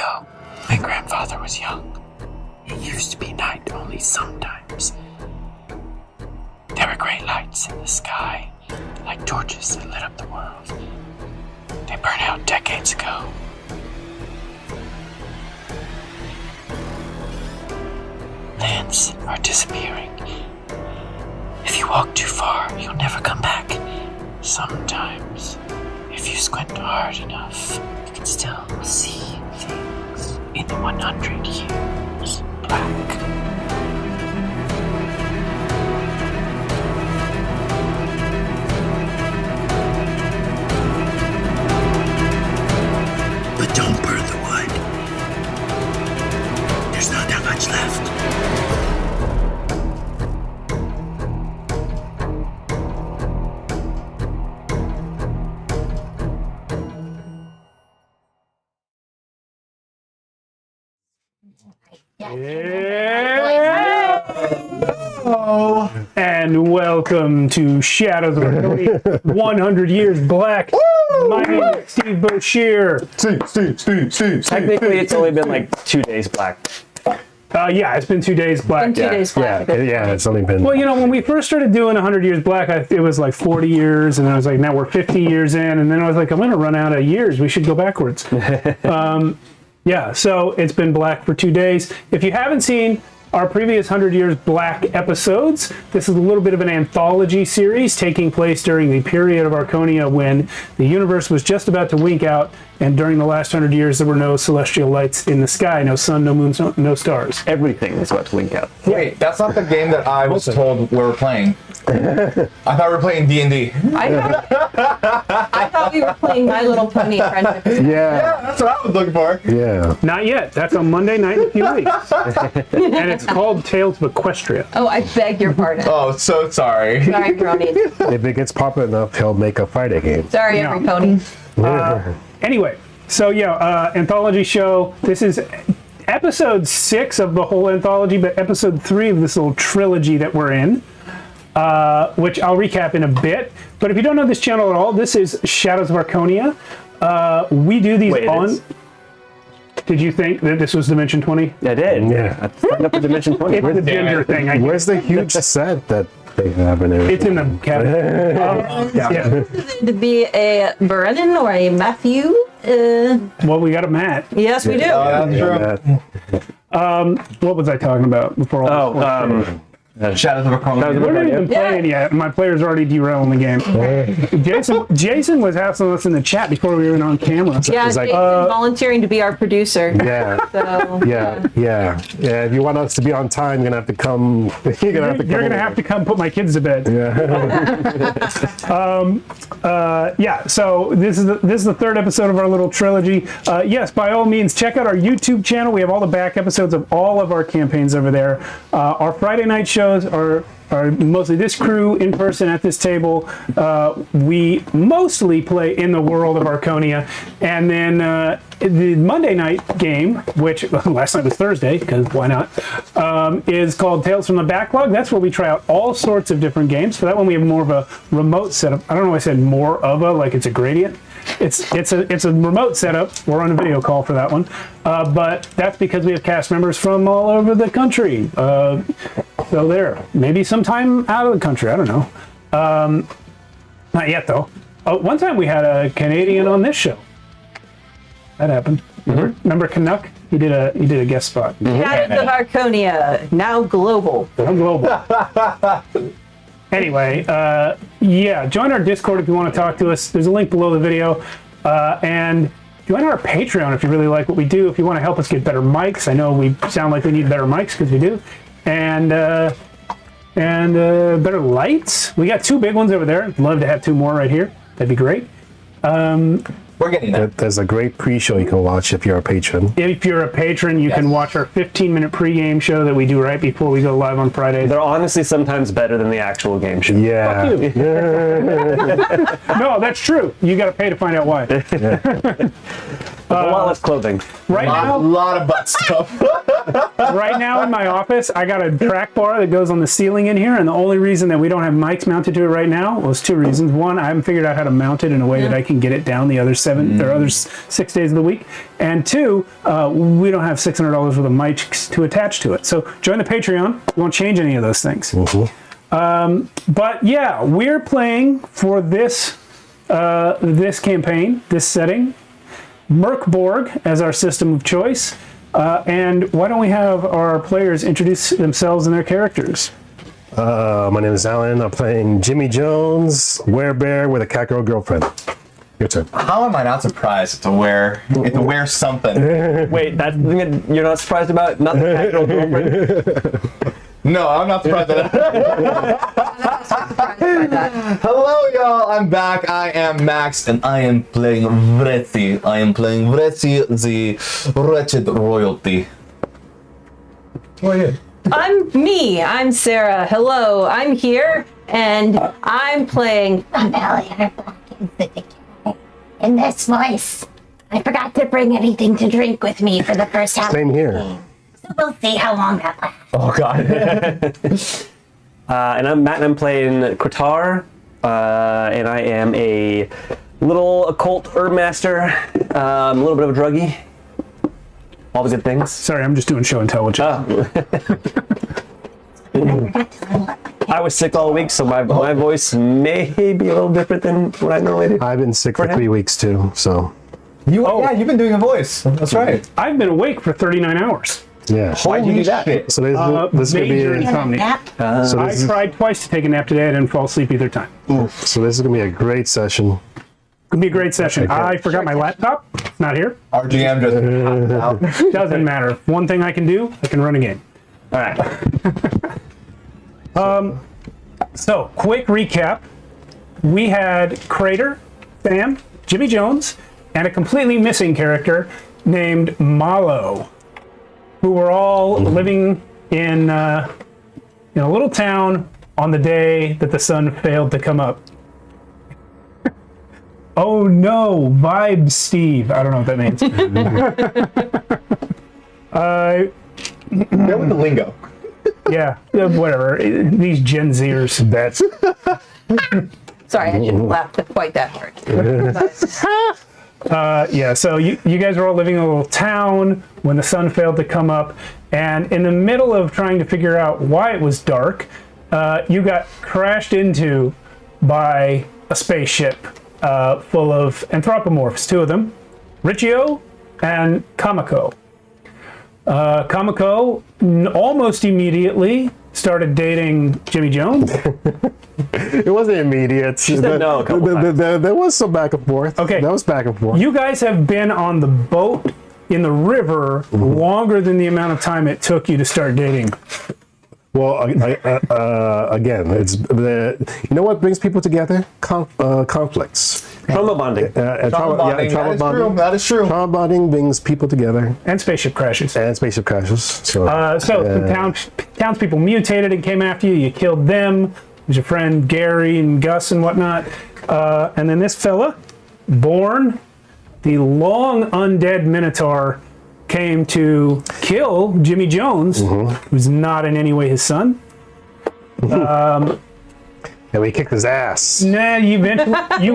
ago, my grandfather was young. It used to be night only sometimes. There were great lights in the sky, like torches that lit up the world. They burned out decades ago. Lands are disappearing. If you walk too far, you'll never come back. Sometimes, if you squint hard enough, you can still see things in 100 years black. But don't burn the wood. There's not that much left. Hello, and welcome to Shadows of Archonia 100 Years Black. My name is Steve Boshier. Steve. Technically, it's only been like 2 days black. Yeah, it's been 2 days black. Been 2 days black. Yeah, it's only been... Well, you know, when we first started doing 100 Years Black, it was like 40 years, and I was like, now we're 50 years in, and then I was like, I'm going to run out of years. We should go backwards. Yeah, so it's been black for 2 days. If you haven't seen our previous 100 Years Black episodes, this is a little bit of an anthology series taking place during the period of Archonia when the universe was just about to wink out, and during the last 100 years there were no celestial lights in the sky, no sun, no moon, no stars. Everything was about to wink out. Wait, that's not the game that I was told we were playing. I thought we were playing D&D. I thought we were playing My Little Pony Friendship. Yeah, that's what I was looking for. Yeah. Not yet. That's on Monday night in a few weeks. And it's called Tales of Equestria. Oh, I beg your pardon. Oh, so sorry. Sorry, Brony. If it gets popular enough, he'll make a Friday game. Sorry, Yeah. every pony. Anyway, so yeah, anthology show. This is episode 6 of the whole anthology, but episode 3 of this little trilogy that we're in, which I'll recap in a bit. But if you don't know this channel at all, this is Shadows of Archonia. We do these Did you think that this was Dimension 20? I did. Yeah. I signed up for Dimension 20. It's the ginger thing. Where's the huge set that they have in everything? It's in the cabinet. Yeah. To be a Brennan or a Matthew? Well, we got a Matt. Yes, we do. That's true. What was I talking about before all this? Shadows of Archonia. We're not even playing yet. My player's already derailing the game. Jason was hassling us in the chat before we were even on camera. Yeah, He's like, Jason volunteering to be our producer. Yeah. So, Yeah. If you want us to be on time, you're gonna have to come. You're You're gonna have to come put my kids to bed. Yeah. So this is the third episode of our little trilogy. Yes, by all means, check out our YouTube channel. We have all the back episodes of all of our campaigns over there. Our Friday night shows are mostly this crew in person at this table. We mostly play in the world of Archonia, and then the Monday night game, which last night was Thursday, because why not, is called Tales from the Backlog. That's where we try out all sorts of different games. For that one, we have more of a remote setup. I don't know why I said more of a, like it's a gradient. It's a remote setup. We're on a video call for that one, but that's because we have cast members from all over the country. So there, maybe sometime out of the country. I don't know. Not yet though. Oh, one time we had a Canadian on this show. That happened. Remember Canuck? He did a guest spot. Shadows of Archonia, now global. I'm global. Anyway, yeah, join our Discord if you want to talk to us. There's a link below the video. And join our Patreon if you really like what we do. If you want to help us get better mics. I know we sound like we need better mics because we do. And better lights. We got 2 big ones over there. I'd love to have 2 more right here. That'd be great. We're getting there. There's a great pre-show you can watch if you're a patron. If you're a patron, you can watch our 15-minute pregame show that we do right before we go live on Fridays. They're honestly sometimes better than the actual game show. Yeah. Fuck you. No, that's true. You got to pay to find out why. A lot less clothing. Right now, A lot of butt stuff. Right now in my office, I got a track bar that goes on the ceiling in here, and the only reason that we don't have mics mounted to it right now was two reasons. One, I haven't figured out how to mount it in a way that I can get it down the other 6 days of the week. And two, we don't have $600 worth of mics to attach to it. So join the Patreon. We won't change any of those things. But yeah, we're playing for this this campaign, this setting, Mörk Borg as our system of choice. And why don't we have our players introduce themselves and their characters? My name is Alan. I'm playing Jimmy Jones, werebear with a cat girl girlfriend. Your turn. How am I not surprised to wear something? Wait, you're not surprised about not the cat girl girlfriend? No, I'm not surprised at that. Hello, y'all. I'm back. I am Max, and I am playing Vretsy. the wretched royalty. Who are you? I'm Sarah. Hello, I'm here, and I'm playing in this voice. I forgot to bring anything to drink with me for the first half. Same here. So we'll see how long that lasts. Oh, God. And I'm Matt, and I'm playing Qatar, and I am a little occult herb master, a little bit of a druggie. All the good things. Sorry, I'm just doing show and tell with you. I was sick all week, so my voice may be a little different than what I normally do. I've been sick for 3 weeks too, so. Yeah, you've been doing a voice. That's right. I've been awake for 39 hours. Yeah. Why'd you do that? Shit. So this is gonna Major be. insomnia. So I this is, tried twice to take a nap today. I didn't fall asleep either time. so this is gonna be a great session. It'll be a great session. I forgot my laptop. It's not here. Our GM just popped out. Doesn't matter. One thing I can do, I can run a game. All right. So, quick recap. We had Crater, Sam, Jimmy Jones, and a completely missing character named Malo, who were all living in a little town on the day that the sun failed to come up. Oh no, vibes, Steve. I don't know what that means. Get with the lingo. Yeah, whatever. These Gen Zers. That's sorry, I didn't laugh quite that hard. yeah. So you guys are all living in a little town when the sun failed to come up, and in the middle of trying to figure out why it was dark, you got crashed into by a spaceship full of anthropomorphs. Two of them, Riccio and Kamiko. Kamiko almost immediately started dating Jimmy Jones. It wasn't immediate. She said no a couple times. There was some back and forth. Okay. That was back and forth. You guys have been on the boat in the river longer than the amount of time it took you to start dating. Well, again, it's you know what brings people together? Conflicts. Trauma bonding. Trauma bonding. That is true. Trauma bonding brings people together. And spaceship crashes. And spaceship crashes. So The townspeople mutated and came after you. You killed them. There's your friend Gary and Gus and whatnot. And then this fella, Born, the long undead Minotaur, came to kill Jimmy Jones, who's not in any way his son. and we kicked his ass. Nah, you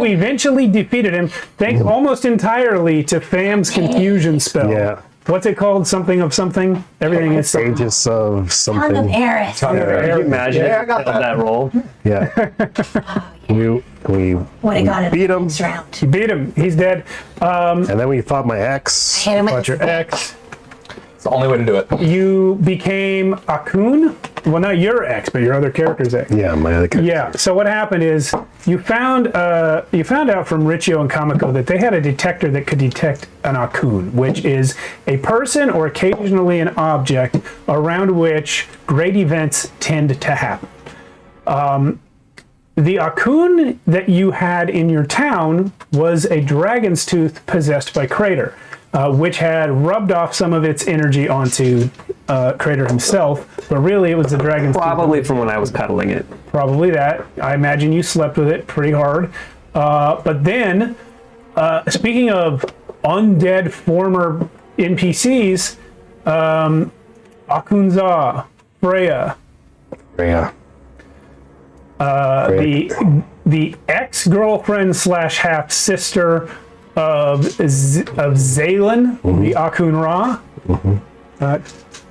eventually defeated him, thanks almost entirely to Fam's confusion spell. Yeah. What's it called? Something of something? Everything is something. Aegis of Tongue of something. Eris. Can you imagine Yeah, I got that role? Yeah. we Would have got it beat him. this round. You beat him. He's dead. And then we fought my ex. Hit him with Fought the your stick. ex. It's the only way to do it. You became Akun. Well, not your ex, but your other character's ex. Yeah, my other character. Yeah. So what happened is you found out from Riccio and Kamiko that they had a detector that could detect an Akun, which is a person or occasionally an object around which great events tend to happen. The Akun that you had in your town was a dragon's tooth possessed by Crater, which had rubbed off some of its energy onto Crater himself, but really it was the dragon's tooth. Probably from when I was cuddling it. Probably that. I imagine you slept with it pretty hard. But then, speaking of undead former NPCs, Akunza, Freya, Yeah. the ex-girlfriend / half sister of Zaylan, the Akun Ra.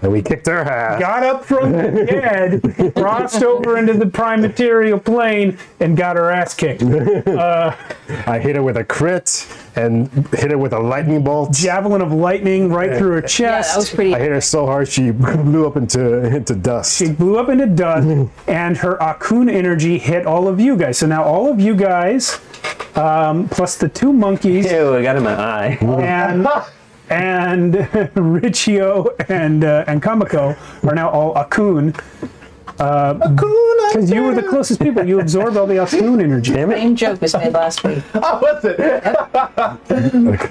And we kicked her ass. Got up from the dead, crossed over into the prime material plane, and got her ass kicked. I hit her with a crit and hit her with a lightning bolt. Javelin of lightning right through her Yeah, chest. that was pretty. I hit her so hard she blew up into dust. She blew up into dust, and her Akun energy hit all of you guys. So now all of you guys, plus the 2 monkeys, Ew, I got in my eye. and Riccio and Kamiko are now all Akun. Because you were the closest people. You absorbed all the Akun energy. Damn it. Same joke was made last week. Oh, what's it?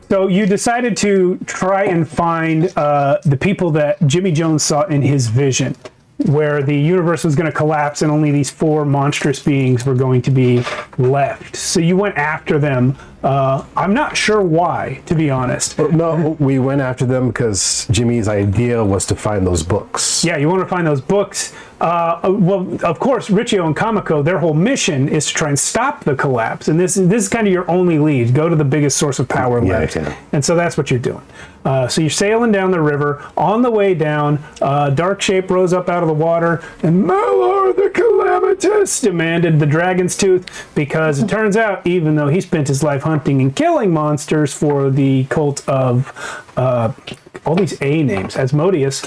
So you decided to try and find the people that Jimmy Jones saw in his vision, where the universe was going to collapse and only these 4 monstrous beings were going to be left. So you went after them. I'm not sure why, to be honest. No, we went after them because Jimmy's idea was to find those books. Yeah, you want to find those books. Well, of course, Riccio and Kamiko, their whole mission is to try and stop the collapse. And this is kind of your only lead. Go to the biggest source of power left. Yeah. And so that's what you're doing. So you're sailing down the river. On the way down, dark shape rose up out of the water, and Malor the Calamitous demanded the dragon's tooth, because it turns out, even though he spent his life hunting and killing monsters for the cult of all these A names, Asmodeus,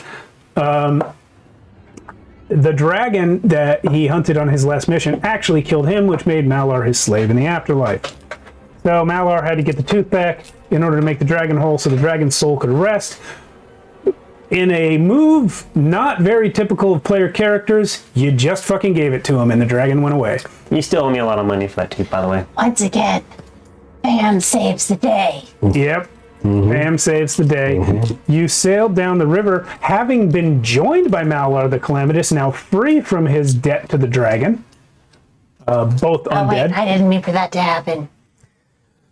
the dragon that he hunted on his last mission actually killed him, which made Malor his slave in the afterlife. So Malor had to get the tooth back in order to make the dragon whole so the dragon's soul could rest. In a move not very typical of player characters, you just fucking gave it to him and the dragon went away. You still owe me a lot of money for that tooth, by the way. Once again, Bam saves the day. Yep. Bam saves the day. You sailed down the river, having been joined by Malor the Calamitous, now free from his debt to the dragon. Both Oh, undead. wait, I didn't mean for that to happen.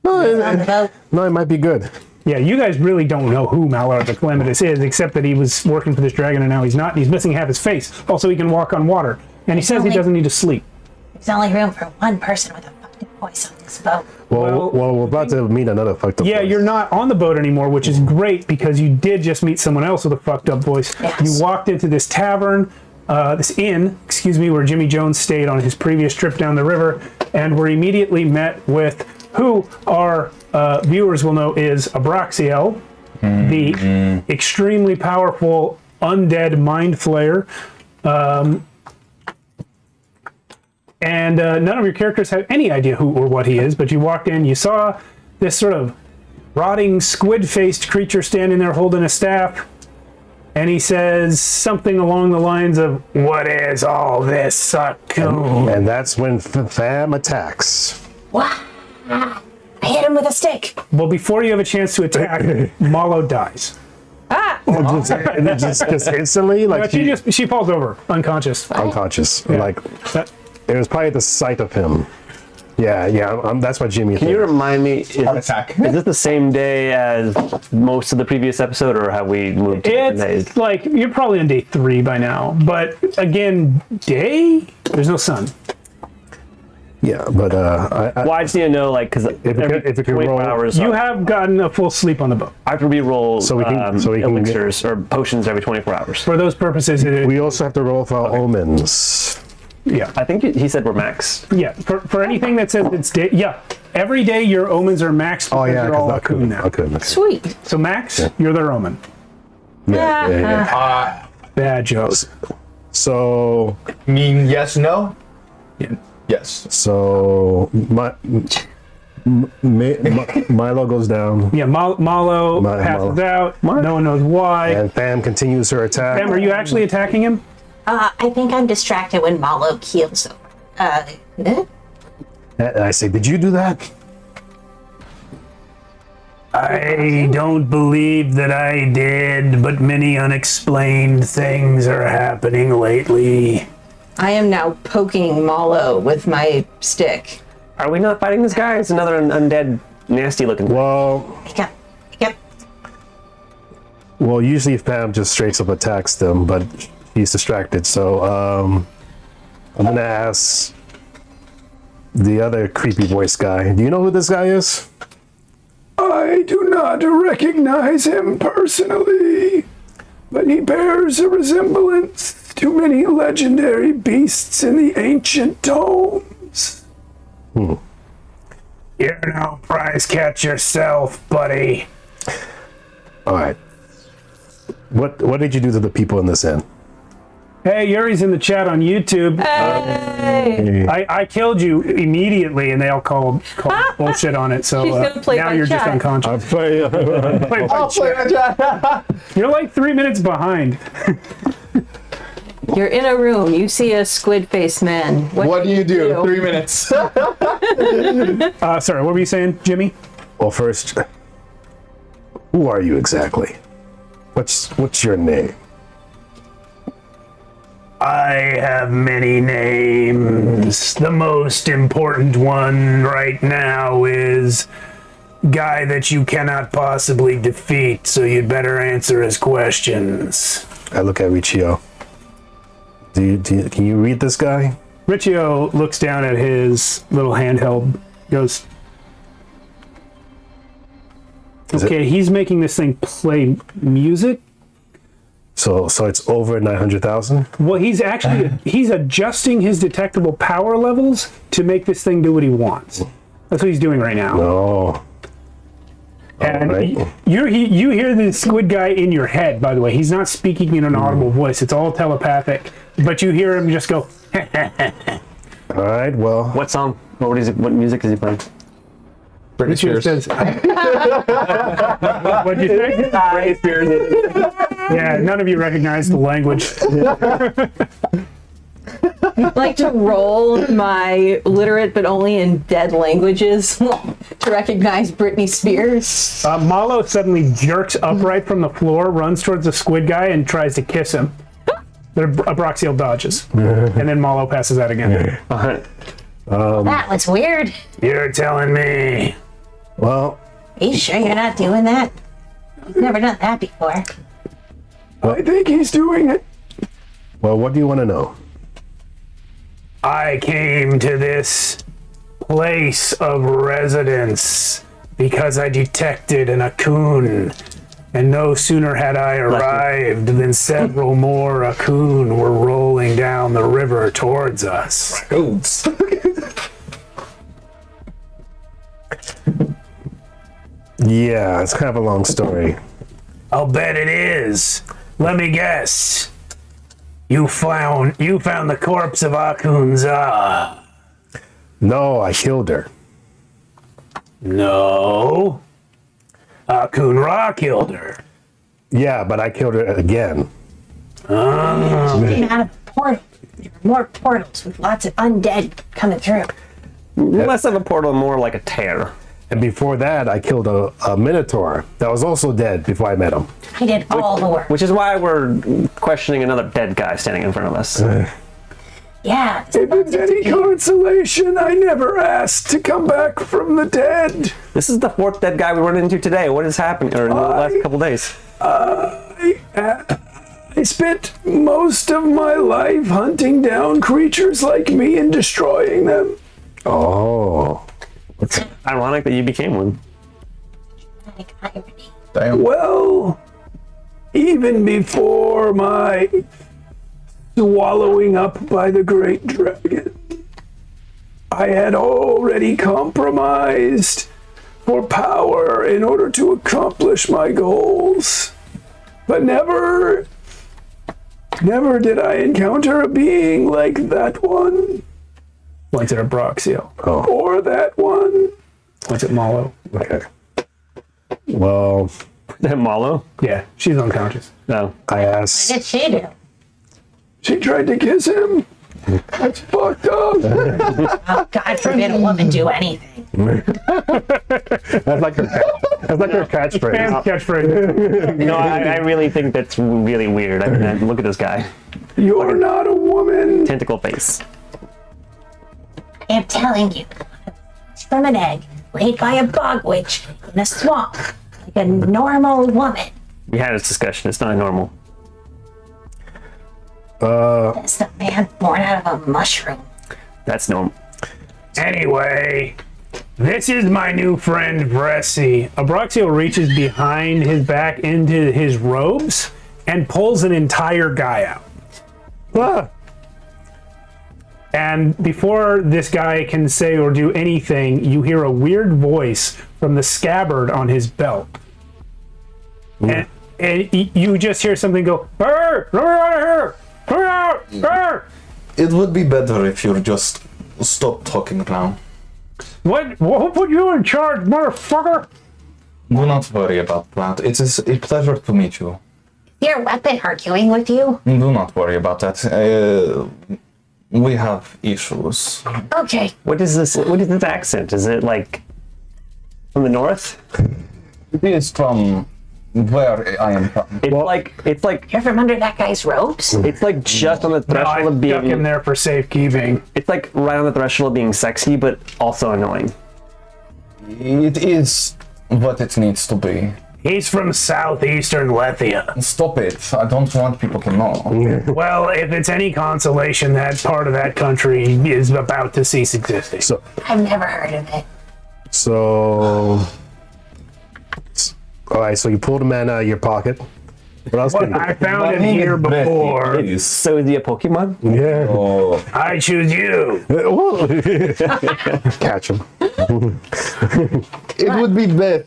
No, On the boat. it might be good. Yeah, you guys really don't know who Malor the Calamitous is, except that he was working for this dragon and now he's not. And he's missing half his face. Also, he can walk on water. And he says he doesn't need to sleep. There's only room for one person with a fucking voice on this boat. Well, we're about to meet another fucked up Yeah, voice. you're not on the boat anymore, which is great because you did just meet someone else with a fucked up voice. Yes. You walked into this tavern, this inn, where Jimmy Jones stayed on his previous trip down the river, and were immediately met with who our viewers will know is Abraxiel, the extremely powerful undead mind flayer. And none of your characters have any idea who or what he is, but you walked in, you saw this sort of rotting, squid-faced creature standing there holding a staff, and he says something along the lines of, "What is all this, Sakun?" And that's when Fam attacks. Wah! I hit him with a stick. Well, before you have a chance to attack, Malo dies. Just instantly, like She falls over, unconscious. unconscious. Yeah. Like That- it was probably the sight of him. Yeah. That's what Jimmy. Can you remind me, Heart attack. is this the same day as most of the previous episode, or have we moved to different days? It's like, you're probably on day 3 by now, but again, there's no sun. Yeah, but Well, I just need to know, like, because every if you could 24 roll- hours, You have gotten a full sleep on the boat. I have to re-roll So we can get- elixirs or potions every 24 hours. For those purposes, we also have to roll for our omens. yeah. I think he said we're max. Yeah, for anything that says it's day, yeah. Every day your omens are maxed because you're all Akun now. Okay. Sweet. So Max, you're their omen. Yeah. Bad jokes. So Mean yes, no? Yeah. Yes. So Milo goes down, Yeah, Malo passes Malo. out. No one knows why. and Fam continues her attack. Sam, are you actually attacking him? I think I'm distracted when Malo keels over. And I say, "Did you do that?" I don't believe that I did, but many unexplained things are happening lately. I am now poking Malo with my stick. Are we not fighting this guy? It's another undead, nasty looking. Well, Pick up. Pick up. Well, usually Pam just straight up attacks them, but he's distracted. So I'm gonna ask the other creepy voice guy. Do you know who this guy is? I do not recognize him personally, but he bears a resemblance to many legendary beasts in the ancient tomes. You're no prize catch yourself, buddy. All right. What did you do to the people in this inn? Hey, Yuri's in the chat on YouTube. Hey. I killed you immediately, and they all called bullshit on it. So She's gonna play now by you're just chat. unconscious. Play Play by chat. You're like 3 minutes behind. You're in a room. You see a squid-faced man. What do you do? 3 minutes. Sorry, what were you saying, Jimmy? Well, first, who are you exactly? What's your name? I have many names. The most important one right now is guy that you cannot possibly defeat, so you'd better answer his questions. I look at Riccio. Can you read this guy? Riccio looks down at his little handheld, goes, okay, he's making this thing play music? So it's over 900,000? Well, he's adjusting his detectable power levels to make this thing do what he wants. That's what he's doing right now. Oh. And Alright. you hear the squid guy in your head, by the way. He's not speaking in an audible voice. It's all telepathic. But you hear him just go, All right, well. What song? What music is he playing? Britney Riccio Spears. says, what'd you say? Britney Spears. Yeah, none of you recognize the language. I like to roll my literate but only in dead languages to recognize Britney Spears. Malo suddenly jerks upright from the floor, runs towards the squid guy, and tries to kiss him. Abraxiel dodges. And then Malo passes out again. That was weird. You're telling me. Well, Are you sure you're not doing that? I've never done that before. I think he's doing it. what do you want to know? I came to this place of residence because I detected an Akun. And no sooner had I arrived than several more Akun were rolling down the river towards us. Oops. Yeah, it's kind of a long story. I'll bet it is. Let me guess. You found the corpse of Akunza. No, I killed her. No. Akun Ra killed her. Yeah, but I killed her again. Getting out of the portal. There are more portals with lots of undead coming through. Less of a portal, more like a tear. And before that, I killed a Minotaur that was also dead before I met him. I did all the work. Which is why we're questioning another dead guy standing in front of us. Yeah. If it's any consolation, I never asked to come back from the dead. This is the fourth dead guy we run into today. What has happened or in the last couple days? I spent most of my life hunting down creatures like me and destroying them. Oh. Ironic that you became one. Like irony. Damn. Well, even before my swallowing up by the great dragon, I had already compromised for power in order to accomplish my goals. But never did I encounter a being like that one. Points at Abraxio. Oh. Or that one. Points at Malo. Okay. Well, Malo? Yeah, she's unconscious. No. I What asked. did she do? She tried to kiss him. That's fucked up. Oh, God forbid a woman do anything. That's like her catchphrase. Pam's catchphrase. No, I really think that's really weird. I mean, look at this guy. You're not a woman. Tentacle face. I am telling you. It's from an egg laid by a bog witch in a swamp. Like a normal woman. We had this discussion. It's not normal. That's the man born out of a mushroom. That's normal. Anyway, this is my new friend, Bressy. Abraxio reaches behind his back into his robes and pulls an entire guy out. Ah, And before this guy can say or do anything, you hear a weird voice from the scabbard on his belt. And you just hear something go, "Hey, let me out of here! Let me out! Hey!" It would be better if you just stop talking now. What? Who put you in charge, motherfucker? Do not worry about that. It is a pleasure to meet you. Your weapon arguing with you? Do not worry about that. We have issues. Okay. What is this? What is this accent? Is it like from the north? It is from where I am from. It's like You're from under that guy's robes? it's like just on the No, threshold I of stuck him being. there for safekeeping. It's like right on the threshold of being sexy, but also annoying. It is what it needs to be. He's from southeastern Lethia. Stop it. I don't want people to know. Well, if it's any consolation, that part of that country is about to cease existing. so, I've never heard of it. so, all right. So you pulled a man out of your pocket. What else? Can I you found him here before. Please. So is he a Pokemon? Yeah. Oh, I choose you. Catch him. it would be best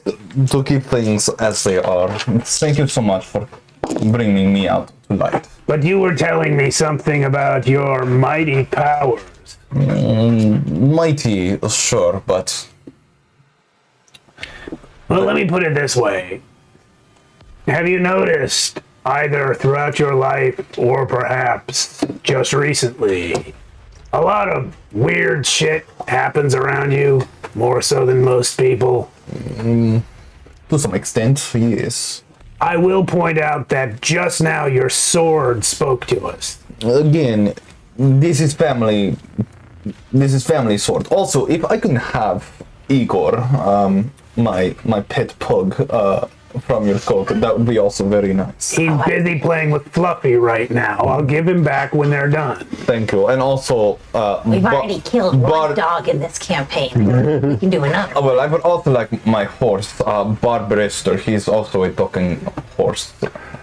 to keep things as they are. Thank you so much for bringing me out to light. But you were telling me something about your mighty powers. Mighty, sure, but Well, let me put it this way. Have you noticed, either throughout your life or perhaps just recently, a lot of weird shit happens around you, more so than most people? to some extent, yes. I will point out that just now your sword spoke to us. Again, this is family. This is family sword. Also, if I can have Igor, my pet pug, from your coat, that would be also very nice. He's busy playing with Fluffy right now. I'll give him back when they're done. Thank you. And also, We've already killed one dog in this campaign. We can do another. well, I would also like my horse, Barbarister. He's also a talking horse.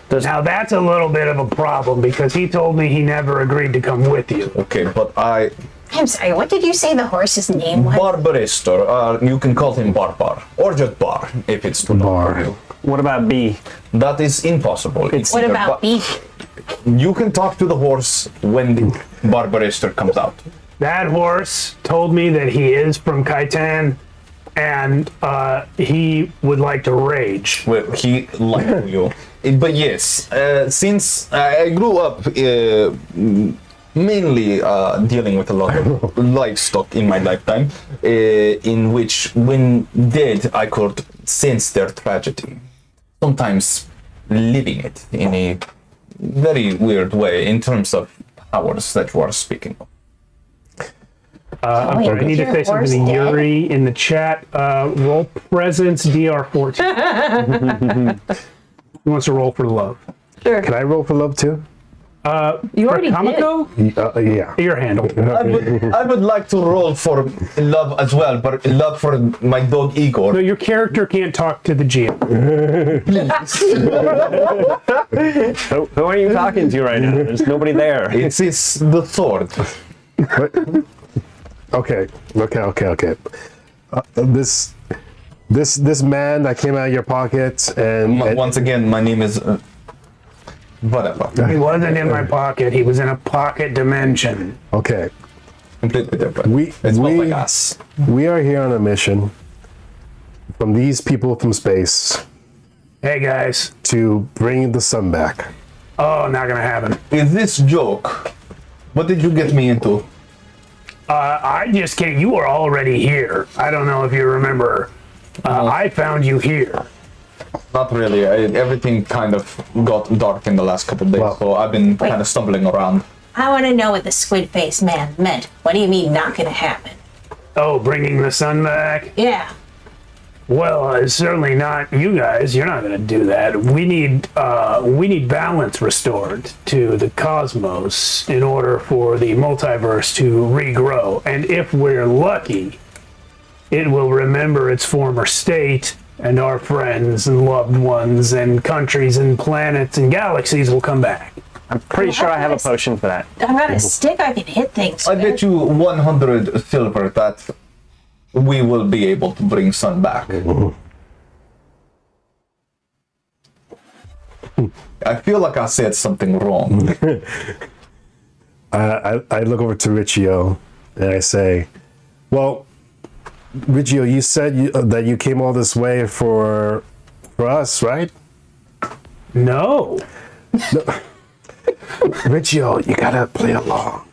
Now that's a little bit of a problem because he told me he never agreed to come with you. Okay, but I'm sorry, what did you say the horse's name was? Barbarister, you can call him Barbar, or just Bar, if it's too long for you. What about B? That is impossible. It's What either about beef? You can talk to the horse when the Barbarister comes out. That horse told me that he is from Kaitan and he would like to rage. Well, he liked you. But yes, since I grew up mainly dealing with a lot of livestock in my lifetime, in which when dead I could sense their tragedy, sometimes living it in a very weird way in terms of powers that you are speaking of. I'm sorry, I need to say something to Yuri in the chat. Roll presence DR14. He wants to roll for love. Sure. Can I roll for love too? You already did. Kamiko? Yeah. Your handle. I would like to roll for love as well, but love for my dog So Igor. your character can't talk to the GM. Who are you talking to right now? There's nobody there. It's the sword. Okay. This man that came out of your pocket and Once again, my name is whatever. He wasn't in my pocket. He was in a pocket dimension. okay, Completely different. we It's not we like us. we are here on a mission from these people from space Hey guys. to bring the sun back. Oh, not gonna happen. Is this joke? What did you get me into? I just can't. You were already here. I don't know if you remember. I found you here. Not really. Everything kind of got dark in the last couple of days, Well- so I've been kind of stumbling around. I want to know what the squid face man meant. What do you mean not gonna happen? Oh, bringing the sun back? Yeah. Well, certainly not you guys. You're not going to do that. We need balance restored to the cosmos in order for the multiverse to regrow. And if we're lucky, it will remember its former state, and our friends and loved ones and countries and planets and galaxies will come back. I'm pretty sure I have a potion for that. I've got a stick I can hit things I with. bet you 100 silver that we will be able to bring Sun back. I feel like I said something wrong. I look over to Riccio and I say, well, Riccio, you said that you came all this way for us, right? No. Riccio, you gotta play along.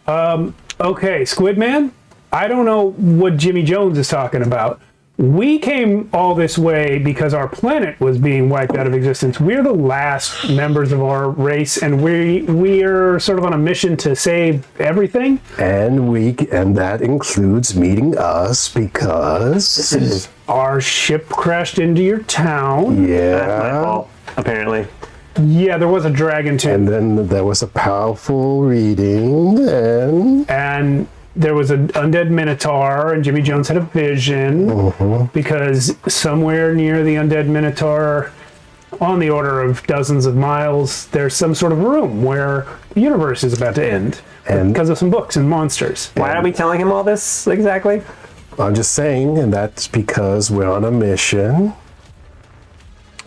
Okay, Squidman, I don't know what Jimmy Jones is talking about. We came all this way because our planet was being wiped out of existence. We're the last members of our race, and we're sort of on a mission to save everything. And that includes meeting us because Our ship crashed into your town. That's my yeah. fault, apparently. Yeah, there was a dragon too. And then there was a powerful reading, And there was an undead minotaur, and Jimmy Jones had a vision because somewhere near the undead minotaur, on the order of dozens of miles, there's some sort of room where the universe is about to end because of some books and monsters. Why are we telling him all this exactly? I'm just saying, and that's because we're on a mission.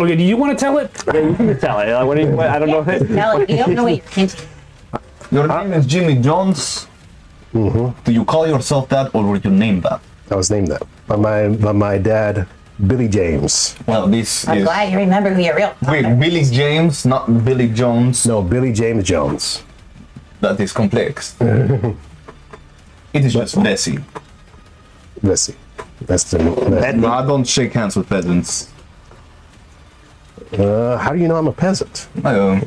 Okay, do you want to tell it? Yeah, you can tell it. I don't know. Tell it. You don't know what you're hinting. Your name is Jimmy Jones. Do you call yourself that, or were you named that? I was named that by my dad, Billy James. Well, this I'm is glad you remember who your real. wait, Billy James, not Billy Jones. No, Billy James Jones. That is complex. It is just Bessie. Let's see. That's the. No, I don't shake hands with peasants. How do you know I'm a peasant?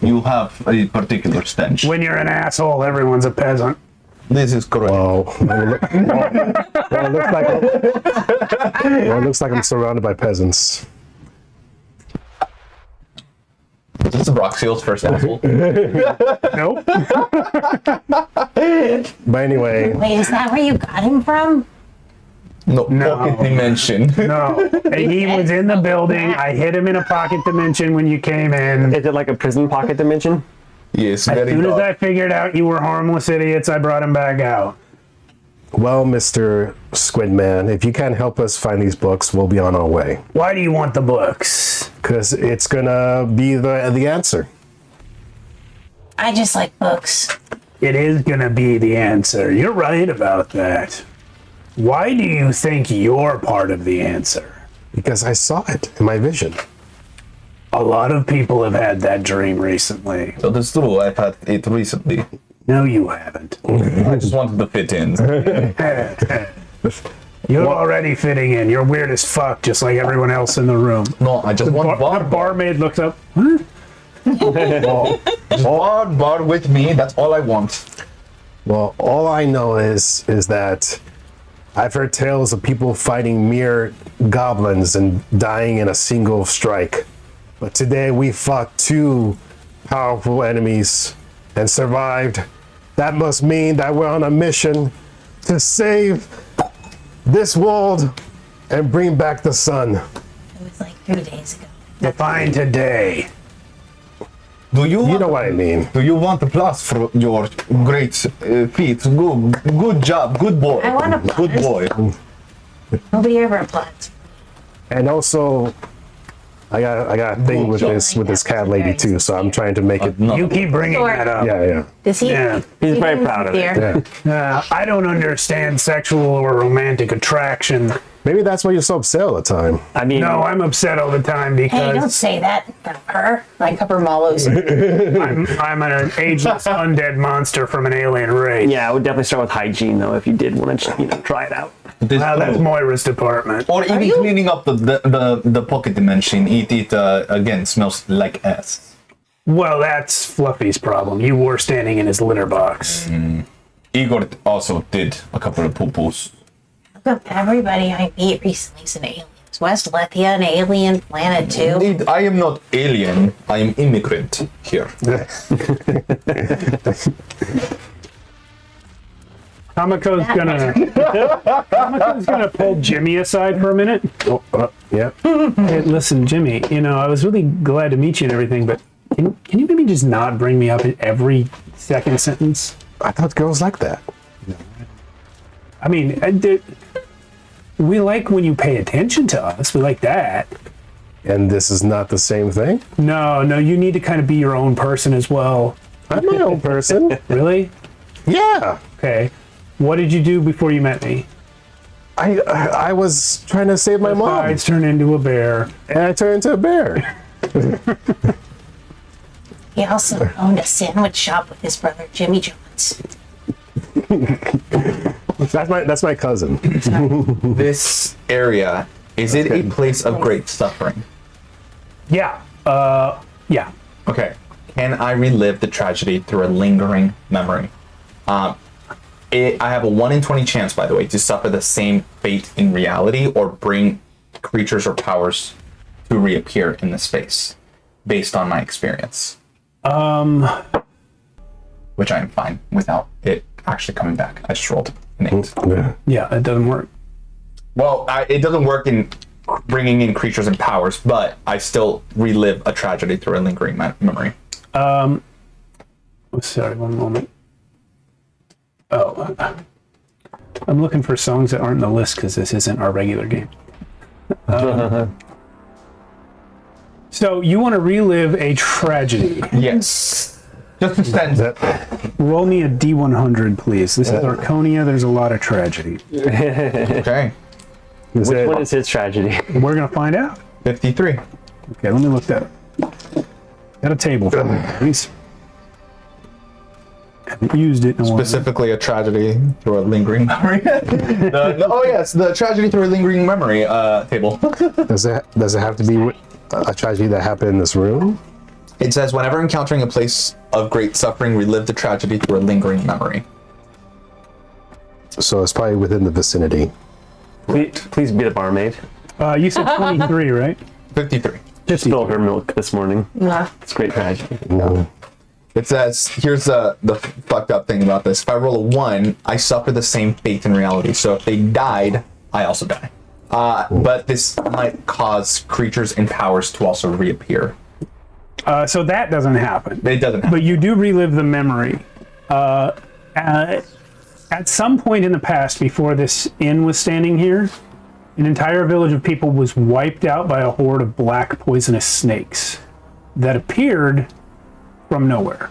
You have a particular stench. When you're an asshole, everyone's a peasant. This is correct. It looks like I'm surrounded by peasants. This is Roxyle's first asshole. Nope. But anyway, Wait, is that where you got him from? No, pocket dimension. No. He was in the building. I hit him in a pocket dimension when you came in. Is it like a prison pocket dimension? Yes, As very soon as dark. I figured out you were harmless idiots, I brought him back out. well, Mr. Squidman, if you can't help us find these books, we'll be on our way. Why do you want the books? Because it's gonna be the answer. I just like books. It is gonna be the answer. You're right about that. Why do you think you're part of the answer? Because I saw it in my vision. A lot of people have had that dream recently. So that's true. I've had it recently. No, you haven't. I just wanted to fit in. You're already fitting in. You're weird as fuck, just like everyone else in the room. No, I just want The barmaid looks up. Huh? bar with me. That's all I want. Well, all I know is that I've heard tales of people fighting mere goblins and dying in a single strike. But today we fought two powerful enemies and survived. That must mean that we're on a mission to save this world and bring back the sun. It was like 3 days ago. Define today. Do you? You know what I mean. Do you want a plus for your great feat? Good job. Good boy. I want a plus. Good boy. Nobody ever applies. And also, I got a thing with this cat lady too, so I'm trying to make it. No. You keep bringing that up. Yeah. Does he? Yeah. He's very proud of it. Yeah. I don't understand sexual or romantic attraction. Maybe that's why you're so upset all the time. I mean, No, I'm upset all the time Hey, don't because say that in front of her. I cover Mallows. I'm an ageless undead monster from an alien race. yeah, I would definitely start with hygiene though if you did want to, try it out. Well, that's Moira's department. Or even cleaning up the pocket dimension. It again smells like ass. Well, that's Fluffy's problem. You were standing in his litter box. Igor also did a couple of poo-poos. Look, everybody I meet recently is an alien. Is West Lethia an alien planet too? Indeed, I am not alien. I am immigrant here. Kamako's gonna pull Jimmy aside for a minute. Yeah. Hey, listen, Jimmy, I was really glad to meet you and everything, but can you maybe just not bring me up in every second sentence? I thought girls like that. I mean, we like when you pay attention to us. We like that. And this is not the same thing? No, you need to kind of be your own person as well. I'm my own person. Really? Yeah. Okay. What did you do before you met me? I was trying to save my mom. I turned into a bear. And I turned into a bear. He also owned a sandwich shop with his brother Jimmy Jones. That's my cousin. This area, is it a place of great suffering? Yeah. Yeah. Okay. Can I relive the tragedy through a lingering memory? I have a 1 in 20 chance, by the way, to suffer the same fate in reality or bring creatures or powers to reappear in the space based on my experience. Which I am fine without it actually coming back. I just rolled an 8. Yeah, it doesn't work. Well, it doesn't work in bringing in creatures and powers, but I still relive a tragedy through a lingering memory. Sorry, one moment. Oh, I'm looking for songs that aren't in the list because this isn't our regular game. So you want to relive a tragedy? Yes. Just to stand up. Roll me a D100, please. This is Archonia. There's a lot of tragedy. Okay. Which one is his tragedy? We're gonna find out. 53. Okay, let me look that up. Got a table for me, please. Haven't used it in a while. Specifically a tragedy through a lingering memory. The tragedy through a lingering memory table. Does it have to be a tragedy that happened in this room? It says, whenever encountering a place of great suffering, relive the tragedy through a lingering memory. So it's probably within the vicinity. Please be the barmaid. You said 23, right? 53. Spilled her milk this morning. Nah. It's great tragedy. No. It says, here's the fucked up thing about this. If I roll a 1, I suffer the same fate in reality. So if they died, I also die. But this might cause creatures and powers to also reappear. So that doesn't happen. It doesn't happen. But you do relive the memory. At some point in the past, before this inn was standing here, an entire village of people was wiped out by a horde of black poisonous snakes that appeared from nowhere.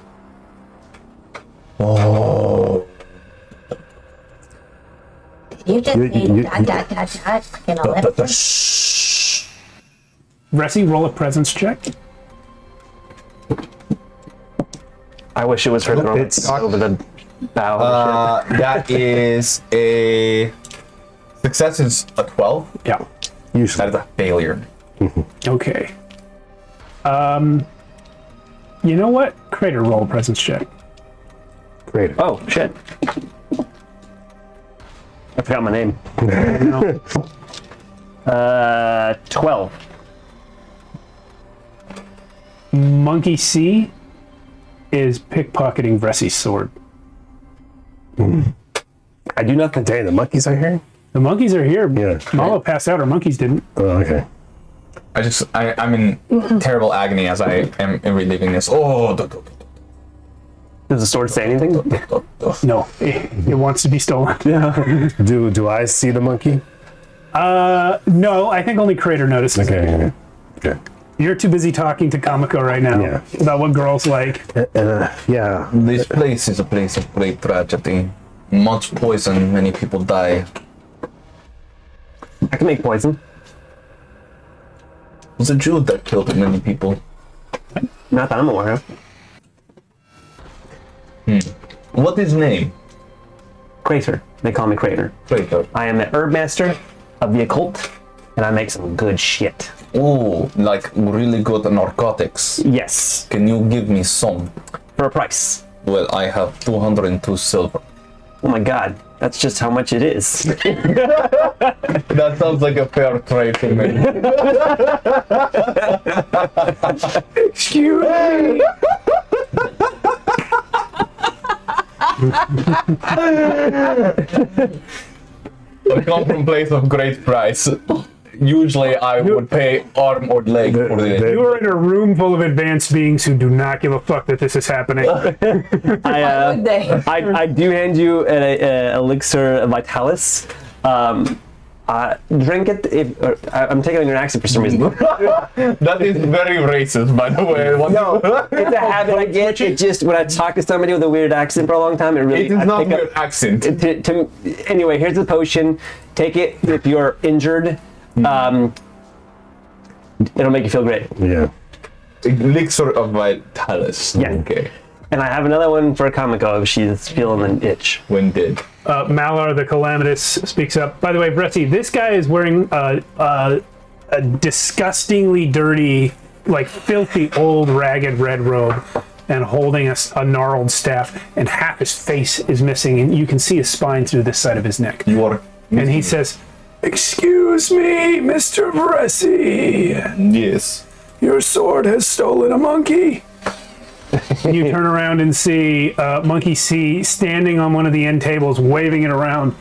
Oh. You just You- say dot dot dot dot in a letter. Ressi, roll a presence check. I wish it was her throwing It's- over the bow. of the ship. That is a success is a 12. Yeah. That Usually. is a failure. Okay. You know what? Crater, roll a presence check. Great. Oh, shit. I forgot my name. No. 12. Monkey C is pickpocketing Vressi's sword. I do nothing. Dang, the monkeys are here? The monkeys are here. Yeah. Malo passed out. Our monkeys didn't. Oh, okay. I'm in terrible agony as I am reliving this. Oh, Does the sword say anything? No, it wants to be stolen. Do I see the monkey? No, I think only Crater noticed. Okay. You're too busy talking to Kamiko right now Yeah. about what girls like. Yeah. This place is a place of great tragedy. Much poison, many people die. I can make poison. It was a Jew that killed many people. Not that I'm aware of. What is his name? Crater. They call me Crater. Traitor. I am the herb master of the occult, and I make some good shit. Oh, like really good narcotics. Yes, Can you give me some? for a price. Well, I have 202 silver. Oh my god. That's just how much it is. That sounds like a fair trade to me. Excuse me. I come from a place of great price. Usually I would pay arm or leg for this. You are in a room full of advanced beings who do not give a fuck that this is happening. Why would they? I do hand you an elixir vitalis. Drink it. I'm taking on your accent for some reason. That is very racist, by the way. It's a habit I get. It just when I talk to somebody with a weird accent for a long time, it really. It is not weird accent. Anyway, here's the potion. Take it if you're injured. It'll make you feel great. Yeah. Elixir of Vitalis. Yeah. Okay. And I have another one for Kamiko if she's feeling an itch. When did? Malar the Calamitous speaks up. By the way, Bretzi, this guy is wearing a disgustingly dirty, like filthy old ragged red robe and holding a gnarled staff, and half his face is missing, and you can see his spine through this side of his neck. You are. And he says, "Excuse me, Mr. Bressi. Yes. Your sword has stolen a monkey." And you turn around and see Monkey C standing on one of the end tables, waving it around.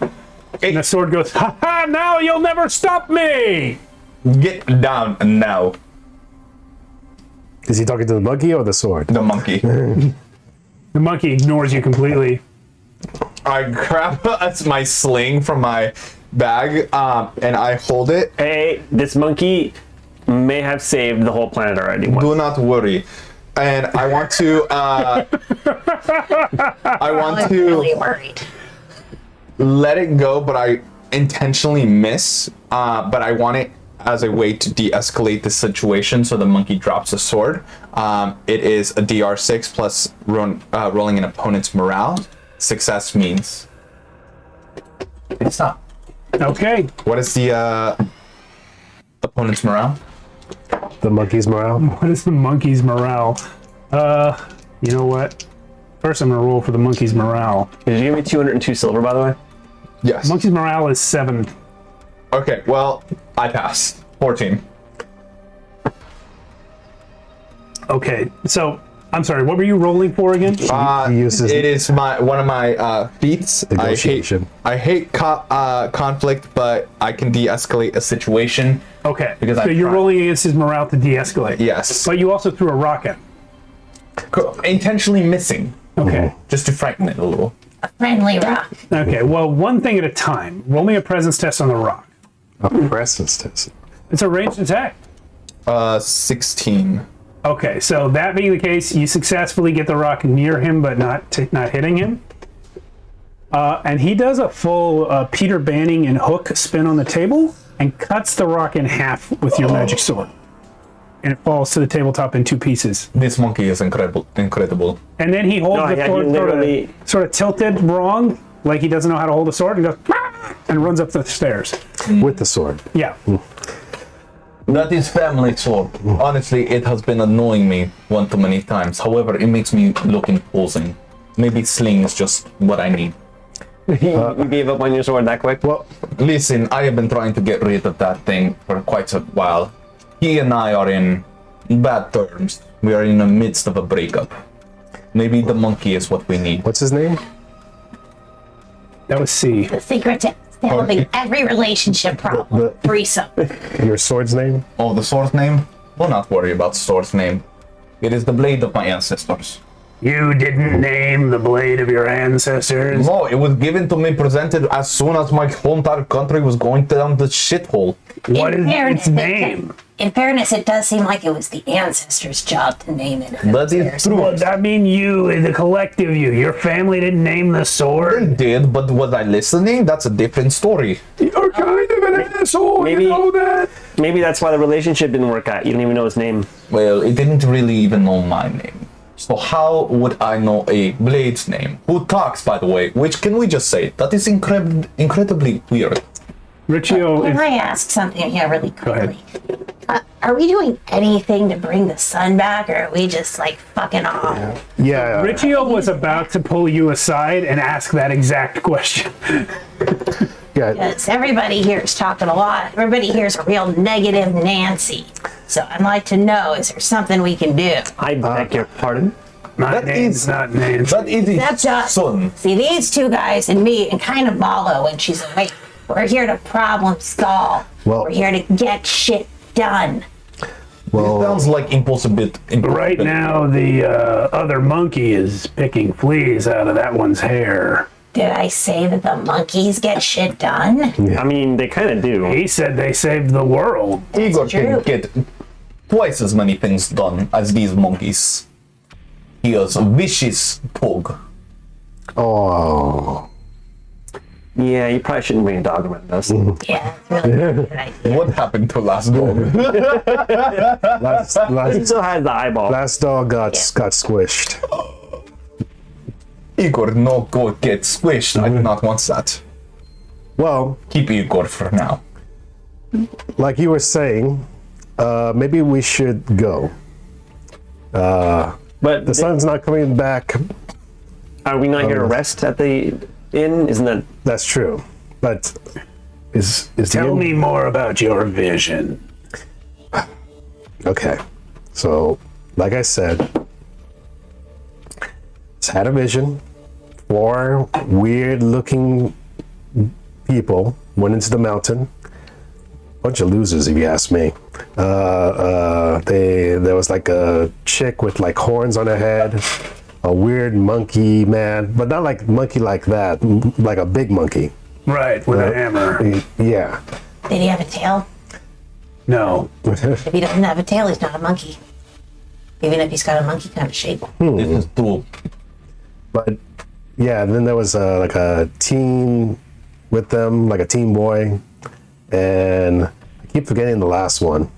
And the sword goes, "Ha ha! Now you'll never stop me!" Get down now. Is he talking to the monkey or the sword? The monkey. The monkey ignores you completely. I grab my sling from my bag and I hold it. Hey, this monkey may have saved the whole planet already. Do not worry. And I want to. I'm really worried. Let it go, but I intentionally miss. But I want it as a way to de-escalate the situation, so the monkey drops the sword. It is a DR6 plus rolling an opponent's morale. Success means it's not. Okay. What is the opponent's morale? The monkey's morale? What is the monkey's morale? You know what? First, I'm gonna roll for the monkey's morale. Did you give me 202 silver, by the way? Yes. Monkey's morale is 7. Okay, well, I passed. 14. Okay, so I'm sorry. What were you rolling for again? He uses It is one of my feats. Negotiation. I hate conflict, but I can de-escalate a situation. Okay, Because so I you're tried. rolling against his morale to de-escalate. Yes. But you also threw a rock at him. Intentionally missing, Okay. just to frighten it a little. A friendly rock. Okay. Well, one thing at a time. Roll me a presence test on the rock. a presence test. It's a ranged attack. 16. Okay, so that being the case, you successfully get the rock near him, but not hitting him. And he does a full Peter Banning and hook spin on the table and cuts the rock in half with your magic sword. And it falls to the tabletop in 2 pieces. This monkey is incredible. And then he holds No, the yeah, sword he literally- sort of tilted wrong, like he doesn't know how to hold a sword, and goes and runs up the stairs. With the sword. Yeah. That is family sword. Honestly, it has been annoying me one too many times. However, it makes me look imposing. Maybe sling is just what I need. You gave up on your sword that quick? Well, Listen, I have been trying to get rid of that thing for quite a while. He and I are in bad terms. We are in the midst of a breakup. Maybe the monkey is what we need. what's his name? That was C. The secret to solving every relationship problem. Threesome. Your sword's name? Oh, the sword's name? Will not worry about the sword's name. It is the blade of my ancestors. You didn't name the blade of your ancestors. No, it was given to me, presented as soon as my whole entire country was going down the shithole. What is its it name? In fairness, it does seem like it was the ancestors' job to name it. That is true. Well, I mean, you, the collective you. Your family didn't name the I sword. did, but was I listening? That's a different story. You're kind of an asshole. Maybe- You know that. Maybe that's why the relationship didn't work out. You don't even know his name. Well, it didn't really even know my name. So how would I know a blade's name? Who talks, by the way? Which, can we just say, that is incredibly weird. Riccio Can is. I ask something here really Go ahead. quickly? are we doing anything to bring the sun back, or are we just like fucking off? Yeah. Riccio was about to pull you aside and ask that exact question. Yeah. Because everybody here is talking a lot. Everybody here is a real negative Nancy. So I'd like to know, is there something we can do? I beg your pardon. My That name's is- not Nancy. That is That's us. son. See, these two guys and me and kind of Malo when she's awake. We're here to problem solve. Well- We're here to get shit done. It sounds like impossible. Right now, the other monkey is picking fleas out of that one's hair. Did I say that the monkeys get shit done? I mean, they kind of do. He said they saved the world. Igor true. can get twice as many things done as these monkeys. He is a vicious pug. Oh. Yeah, you probably shouldn't bring a dog around us. Yeah, it's really a good idea. What happened to last dog? He still has the eyeball. Last dog got squished. Igor, no go get squished. I do not want that. Well, Keep Igor for now. like you were saying, maybe we should go. But The sun's not coming back. are we not here to rest at the inn? Isn't that? That's true. But is Tell me more about your vision. Okay. So, like I said, just had a vision. 4 weird-looking people went into the mountain. Bunch of losers, if you ask me. There was like a chick with like horns on her head, a weird monkey man, but not like monkey like that, like a big monkey. Right, with a hammer. Yeah. Did he have a tail? No. If he doesn't have a tail, he's not a monkey. Even if he's got a monkey kind of shape. This is true. But yeah, then there was like a teen with them, like a teen boy, and I keep forgetting the last one.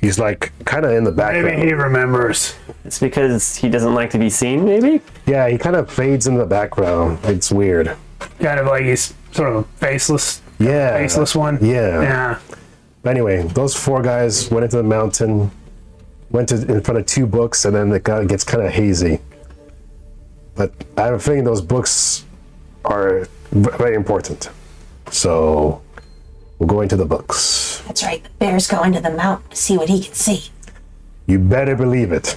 He's like kind of in the background. Maybe he remembers. It's because he doesn't like to be seen, maybe? Yeah, he kind of fades in the background. It's weird. Kind of like he's sort of faceless Yeah. one. Yeah. Yeah. Anyway, those 4 guys went into the mountain, went in front of 2 books, and then it gets kind of hazy. But I have a feeling those books are very important. So we'll go into the books. That's right. The bear's going to the mountain to see what he can see. You better believe it.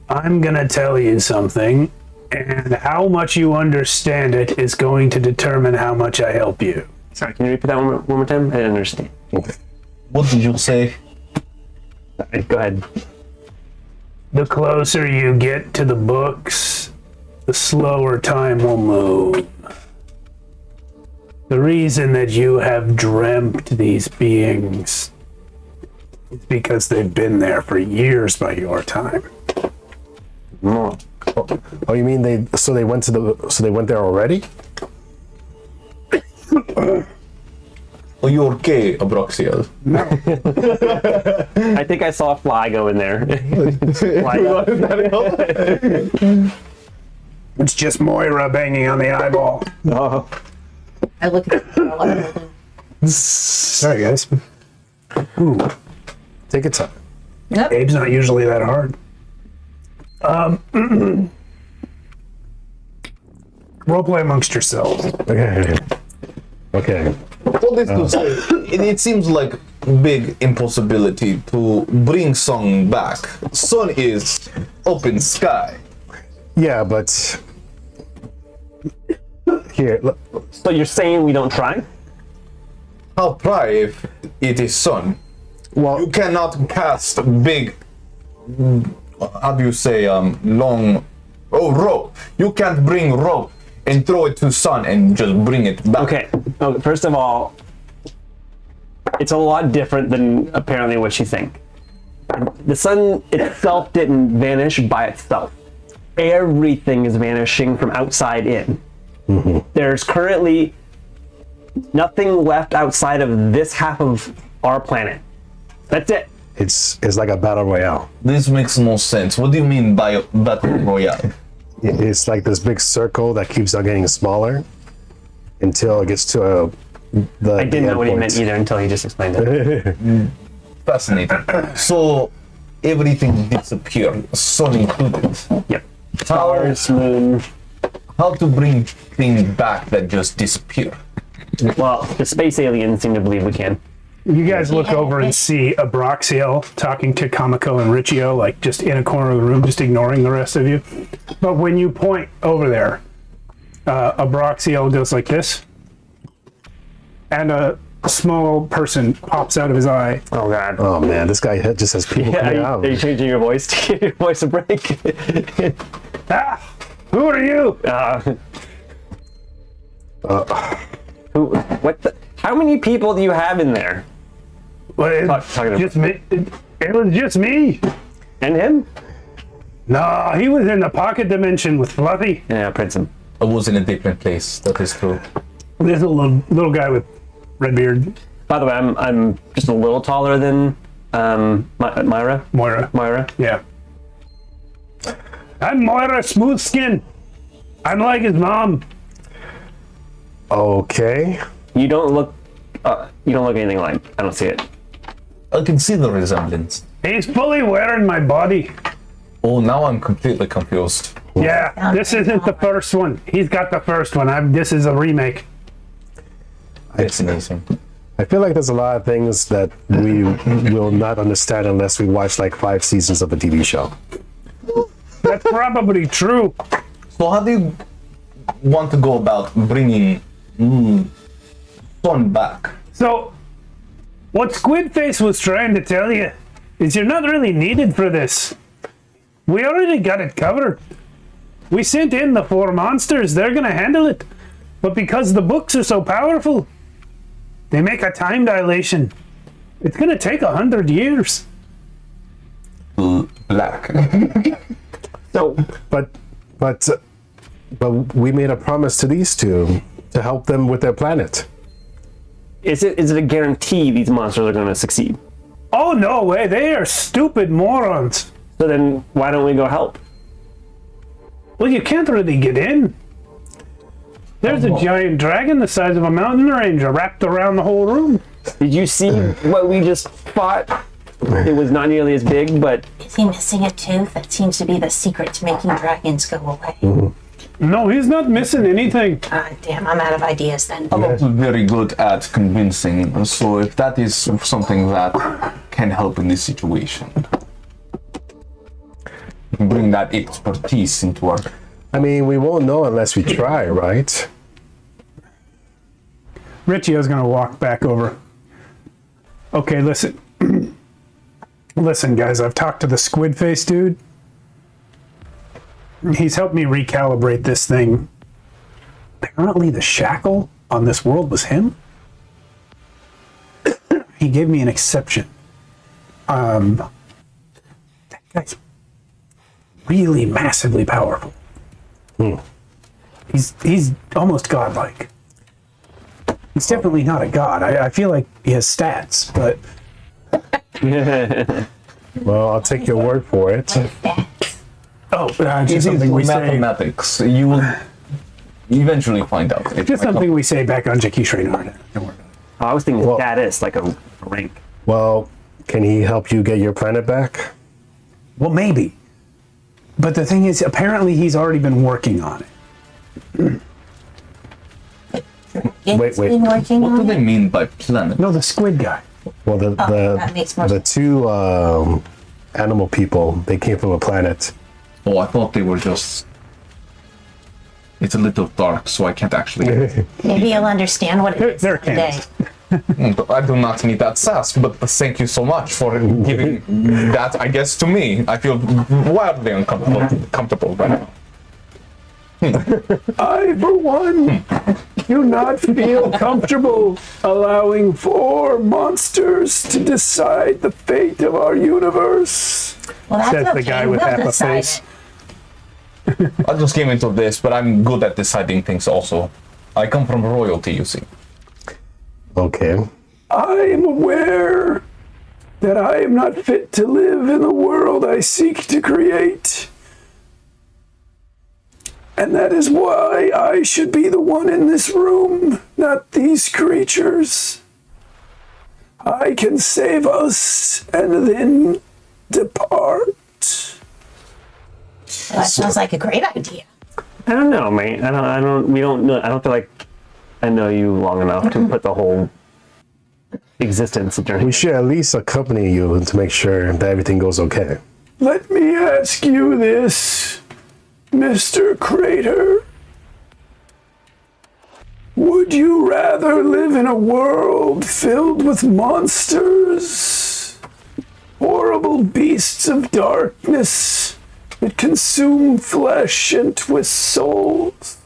I'm gonna tell you something, and how much you understand it is going to determine how much I help you. Sorry, can you repeat that one more time? I didn't understand. What did you say? Go ahead. The closer you get to the books, the slower time will move. The reason that you have dreamt these beings is because they've been there for years by your time. Oh. Oh, you mean they went there already? Oh, you're gay, Abroxiel. I think I saw a fly go in there. Fly go. It's just Moira banging on the eyeball. Oh. I look at the Sorry, guys. Ooh. Take your time. Abe's not usually that hard. Roleplay amongst yourselves. Okay. Okay. All this to say, it seems like big impossibility to bring Sun back. Sun is open sky. Yeah, but here, look, So you're saying we don't try? How try if it is Sun? well, You cannot cast big, how do you say, rope. You can't bring rope and throw it to Sun and just bring it back. Okay. First of all, it's a lot different than apparently what you think. The sun itself didn't vanish by itself. Everything is vanishing from outside in. Mm-hmm. There's currently nothing left outside of this half of our planet. That's it. it's like a battle royale. This makes no sense. What do you mean by battle royale? It's like this big circle that keeps on getting smaller until it gets to I didn't know what he meant either until he just explained it. fascinating. So everything disappeared, sun included. Yep. Stars, moon. How to bring things back that just disappear? Well, the space aliens seem to believe we can. You guys look over and see Abraxiel talking to Kamiko and Riccio, like just in a corner of the room, just ignoring the rest of you. But when you point over there, Abraxiel goes like this, and a small person pops out of his eye. Oh god. Oh man, this guy just has people coming out. Are you changing your voice to give your voice a break? Ah, who are you? Who? What? How many people do you have in there? Well, Talking to- just me. It was just me. And him? No, he was in the pocket dimension with Fluffy. Yeah, Princeton. I was in a different place. That is true. There's a little guy with red beard. By the way, I'm just a little taller than Myra. Moira. Yeah. I'm Moira Smoothskin. I'm like his mom. Okay. You don't look anything like. I don't see it. I can see the resemblance. He's fully wearing my body. Oh, now I'm completely confused. Yeah, this isn't the first one. He's got the first one. This is a remake. Fascinating. I feel like there's a lot of things that we will not understand unless we watch like 5 seasons of a TV show. That's probably true. So how do you want to go about bringing Sun back? So, what Squidface was trying to tell you is you're not really needed for this. We already got it covered. We sent in the 4 monsters. They're gonna handle it. But because the books are so powerful, they make a time dilation. It's gonna take 100 years. Black. So, But we made a promise to these two to help them with their planet. is it a guarantee these monsters are going to succeed? Oh, no way. They are stupid morons. So then, why don't we go help? Well, you can't really get in. There's a giant dragon the size of a mountain ranger wrapped around the whole room. Did you see what we just fought? It was not nearly as big, but Is he missing a tooth? That seems to be the secret to making dragons go away. No, he's not missing anything. Damn, I'm out of ideas then. I'm not very good at convincing, so if that is something that can help in this situation, we can bring that expertise into our... I mean, we won't know unless we try, right? Riccio's gonna walk back over. Okay, listen. Listen, guys, I've talked to the squid face dude. He's helped me recalibrate this thing. Apparently the shackle on this world was him. He gave me an exception. That guy's really massively powerful. He's almost godlike. He's definitely not a god. I feel like he has stats, but Well, I'll take your word for it. just something we say. Mathematics. You will eventually find out. Just something we say back on Jackie Schrader. Don't worry about it. I was thinking Well- status, like a rank. Well, can he help you get your planet back? Well, maybe. But the thing is, apparently he's already been working on it. It's wait. been working What do on they it. mean by planet? No, the squid guy. Well, that makes more the sense. 2 animal people, they came from a planet. Oh, I thought they were just... It's a little dark, so I can't actually... Maybe you'll understand what it is They're today. cans. I do not need that sass, but thank you so much for giving that, I guess, to me. I feel wildly uncomfortable right now. I, for one, do not feel comfortable allowing 4 monsters to decide the fate of our universe. Well, that's Says okay. the guy with we'll half a decide face. it. I just came into this, but I'm good at deciding things also. I come from royalty, you see. Okay. I am aware that I am not fit to live in the world I seek to create. And that is why I should be the one in this room, not these creatures. I can save us and then depart. Well, that sounds like a great idea. I don't know, mate. I don't know. I don't feel like I know you long enough to put the whole existence of journey. We should at least accompany you to make sure that everything goes okay. Let me ask you this, Mr. Crater. Would you rather live in a world filled with monsters, horrible beasts of darkness that consume flesh and twist souls?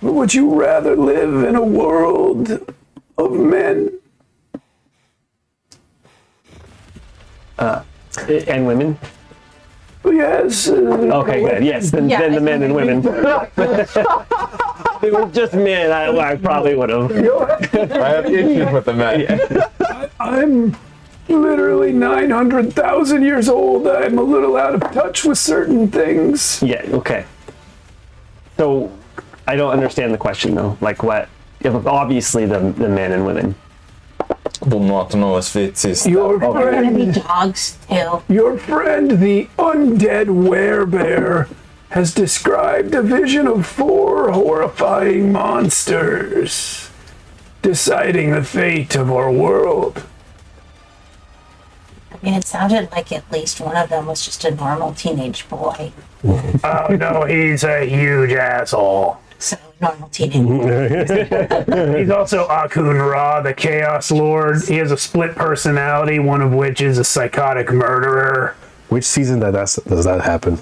Or would you rather live in a world of men? And women? Yes. Okay, good. Yes, then the men and women. If it was just men, I probably would have. I have issues with the men. I'm literally 900,000 years old. I'm a little out of touch with certain things. Yeah, okay. So, I don't understand the question, though. Like, what? Obviously, the men and women. Do not know if it is. Your We're gonna be friend, dogs too. your friend, the undead werebear, has described a vision of 4 horrifying monsters, deciding the fate of our world. I mean, it sounded like at least one of them was just a normal teenage boy. Oh no, he's a huge asshole. So, normal teenage boy. He's also Akun Ra, the Chaos Lord. He has a split personality, one of which is a psychotic murderer. Which season does that happen?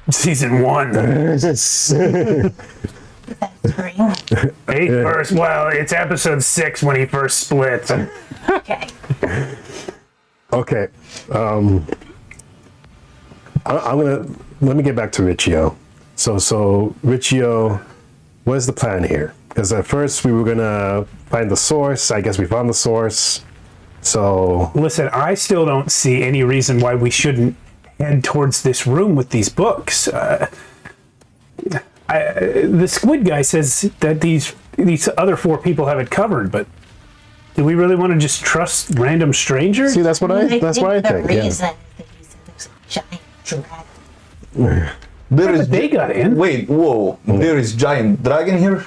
Season 1. That's real. Well, it's episode 6 when he first splits. Okay. Okay. Let me get back to Riccio. So Riccio, what is the plan here? Because at first we were gonna find the source. I guess we found the source. So Listen, I still don't see any reason why we shouldn't head towards this room with these books. The squid guy says that these other 4 people have it covered, but do we really want to just trust random strangers? see, that's what I think. The Yeah. reason that he said there's a giant dragon. There is. They got in. Wait, whoa! There is giant dragon here.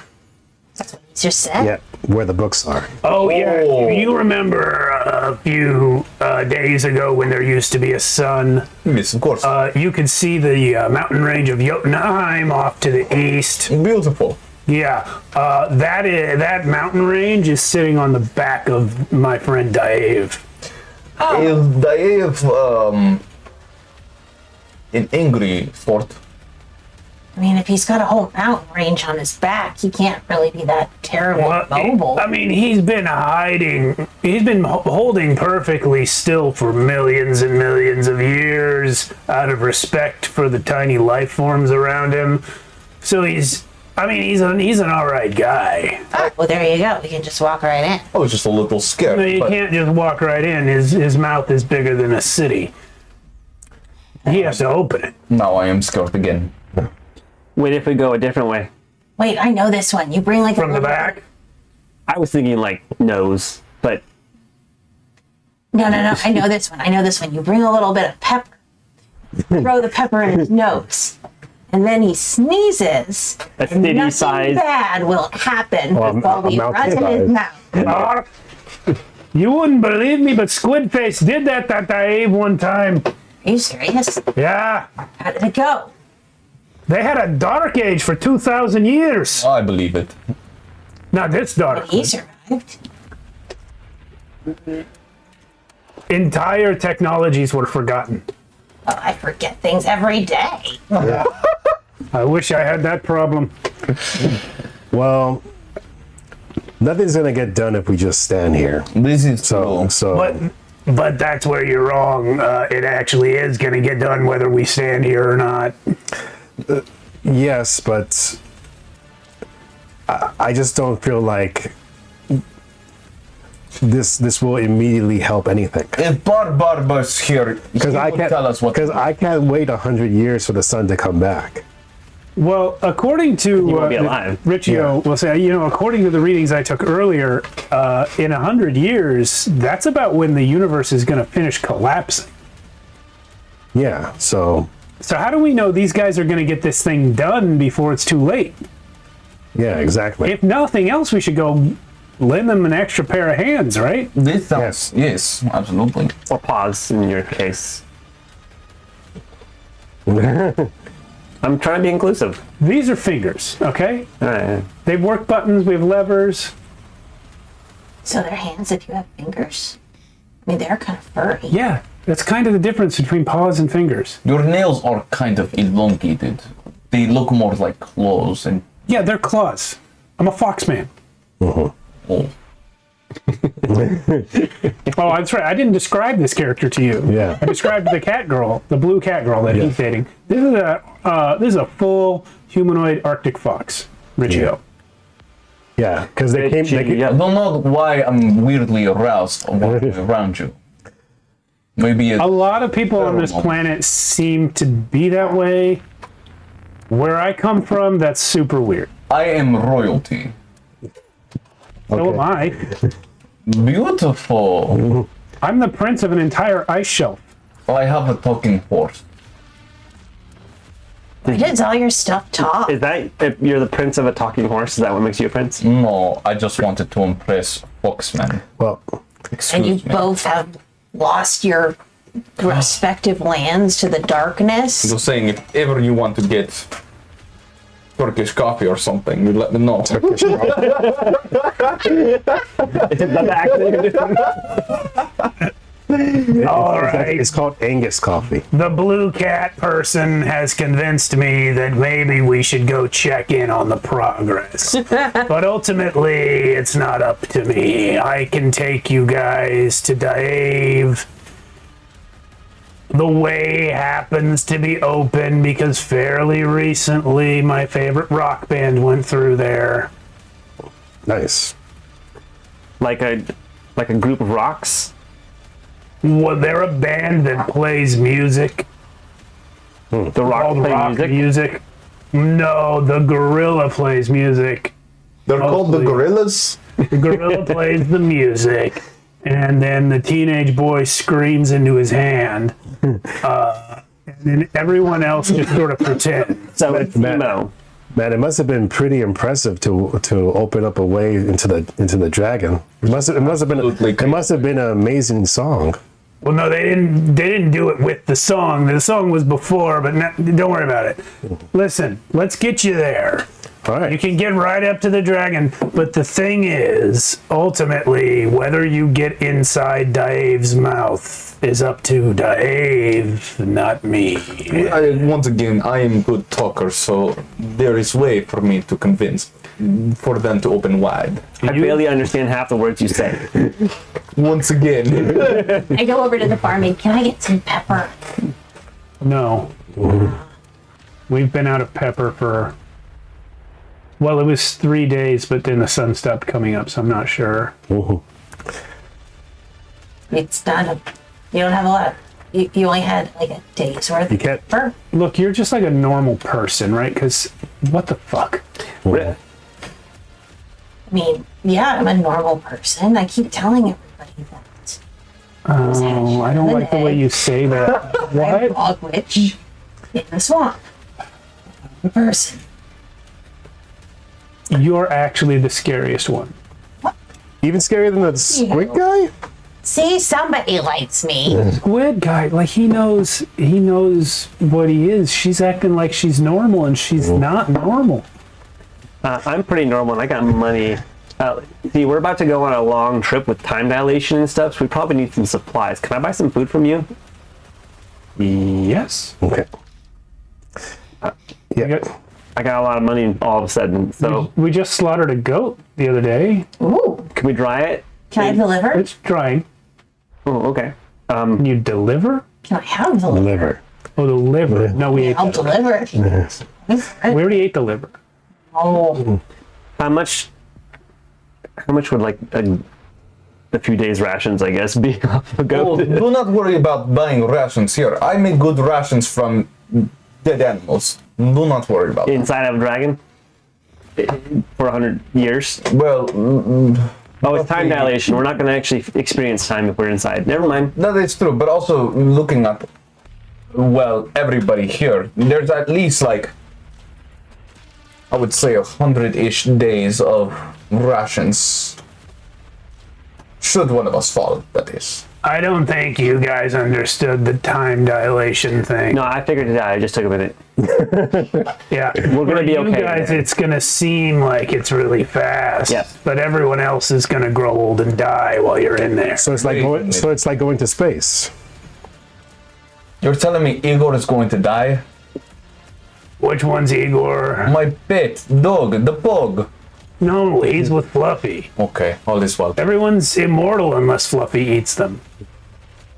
That's what he just said. Yeah, where the books are. Oh, yeah. Oh. You remember a few days ago when there used to be a sun? Yes, of course. You could see the mountain range of Jotunheim off to the east. Beautiful. Yeah, that mountain range is sitting on the back of my friend Dave. Is Dave an angry sort? I mean, if he's got a whole mountain range on his back, he can't really be that terribly mobile. I mean, he's been hiding. He's been holding perfectly still for millions and millions of years out of respect for the tiny life forms around him. So he's an all right guy. Well, there you go. We can just walk right in. I was just a little scared. No, you but can't just walk right in. His mouth is bigger than a city. He has to open it. Now I am scared again. What if we go a different way? Wait, I know this one. You bring like From a the little- back? I was thinking like nose, but No. I know this one. You bring a little bit of pepper. Throw the pepper in his nose. And then he sneezes. a And city nothing size. bad will happen Well, while we a run in mountain his size. mouth. You wouldn't believe me, but Squidface did that to Dave one time. Are you serious? Yeah. How did it go? They had a dark age for 2,000 years. I believe it. Not this dark. He survived. Entire technologies were forgotten. Oh, I forget things every day. I wish I had that problem. Well, nothing's gonna get done if we just stand here. This is So But that's where you're wrong. It actually is going to get done whether we stand here or not. yes, but I just don't feel like this will immediately help anything. If Barbar's here, Because he I will can't tell us what. because I can't wait 100 years for the sun to come back. Well, according to won't be alive. Riccio will say, according to the readings I took earlier, in 100 years, that's about when the universe is going to finish collapsing. Yeah, so how do we know these guys are going to get this thing done before it's too late? yeah, exactly. If nothing else, we should go lend them an extra pair of hands, right? This sounds, yes, absolutely. Or pause in your case. I'm trying to be inclusive. These are fingers, okay? All right. They have work buttons, we have levers. So they're hands if you have fingers. I mean, they're kind of furry. Yeah, that's kind of the difference between paws and fingers. Your nails are kind of elongated. They look more like claws and... Yeah, they're claws. I'm a fox man. Oh. Oh, that's right. I didn't describe this character to you. Yeah. I described the cat girl, the blue cat girl that he's dating. This is a full humanoid Arctic fox, Riccio. Yeah, because they came. I don't know why I'm weirdly aroused around you. Maybe A lot of people on this planet seem to be that way. Where I come from, that's super weird. I am royalty. So am I. Beautiful. I'm the prince of an entire ice shelf. I have a talking horse. Why does all your stuff talk? Is that if you're the prince of a talking horse? Is that what makes you a prince? No, I just wanted to impress Foxman. Well, And you Excuse me. both have lost your respective lands to the darkness. Just saying, if ever you want to get Turkish coffee or something, you let me know. All right. it's called Angus coffee. The blue cat person has convinced me that maybe we should go check in on the progress. But ultimately, it's not up to me. I can take you guys to Dave. The way happens to be open because fairly recently my favorite rock band went through there. Nice. Like a group of rocks? Well, they're a band that plays music. The rock Called play rock music? music. No, the gorilla plays music. They're called the Mostly. gorillas? The gorilla plays the music, and then the teenage boy screams into his hand. And then everyone else just sort of pretends. So it's emo. Man, it must have been pretty impressive to open up a way into the dragon. It must have been an amazing song. Well, no, they didn't do it with the song. The song was before, but don't worry about it. Listen, let's get you there. All right. You can get right up to the dragon, but the thing is, ultimately, whether you get inside Dave's mouth is up to Dave, not me. Once again, I am good talker, so there is way for me to convince, for them to open wide. I barely understand half the words you say. Once again. I go over to the farm and can I get some pepper? No. We've been out of pepper for... Well, it was 3 days, but then the sun stopped coming up, so I'm not sure. It's not a. You don't have a lot of. You only had like a day's worth You of can't. pepper. Look, you're just like a normal person, right? Because what the fuck? I mean, yeah, I'm a normal person. I keep telling everybody that. Oh, I don't like the way you say that. I'm a What? bog witch in the swamp. A person. You're actually the scariest one. Even scarier than the squid guy? See, somebody likes me. Squid guy, like he knows what he is. She's acting like she's normal, and she's not normal. I'm pretty normal and I got money. See, we're about to go on a long trip with time dilation and stuff, so we probably need some supplies. Can I buy some food from you? Yes. Okay. Yeah. I got a lot of money all of a sudden, so We just slaughtered a goat the other day. Ooh, can we dry it? can I deliver? It's drying. Oh, okay. Can you deliver? Can I have the liver? Liver. Oh, the liver. No, we ate I'll that. deliver it. We already ate the liver. Oh, How much would like a few days rations, I guess, be off a Oh, goat? do not worry about buying rations here. I make good rations from dead animals. Do not worry about them. Inside of a dragon? For 100 years? Well, Oh, it's time dilation. We're not going to actually experience time if we're inside. Never mind. that is true, but also looking at, well, everybody here, there's at least like, I would say 100-ish days of rations. Should one of us fall, that is. I don't think you guys understood the time dilation thing. No, I figured it out. I just took a minute. Yeah, We're going to be okay. You guys, there. it's gonna seem like it's really fast. Yes. But everyone else is gonna grow old and die while you're in there. So it's like going to space. You're telling me Igor is going to die? Which one's Igor? My pet dog, the pug. No, he's with Fluffy. Okay, all is well. Everyone's immortal unless Fluffy eats them.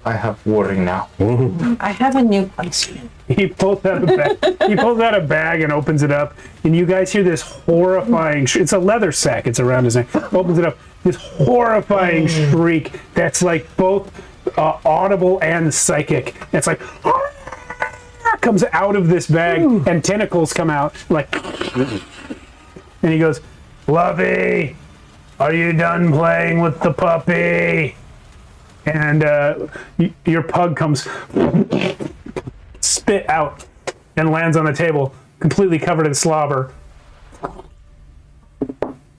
I have worry now. I have a new question. He pulls out a bag. He pulls out a bag and opens it up, and you guys hear this horrifying. It's a leather sack. It's around his neck. Opens it up. This horrifying shriek that's like both audible and psychic. It's like comes out of this bag, and tentacles come out like. And he goes, "Fluffy, are you done playing with the puppy?" And your pug comes spit out and lands on the table, completely covered in slobber.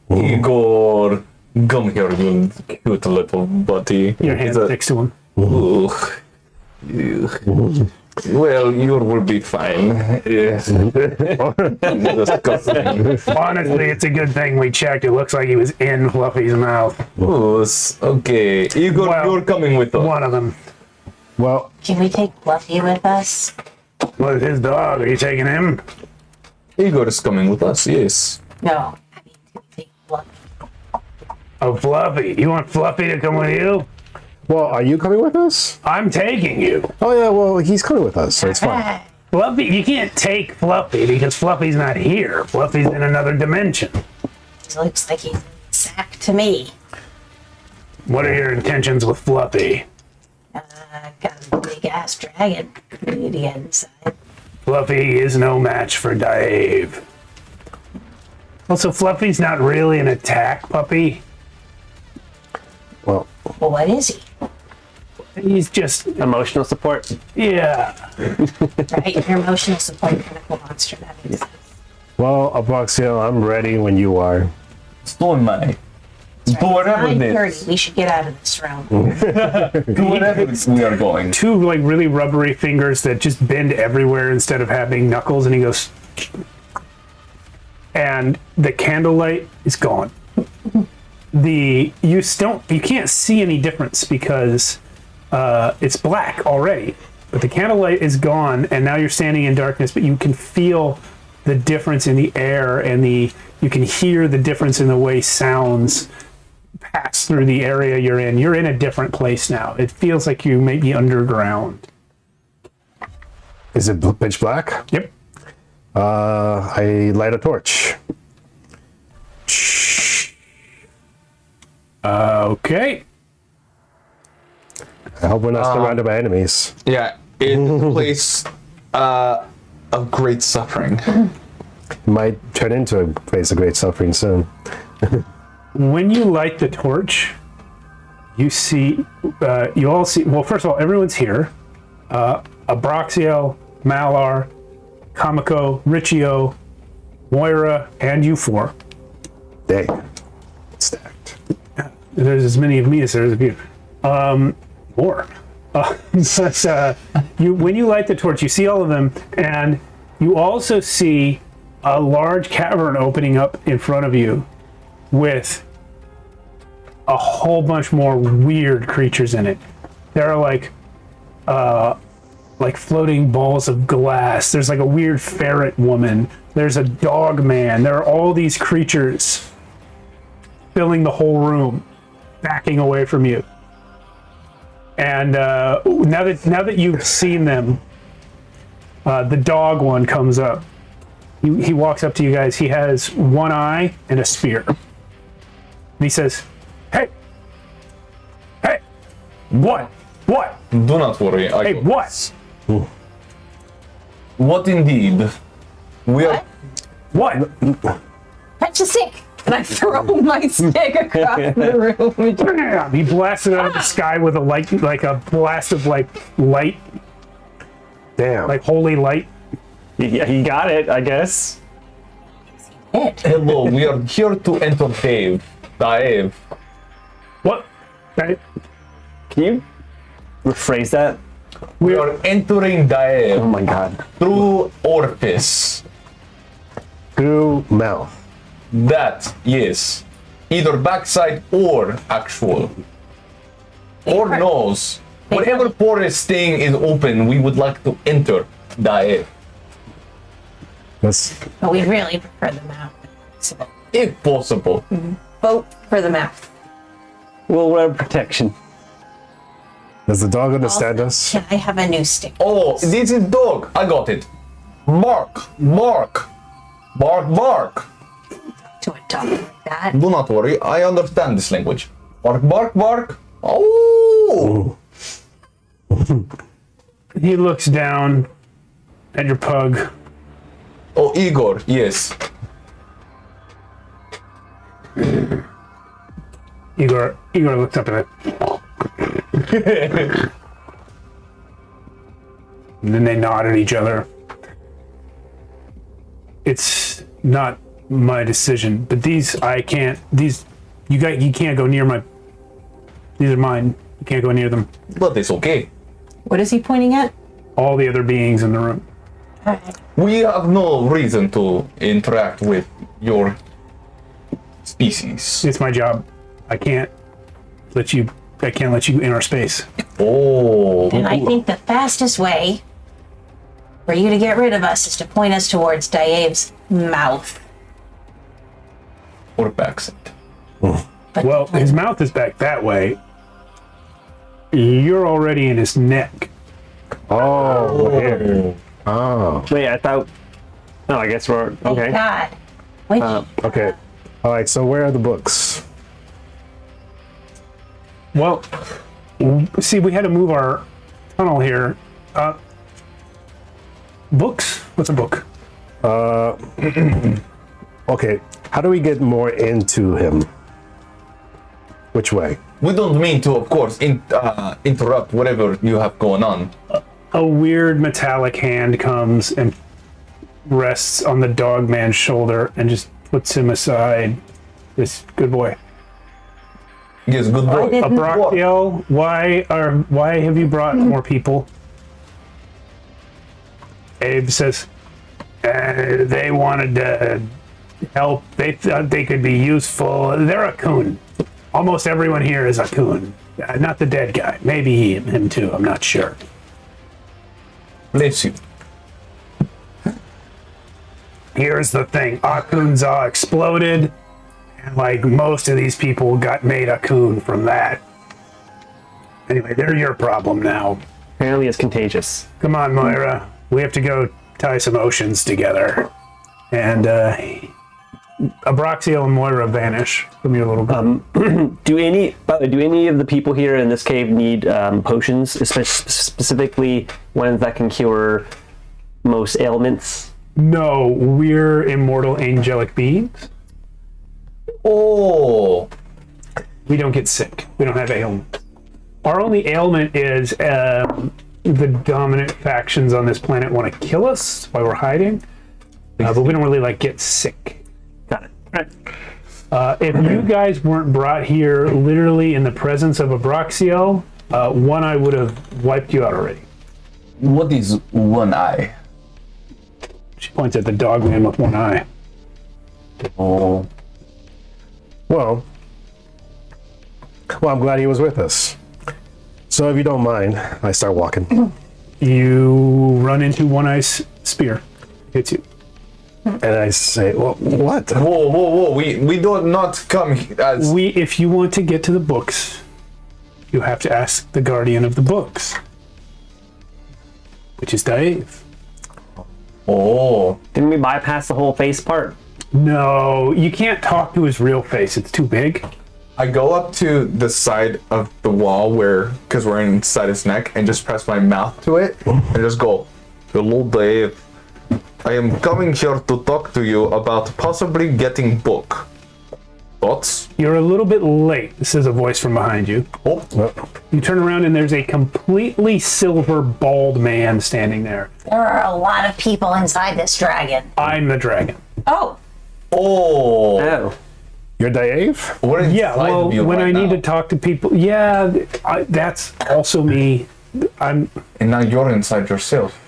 Igor, come here, you cute little buddy. Your hand sticks to him. Ugh. Ugh. Well, you will be fine. Yes. Disgusting. Honestly, it's a good thing we checked. It looks like he was in Fluffy's mouth. Okay, Igor, Well, you're coming with us. One of them. Well, Can we take Fluffy with us? Was his dog? Are you taking him? Igor is coming with us, yes. No. I mean, can we take Fluffy? Oh, Fluffy. You want Fluffy to come with you? well, are you coming with us? I'm taking you. Oh yeah, well he's coming with us, so it's fine. Fluffy, you can't take Fluffy because Fluffy's not here. Fluffy's in another dimension. It looks like he's in the sack to me. What are your intentions with Fluffy? Got a big ass dragon. We need to get inside. Fluffy is no match for Dave. Also, Fluffy's not really an attack puppy. Well, Well, what is he? He's just, Emotional support. yeah. Right? Your emotional support critical monster. That makes sense. well, Abraxio, I'm ready when you are. So am I. Do whatever it 9:30. is. We should get out of this room. Do whatever we are going. Two like really rubbery fingers that just bend everywhere instead of having knuckles, and he goes, and the candlelight is gone. You can't see any difference because it's black already, but the candlelight is gone, and now you're standing in darkness, but you can feel the difference in the air, and you can hear the difference in the way sounds pass through the area you're in. You're in a different place now. It feels like you may be underground. Is it pitch black? Yep. I light a torch. Okay. I hope we're not surrounded by enemies. Yeah, it's a place of great suffering. Might turn into a place of great suffering soon. When you light the torch, you see, you all see, well, first of all, everyone's here. Abraxio, Malar, Kamiko, Riccio, Moira, and you four. Dang. Stacked. There's as many of me as there is of you. More. But when you light the torch, you see all of them, and you also see a large cavern opening up in front of you with a whole bunch more weird creatures in it. There are like floating balls of glass. There's like a weird ferret woman. There's a dog man. There are all these creatures filling the whole room, backing away from you. And now that you've seen them, the dog one comes up. He walks up to you guys. He has one eye and a spear. And he says, "Hey, what? Do not worry. Hey, what? What indeed? We are. What? Fetch the stick. And I throw my stick across the room. He blasted out of the sky with a light, like a blast of like light, Damn. like holy light. Yeah, he got it, I guess. Hello, we are here to enter Dave. What? Right? Can you rephrase that? We are entering Oh Dave my god. through orifice. Through mouth. That, yes. Either backside or actual. Or nose. Whatever porous thing is open, we would like to enter Dave. That's But we really prefer the mouth. So If possible. Vote for the mouth. Well, wear protection. Does the dog understand us? can I have a new stick? Oh, this is dog. I got it. Bark, bark. Bark, bark. To a dog like that. Do not worry, I understand this language. Bark, bark, bark. Oh! He looks down at your pug. Oh, Igor, yes. Igor looks up at it. And then they nod at each other. It's not my decision, but you can't go near my. These are mine. You can't go near them. But it's okay. What is he pointing at? All the other beings in the room. We have no reason to interact with your species. It's my job. I can't let you in our space. Oh. And I think the fastest way for you to get rid of us is to point us towards Dave's mouth. Or backside. But Well, his mouth is back that way. You're already in his neck. Oh, here. Oh, Wait, I thought. Oh, I guess we're okay. God. Wait, okay. All right, so where are the books? Well, see, we had to move our tunnel here. Books? What's a book? Okay, how do we get more into him? Which way? We don't mean to, of course, interrupt whatever you have going on. A weird metallic hand comes and rests on the dog man's shoulder and just puts him aside. This good boy. Yes, good boy. Abraxio, why have you brought more people? Abe says, they wanted to help. They thought they could be useful. They're a coon. Almost everyone here is a coon. Not the dead guy. Maybe him too. I'm not sure. Bless you. Here's the thing. Akun's all exploded. And like most of these people got made a coon from that. Anyway, they're your problem now. Apparently, it's contagious. Come on, Moira. We have to go tie some oceans together. And Abraxio and Moira vanish from your little group. Do any of the people here in this cave need potions, specifically ones that can cure most ailments? No, we're immortal angelic beings. Oh. We don't get sick. We don't have ailments. Our only ailment is the dominant factions on this planet want to kill us while we're hiding, but we don't really get sick. Got it. Right. If you guys weren't brought here literally in the presence of Abraxio, one eye would have wiped you out already. What is one eye? She points at the dog man with one eye. Oh. Well, I'm glad he was with us. So if you don't mind, I start walking. You run into one eye's spear. Hits you. And I say, well, what? Whoa. We do not come as... If you want to get to the books, you have to ask the guardian of the books, which is Dave. Oh. Didn't we bypass the whole face part? No, you can't talk to his real face. It's too big. I go up to the side of the wall because we're inside his neck, and just press my mouth to it, and just go, hello, Dave. I am coming here to talk to you about possibly getting book. Thoughts? You're a little bit late. This is a voice from behind you. Oh, You turn around and there's a completely silver bald man standing there. There are a lot of people inside this dragon. I'm the dragon. Oh, oh. Oh. You're Dave? We're Yeah, inside well, of you when right I need now. to talk to people, that's also me. And now you're inside yourself.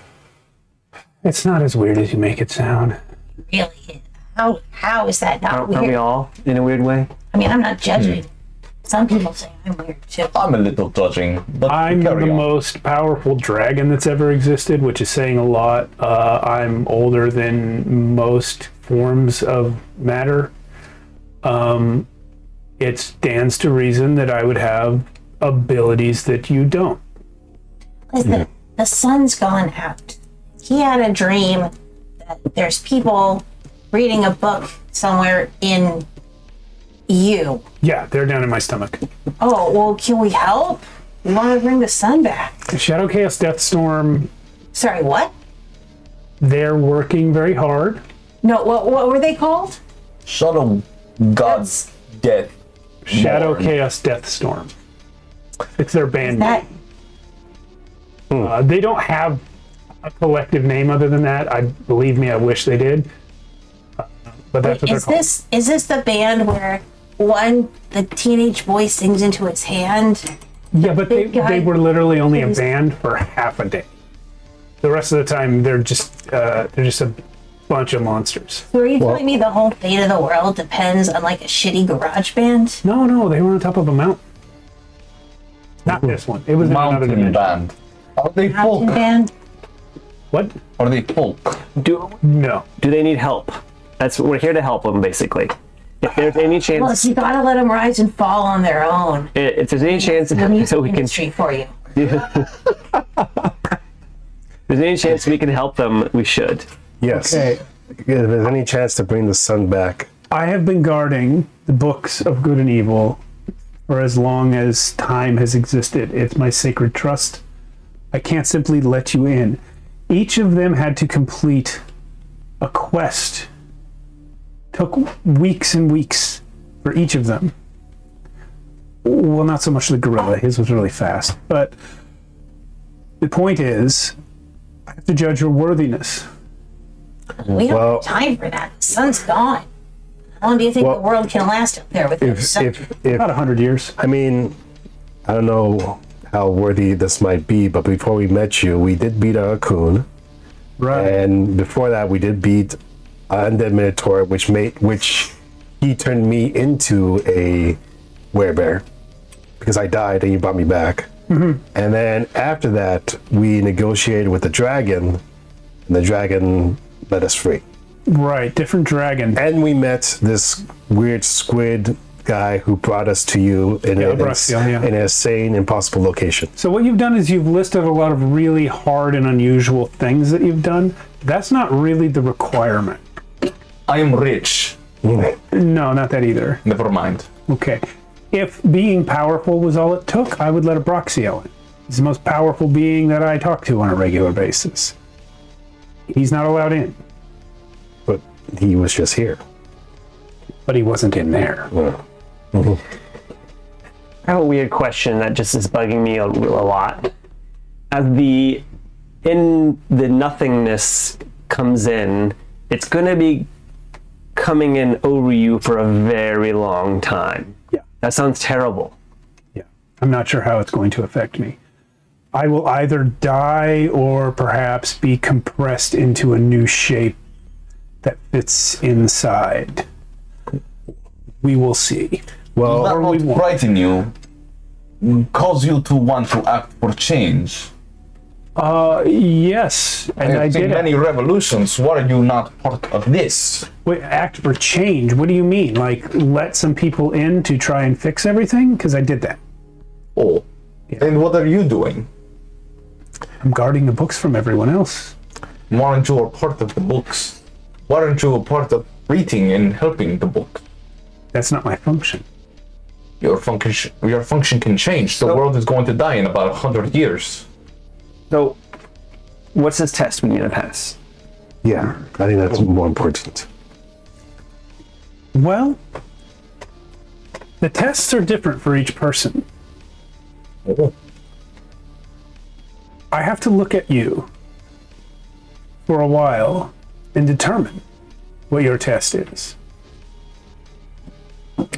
It's not as weird as you make it sound. really? How is that not Aren't we weird? all in a weird way? I mean, I'm not judging. Some people say I'm weird too. I'm a little judging, but I'm carry the on. most powerful dragon that's ever existed, which is saying a lot. I'm older than most forms of matter. It stands to reason that I would have abilities that you don't. Listen, the sun's gone out. He had a dream that there's people reading a book somewhere in you. Yeah, they're down in my stomach. Oh, well, can we help? We want to bring the sun back. Shadow Chaos Deathstorm, Sorry, what? they're working very hard. No, what were they called? Shadow God's death. Shadow Born. Chaos Deathstorm. It's their band That name. They don't have a collective name other than that. Believe me, I wish they did. But that's what they're is called. this the band where the teenage boy sings into his hand? Yeah, but big guy they were literally only a is- band for half a day. The rest of the time, they're just a bunch of monsters. So are you telling me the whole fate of the world depends on like a shitty garage band? No, they were on top of a mountain. Not this one. It was in another Mountain dimension. band. Are they Mountain folk? band? What? Are they folk? No. Do they need help? We're here to help them, basically. If there's any Well, chance, you gotta let them rise and fall on their own. if there's any chance, The music so we can, industry for you. if there's any chance we can help them, we should. Yes. Okay. If there's any chance to bring the sun back, I have been guarding the books of good and evil for as long as time has existed. It's my sacred trust. I can't simply let you in. Each of them had to complete a quest. Took weeks and weeks for each of them. Well, not so much the gorilla. His was really fast. But the point is, I have to judge your worthiness. We don't Well- have time for that. The sun's gone. How long do you think Well, the world can last up there with the sun? if About 100 years. I mean, I don't know how worthy this might be, but before we met you, we did beat a raccoon, Right. and before that, we did beat an undead minotaur, which he turned me into a werebear because I died and you brought me back. And then after that, we negotiated with the dragon, and the dragon let us free. Right. Different dragon. And we met this weird squid guy who brought us to you in, Yeah, a, Braxiel, yeah. in a sane, impossible location. So what you've done is you've listed a lot of really hard and unusual things that you've done. That's not really the requirement. I am rich. No, not that either. Never mind. Okay. If being powerful was all it took, I would let a Braxiel in. He's the most powerful being that I talk to on a regular basis. He's not allowed in, But he was just here. but he wasn't in there. I have a weird question that just is bugging me a lot. As the nothingness comes in, it's going to be coming in over you for a very long time. Yeah. That sounds terrible. Yeah. I'm not sure how it's going to affect me. I will either die or perhaps be compressed into a new shape that fits inside. We will see. Well, That we would won't. frighten you, cause you to want to act for change. Yes, and I I've seen did many revolutions. Why are you not part of this? Wait, act for change. What do you mean? Like let some people in to try and fix everything? Because I did that. Oh, and what are you doing? I'm guarding the books from everyone else. Why aren't you a part of the books? Why aren't you a part of reading and helping the book? That's not my function. Your function can change. The world is going to die in about 100 years. So, what's this test we need to pass? Yeah, I think that's more important. Well, the tests are different for each person. I have to look at you for a while and determine what your test is.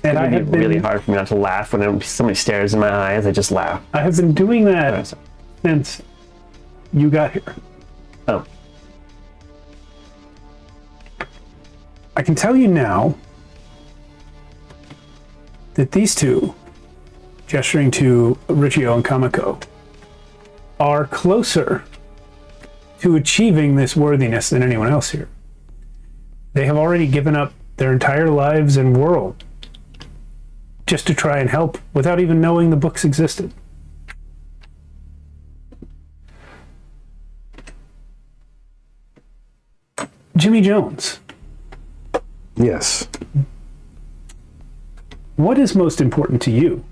And I It'd have be been really hard for me not to laugh when somebody stares in my eyes. I just laugh. I have been doing that since you got here. Oh, I can tell you now that these two, gesturing to Riccio and Kamiko, are closer to achieving this worthiness than anyone else here. They have already given up their entire lives and world just to try and help without even knowing the books existed. Jimmy Jones, Yes. what is most important to you?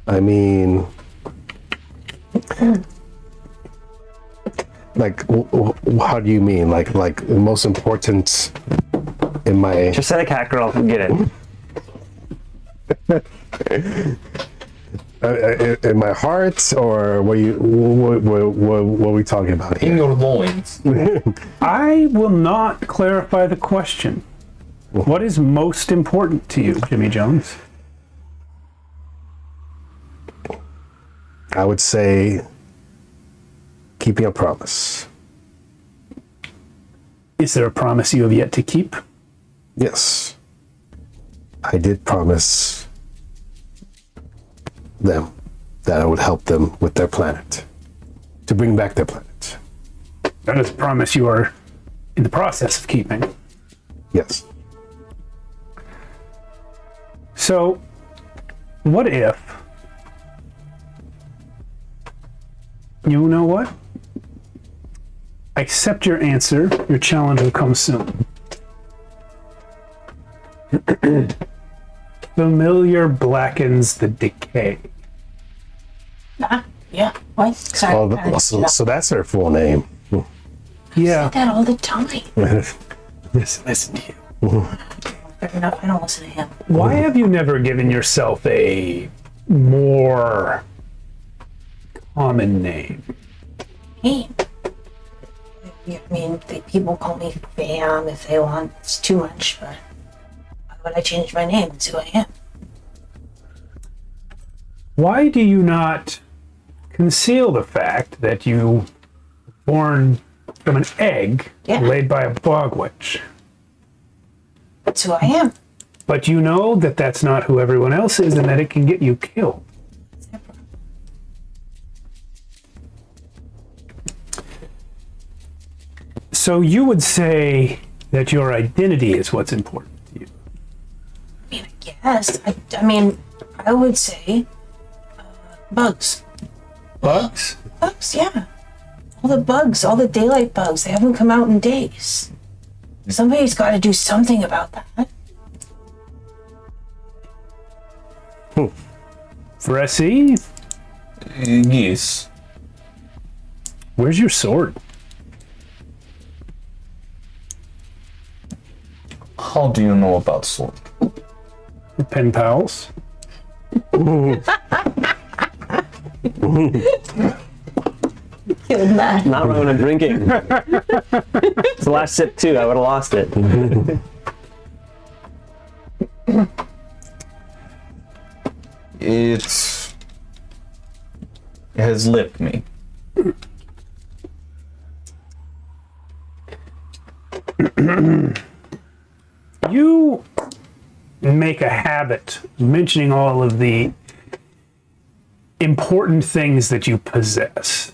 I mean, like, how do you mean? Like most important in my? just say the cat girl. Get it. In my heart, or what are we talking about In here? your loins. I will not clarify the question. What is most important to you, Jimmy Jones? I would say keeping a promise. Is there a promise you have yet to keep? Yes, I did promise them that I would help them with their planet, to bring back their planet. That is a promise you are in the process of keeping. Yes. So, what if... You know what? Accept your answer. Your challenge will come soon. Familiar blackens the decay. Yeah. What? Sorry. Oh, so that's her full name. Yeah. that all the time. Listen to you. Fair enough. I don't listen to him. Why have you never given yourself a more common name? Hey. I mean, people call me Bam if they want. It's too much, but why would I change my name? It's who I am. Why do you not conceal the fact that you were born from an egg laid by a bog witch? That's who I am. But you know that that's not who everyone else is and that it can get you killed. So you would say that your identity is what's important to you. I mean, I guess. I mean, I would say bugs. Bugs? Bugs, yeah. All the bugs, all the daylight bugs, they haven't come out in days. Somebody's got to do something about that. Fressy, Yes. where's your sword? How do you know about sword? The pen pals? Killed that. Not when I'm drinking. It's the last sip too. I would have lost it. It has left me. You make a habit of mentioning all of the important things that you possess.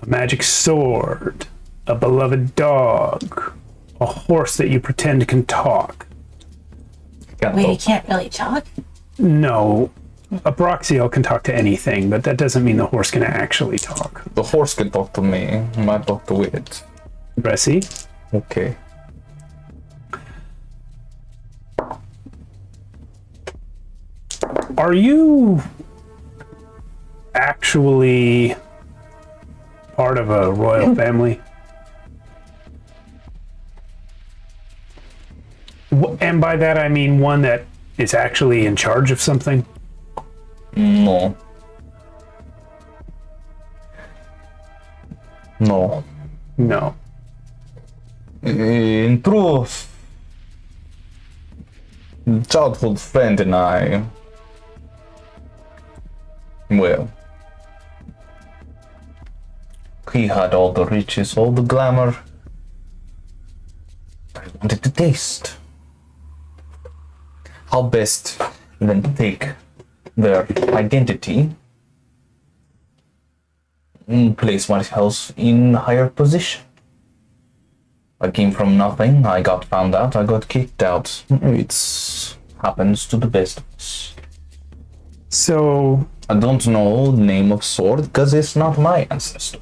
A magic sword, a beloved dog, a horse that you pretend can talk. Wait, he can't really talk? No, a Broxiel can talk to anything, but that doesn't mean the horse can actually talk. The horse can talk to me. I might talk to it. Bressy? Okay. Are you actually part of a royal family? And by that I mean one that is actually in charge of something? No. No. No. In truth, childhood friend and I, well, he had all the riches, all the glamour. I wanted to taste. How best then take their identity and place myself in higher position. I came from nothing, I got found out, I got kicked out. It happens to the best of us. So, I don't know the name of sword because it's not my ancestor.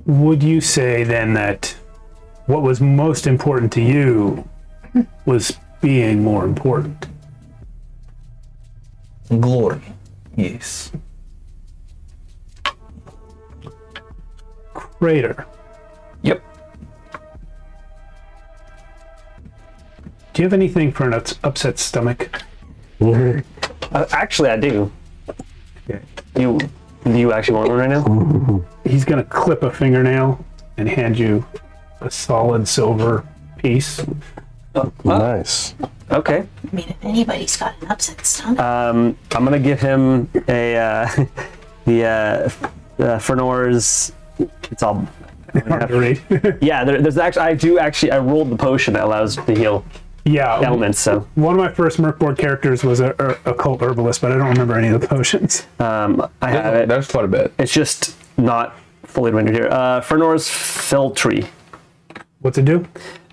would you say then that what was most important to you was being more important? Glory, yes. Crater, Yep. do you have anything for an upset stomach? Actually, I do. Do you actually want one right now? He's gonna clip a fingernail and hand you a solid silver piece. Nice. Okay. I mean, if anybody's got an upset stomach, I'm gonna give him a the Fernor's. It's all. Hard to read. Yeah, there's actually I rolled the potion that allows to heal Yeah, elements. So one of my first Mörk Borg characters was a cult herbalist, but I don't remember any of the potions. I have it. That's quite a bit. It's just not fully rendered here. Fernor's Filtree. What's it do?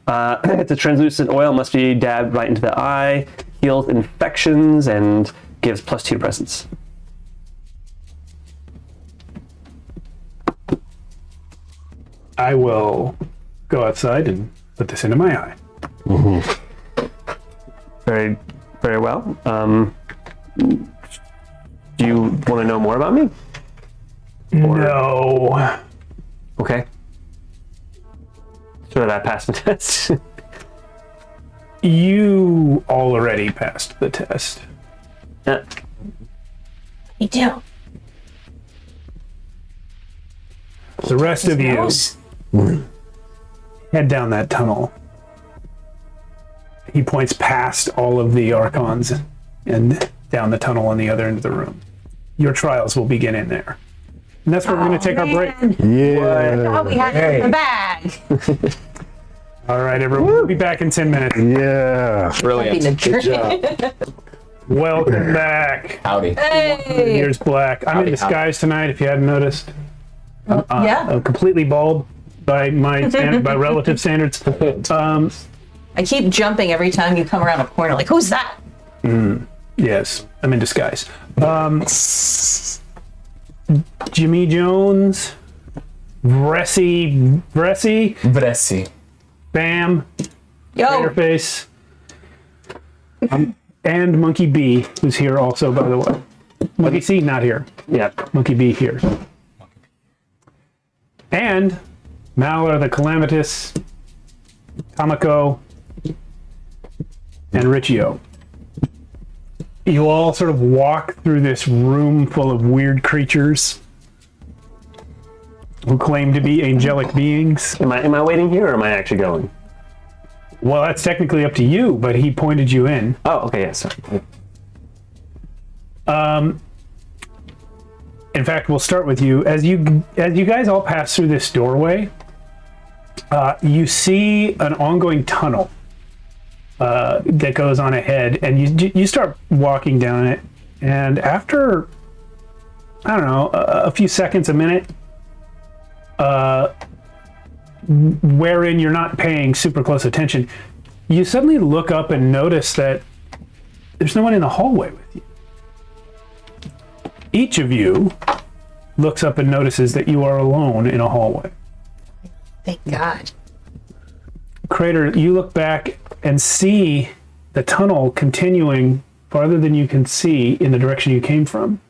It's a translucent oil, must be dabbed right into the eye, heals infections, and gives +2 to presence. I will go outside and put this into my eye. Very, very well. Do you want to know more about me? No. Okay. So that I passed the test. You already passed the test. Yeah. you do. The rest of you Nose. head down that tunnel. He points past all of the archons and down the tunnel on the other end of the room. Your trials will begin in there. And that's where we're going to take our break. Yeah. Oh, we had it in the bag. All right, everyone. We'll be back in 10 minutes. Yeah. Brilliant. Welcome back. Howdy. Hey. Here's Black. I'm in disguise tonight, if you hadn't noticed. Yeah. I'm completely bald by my by relative standards. I keep jumping every time you come around a corner. Like, who's that? Yes, I'm in disguise. Jimmy Jones, Bressie, Bressi. Bam, Yo. Craterface, and Monkey B, who's here also, by the way. Monkey C, not here. Yeah. Monkey B here. And Malar the Calamitous, Tamako, and Riccio. You all sort of walk through this room full of weird creatures who claim to be angelic beings. Am I waiting here or am I actually going? Well, that's technically up to you, but he pointed you in. Oh, okay, yes. In fact, we'll start with you. As you guys all pass through this doorway, you see an ongoing tunnel that goes on ahead, and you start walking down it. And after, I don't know, a few seconds, a minute, wherein you're not paying super close attention, you suddenly look up and notice that there's no one in the hallway with you. Each of you looks up and notices that you are alone in a hallway. Thank God. Crater, you look back and see the tunnel continuing farther than you can see in the direction you came from.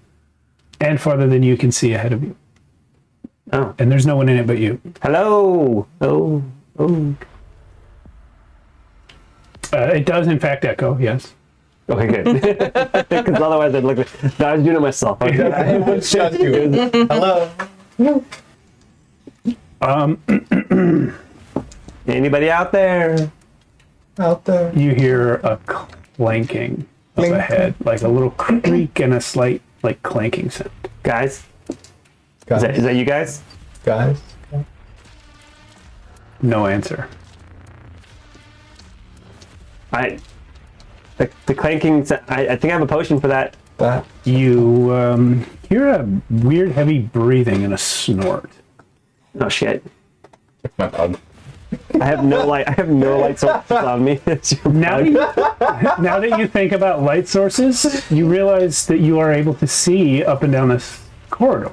and farther than you can see ahead of you. Oh. And there's no one in it but you. Hello. Oh. It does, in fact, echo, yes. Okay, good. Because otherwise I'd look like... No, I was doing it myself. It would shut you. Hello. Anybody out there? Out there. You hear a clanking up ahead, like a little creak and a slight, like, clanking sound. Guys? Guys. Is that you guys? Guys. No answer. The clanking... I think I have a potion for that. That. You hear a weird, heavy breathing and a snort. Oh, shit. My dog. I have no light sources on me. Now that you think about light sources, you realize that you are able to see up and down this corridor.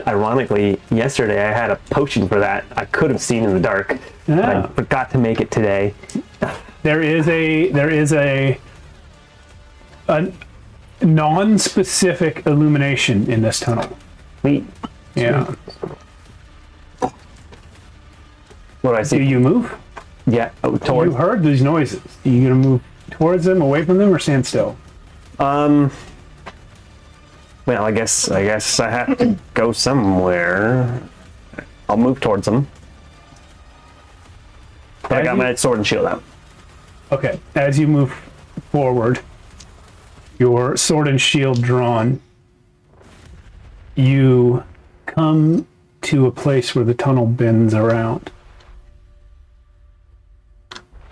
Ironically, yesterday I had a potion for that. I could have seen in the dark. But I Ah. forgot to make it today. There is a non-specific illumination in this tunnel. Sweet. Yeah. What do I Do see? you move? Yeah, You towards. heard these noises. Are you gonna move towards them, away from them, or stand still? Well, I guess I have to go somewhere. I'll move towards them. But I got my sword and shield out. Okay. As you move forward, your sword and shield drawn, you come to a place where the tunnel bends around.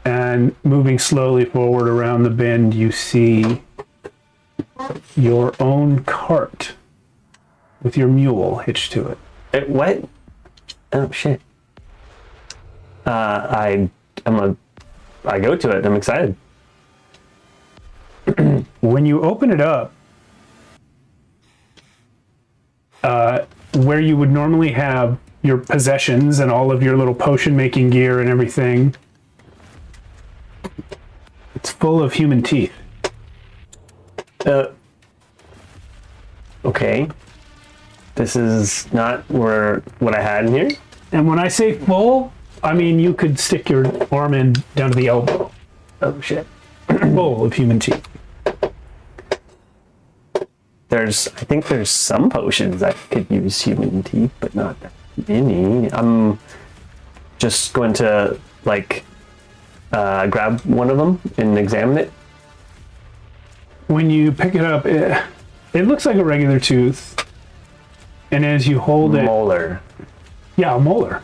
And moving slowly forward around the bend, you see your own cart with your mule hitched to it. What? Oh shit. I go to it. I'm excited. When you open it up, where you would normally have your possessions and all of your little potion making gear and everything, it's full of human teeth. Okay. This is not what I had in here. And when I say full, I mean you could stick your arm in down to the elbow. Oh shit. Full of human teeth. I think there's some potions that could use human teeth, but not many. I'm just going to grab one of them and examine it. When you pick it up, it looks like a regular tooth. And as you hold it, Molar. yeah, a molar.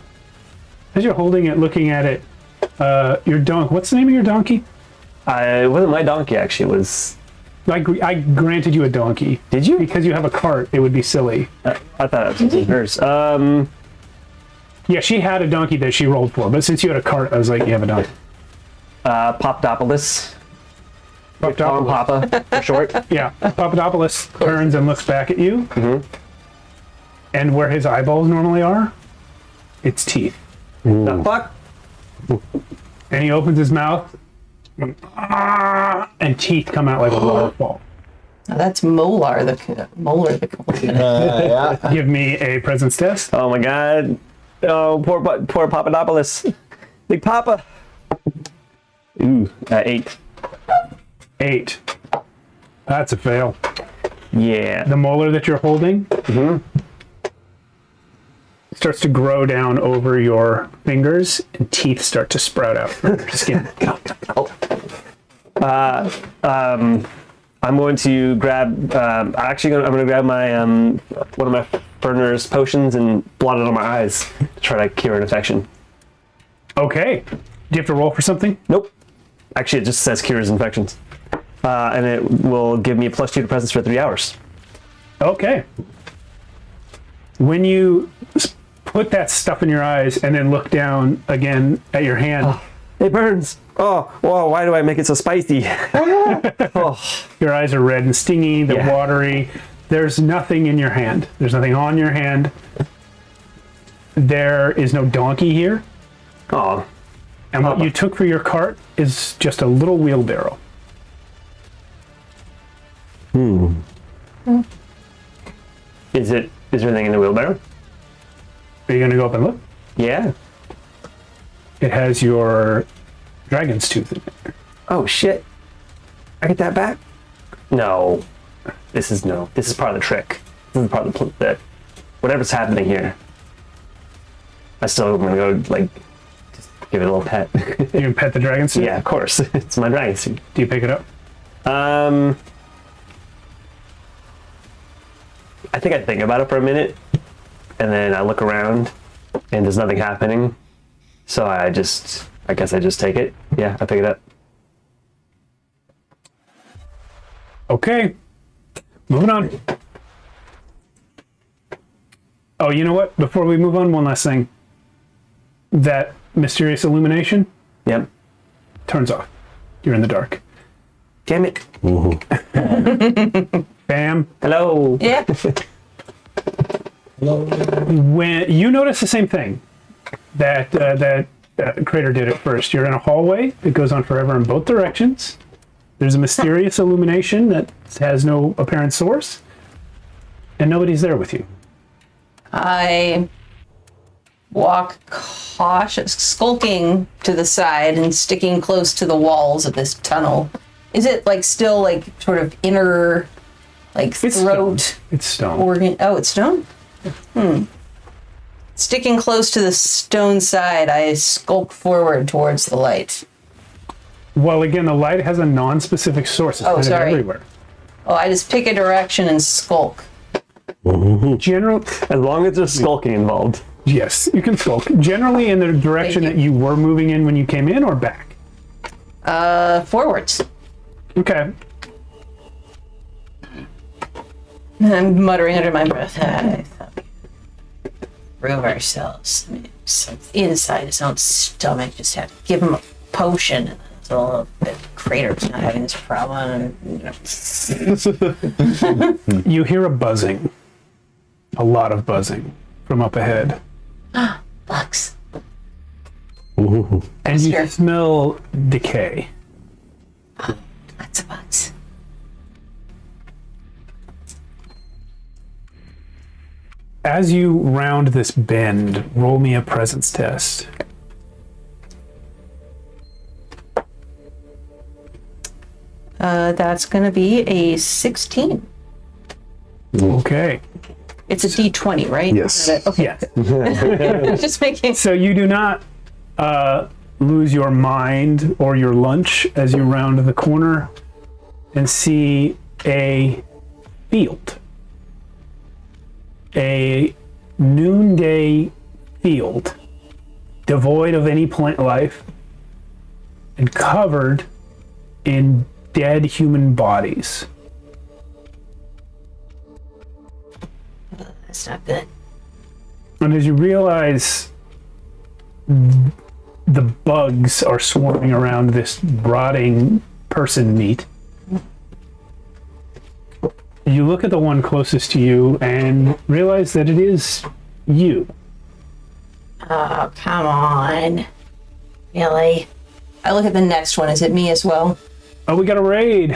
As you're holding it, looking at it, your donkey. What's the name of your donkey? It wasn't my donkey, actually. It was. I granted you a donkey. Did you? Because you have a cart, it would be silly. I thought it was hers. Yeah, she had a donkey that she rolled for, but since you had a cart, I was like, you have a donkey. Popdopolis. Call him Papadopoulos. Papa for short. Yeah, Papadopoulos turns and looks back at you. Mm-hmm. And where his eyeballs normally are, it's teeth. The fuck? And he opens his mouth, and teeth come out like a waterfall. Now that's Molar the Yeah. Give me a presence test. Oh my god. Oh, poor Papadopoulos. Big Papa. Ooh, 8. 8. That's a fail. Yeah. The molar that you're holding starts to grow down over your fingers, and teeth start to sprout out from your skin. I'm going to grab. I'm going to grab my one of my Furner's potions and blot it on my eyes to try to cure an infection. Okay. Do you have to roll for something? Nope. Actually, it just says cures infections, and it will give me a +2 to presence for 3 hours. Okay. When you put that stuff in your eyes and then look down again at your hand, It burns. Oh, whoa! Why do I make it so spicy? your eyes are red and stingy, they're Yeah. watery. There's nothing in your hand. There's nothing on your hand. There is no donkey here. Oh, And what you took for your cart is just a little wheelbarrow. Is there anything in the wheelbarrow? Are you gonna go up and look? Yeah. It has your dragon's tooth in it. Oh shit. I get that back? No. This is part of the trick. This is part of the whatever's happening here. I'm gonna go just give it a little pet. You can pet the dragon's tooth? Yeah, of course. It's my dragon suit. Do you pick it up? I think I think about it for a minute, and then I look around, and there's nothing happening. So I guess I just take it. Yeah, I pick it up. Okay. Moving on. Oh, you know what? Before we move on, one last thing. That mysterious illumination Yep. turns off. You're in the dark. Damn it. Bam. Hello. Yeah. When you notice the same thing that Crater did at first. You're in a hallway that goes on forever in both directions. There's a mysterious illumination that has no apparent source, and nobody's there with you. I walk skulking to the side and sticking close to the walls of this tunnel. Is it still sort of inner, throat It's stone. organ? Oh, it's stone? Sticking close to the stone side, I skulk forward towards the light. Well, again, the light has a non-specific source. It's Oh, kind of sorry. everywhere. Oh, I just pick a direction and skulk. General, As long as there's skulking involved. yes, you can skulk. Generally in the direction Thank that you were moving in when you came in, or back. Forwards. Okay. I'm muttering under my breath. I thought we prove ourselves. I mean, so inside his own stomach, just had to give him a potion. And it's a little bit Crater's not having this problem. You hear a buzzing. A lot of buzzing from up ahead. Bugs. And you Sure. smell decay. Lots of bugs. As you round this bend, roll me a presence test. That's gonna be a 16. Okay. It's a D20, right? Yes. Okay. Yes. Just making. So you do not lose your mind or your lunch as you round the corner and see a field. A noonday field, devoid of any plant life and covered in dead human bodies. That's not good. And as you realize the bugs are swarming around this rotting person meat, you look at the one closest to you and realize that it is you. Oh, come on. Really? I look at the next one. Is it me as well? Oh, we got a raid.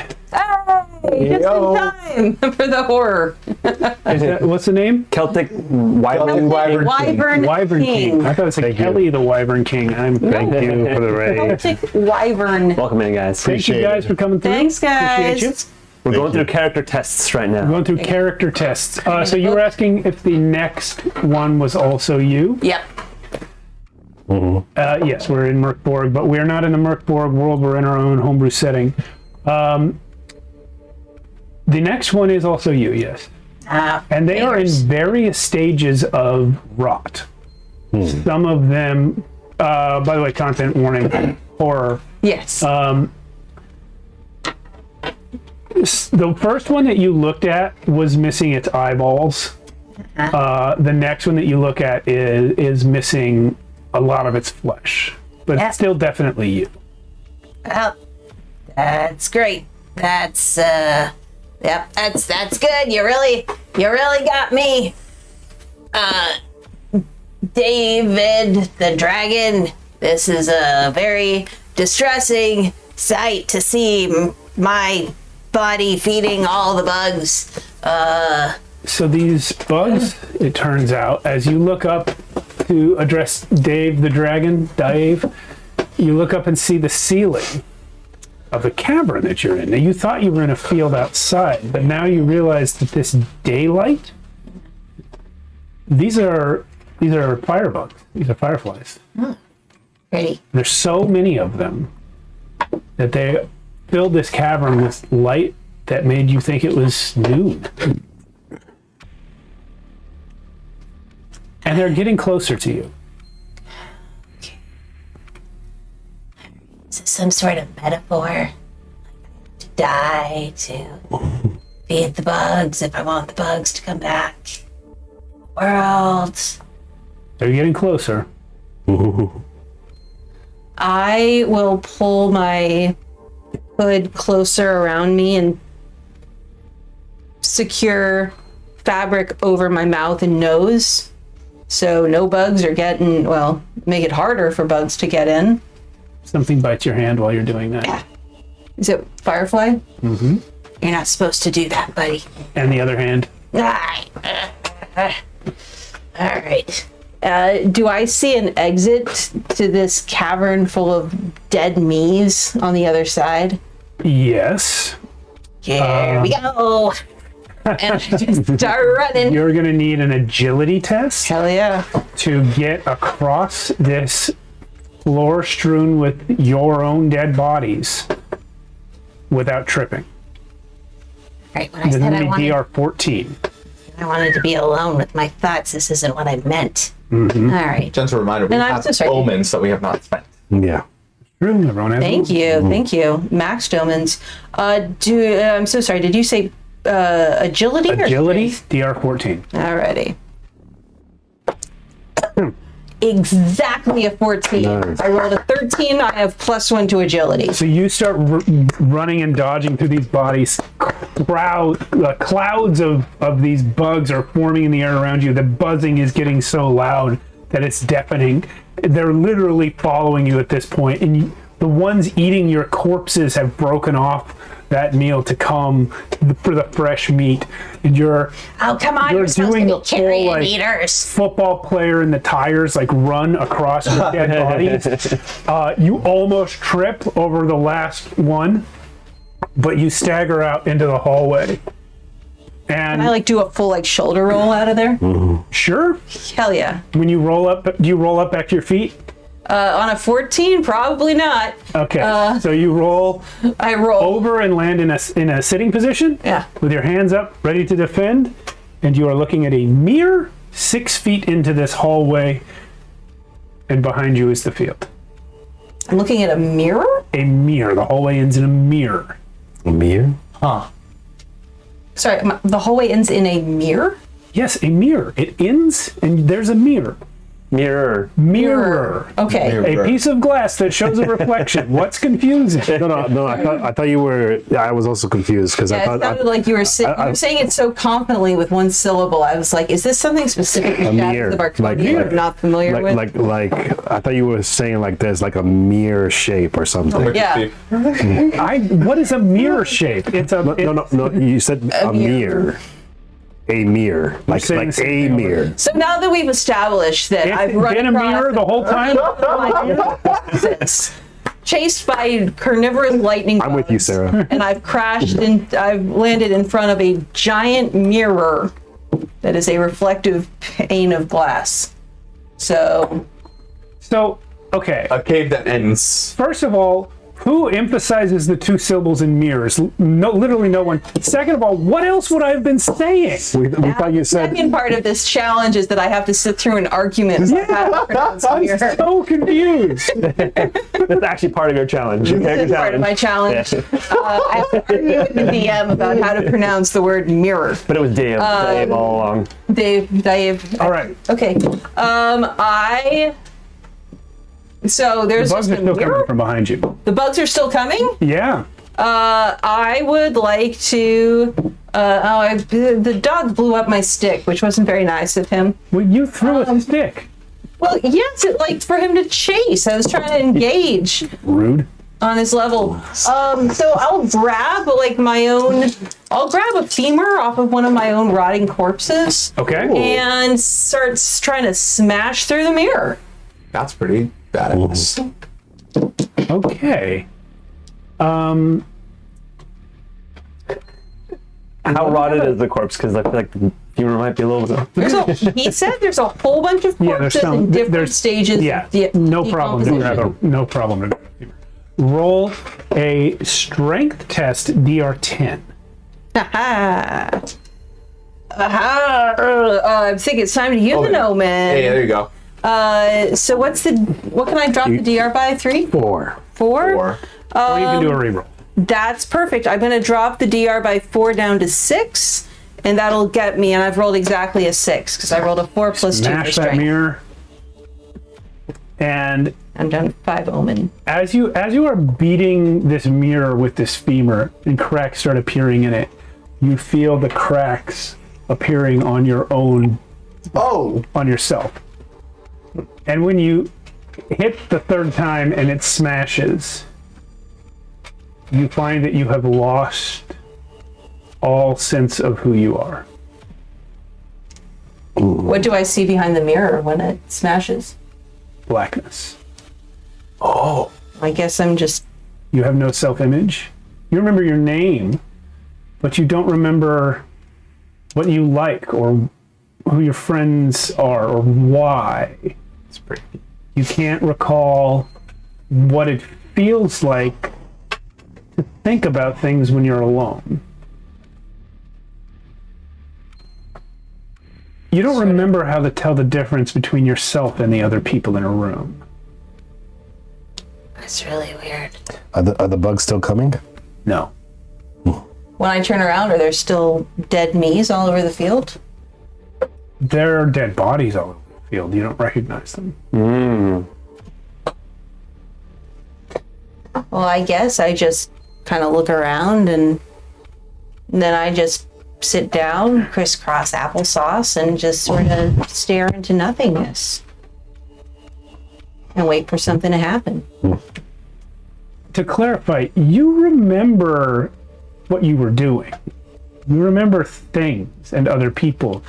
Hey, just in time for the horror. Is that, what's the name? Celtic Wyvern. Wyvern King. I thought it said Kelly the Wyvern King. Thank you for the raid. Celtic Wyvern. Welcome in, guys. Thank you guys for coming through. Thanks, guys. Appreciate you. We're going through character tests right now. Going through character tests. So you were asking if the next one was also you? Yep. Yes, we're in Mörk Borg, but we're not in the Mörk Borg world. We're in our own homebrew setting. The next one is also you, yes. And they are in various stages of rot. Some of them, by the way, content warning, horror. Yes. The first one that you looked at was missing its eyeballs. The next one that you look at is missing a lot of its flesh, but it's still definitely you. Well, that's great. That's yep, that's good. You really got me. David the dragon, this is a very distressing sight to see my body feeding all the bugs. So these bugs, it turns out, as you look up to address Dave the dragon, Dave, you look up and see the ceiling of the cavern that you're in. Now you thought you were in a field outside, but now you realize that this daylight, these are firebugs. These are fireflies. Pretty. There's so many of them that they filled this cavern with light that made you think it was noon. And they're getting closer to you. Is it some sort of metaphor? To die, to feed the bugs if I want the bugs to come back. World. They're getting closer. I will pull my hood closer around me and secure fabric over my mouth and nose. So no bugs are getting, well, make it harder for bugs to get in. Something bites your hand while you're doing that. Yeah. Is it Firefly? Mm-hmm. You're not supposed to do that, buddy. And the other hand. All right. Do I see an exit to this cavern full of dead me's on the other side? Yes. Here we go. And I just start running. You're going to need an agility test Hell yeah. to get across this floor strewn with your own dead bodies without tripping. Right, when I This is said going to be I wanted to be alone with my thoughts, this isn't what I meant. Mm-hmm. All right. Gentle reminder, we And I'm have so sorry. omens that we have not spent. Yeah. True, everyone has Thank them. you. Thank you. Max Domans. I'm so sorry. Did you say agility? Agility, Or DR 14. Alrighty. Exactly a 14. Nice. I rolled a 13. I have +1 to agility. So you start running and dodging through these bodies. Clouds of these bugs are forming in the air around you. The buzzing is getting so loud that it's deafening. They're literally following you at this point, and the ones eating your corpses have broken off that meal to come for the fresh meat, and you're Oh, come on. You're You're supposed doing to the be full, carrying like, eaters. football player in the tires like run across your dead bodies. You almost trip over the last one, but you stagger out into the hallway. And I do a full shoulder roll out of there. sure, Hell yeah. when you roll up, do you roll up back to your feet? On a 14, probably not. Okay, so you roll I roll. over and land in a sitting position. Yeah. With your hands up, ready to defend, and you are looking at a mere 6 feet into this hallway, and behind you is the field. I'm looking at a mirror. A mirror. The hallway ends in a mirror. A mirror? Sorry, the hallway ends in a mirror. Yes, a mirror. It ends, and there's a mirror. Mirror. Okay. Mirror. A piece of glass that shows a reflection. What's confusing? No. I thought you were. I was also confused because I Yeah, it thought. sounded like you were saying it so confidently with one syllable. I was like, is this something specific to mirror. Shadows of Archonia Like- I'm not familiar with? like I thought you were saying there's a mirror shape or something. Yeah. What is a mirror shape? It's a No. You said a mirror. A mirror, like saying the a same thing mirror. So now that we've established that I've It's run been a across mirror the whole time. chased by carnivorous lightning I'm with you, bugs, Sarah. and I've crashed and I've landed in front of a giant mirror that is a reflective pane of glass. So Okay. A cave that ends. First of all, who emphasizes the two syllables in mirrors? No, literally no one. Second of all, what else would I have been saying? We thought you the said. second part of this challenge is that I have to sit through an argument about how to pronounce I'm mirror. so confused. That's actually part of your challenge. Your character This is part of my challenge. I have to argue with the DM about how to pronounce the word mirror. But it was Dave all along. Dave. All right. Okay. So there's Bugs just are a still mirror. coming from behind you. The bugs are still coming. Yeah. I would like to. The dog blew up my stick, which wasn't very nice of him. Well, you threw a stick. Well, yes, for him to chase. I was trying to engage. Rude. on his level. So I'll grab I'll grab a femur off of one of my own rotting corpses. Okay. And starts trying to smash through the mirror. That's pretty badass. Okay. How rotted is the corpse? Because I feel like the humor might be a little bit. He said there's a whole bunch of Yeah, there's corpses in different there's stages. Yeah, of no problem to decomposition. grab no problem to grab a femur. Roll a strength test DR10. I think it's time to use an omen. Hey, there you go. So what can I drop the DR by? 3? 4. 4? Or Or you can do a reroll. That's perfect. I'm going to drop the DR by 4 down to 6, and that'll get me, and I've rolled exactly a 6, because I rolled a 4 plus 2 for Smash that strength. mirror. And I'm done with 5 omen. as you are beating this mirror with this femur and cracks start appearing in it, you feel the cracks appearing on your own, on yourself. And when you hit the third time and it smashes, you find that you have lost all sense of who you are. What do I see behind the mirror when it smashes? Blackness. I guess I'm just... You have no self-image. You remember your name, but you don't remember what you like or who your friends are or why. it's pretty. You can't recall what it feels like to think about things when you're alone. You don't remember how to tell the difference between yourself and the other people in a room. That's really weird. Are the bugs still coming? No. When I turn around, are there still dead me's all over the field? There are dead bodies all over the field. You don't recognize them. Well, I guess I just kind of look around and then I just sit down, crisscross applesauce, and just sort of stare into nothingness and wait for something to happen. To clarify, you remember what you were doing. You remember things and other people.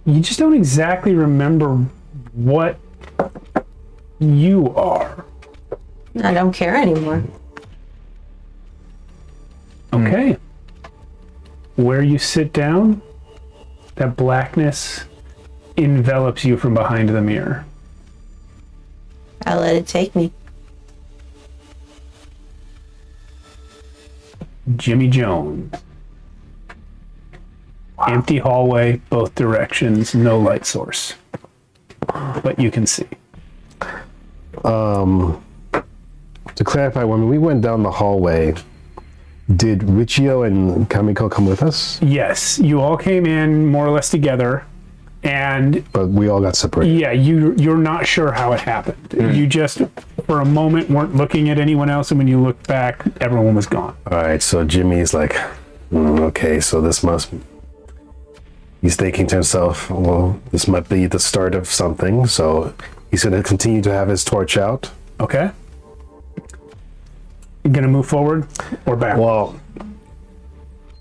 You just don't exactly remember what you are. I don't care anymore. Okay. Where you sit down, that blackness envelops you from behind the mirror. I let it take me. Jimmy Jones. Empty hallway, both directions, no light source. But you can see. To clarify, when we went down the hallway, did Richio and Kamiko come with us? Yes, you all came in more or less together, and But we all got separated. yeah, you're not sure how it happened. You just, for a moment, weren't looking at anyone else, and when you looked back, everyone was gone. All right, so Jimmy's like, okay, so this must... He's thinking to himself, well, this might be the start of something, so he's going to continue to have his torch out. Okay. You gonna move forward or back? Well,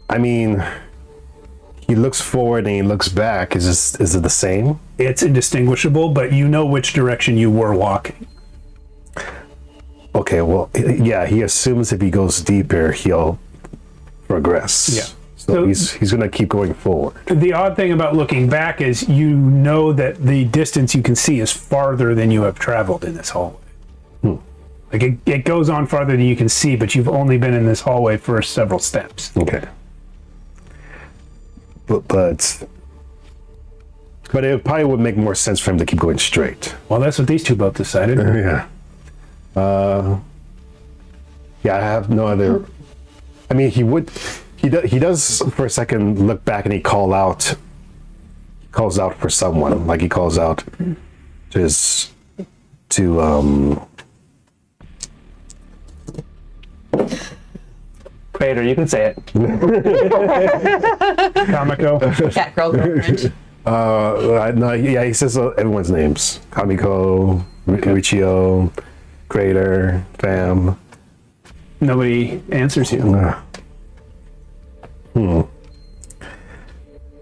I mean, he looks forward and he looks back. Is it the same? It's indistinguishable, but you know which direction you were walking. Okay, well, yeah, he assumes if he goes deeper, he'll progress. Yeah. So he's going to keep going forward. The odd thing about looking back is you know that the distance you can see is farther than you have traveled in this hallway. Like it goes on farther than you can see, but you've only been in this hallway for several steps. Okay. But it probably would make more sense for him to keep going straight. Well, that's what these two both decided. Yeah. Yeah, I have no other. I mean, he does for a second look back and he calls out for someone, like he calls out to Vader, you can say it. Kamiko. Cat girl girlfriend. no, yeah, he says everyone's names: Kamiko, Richio, Crater, Fam. nobody answers you.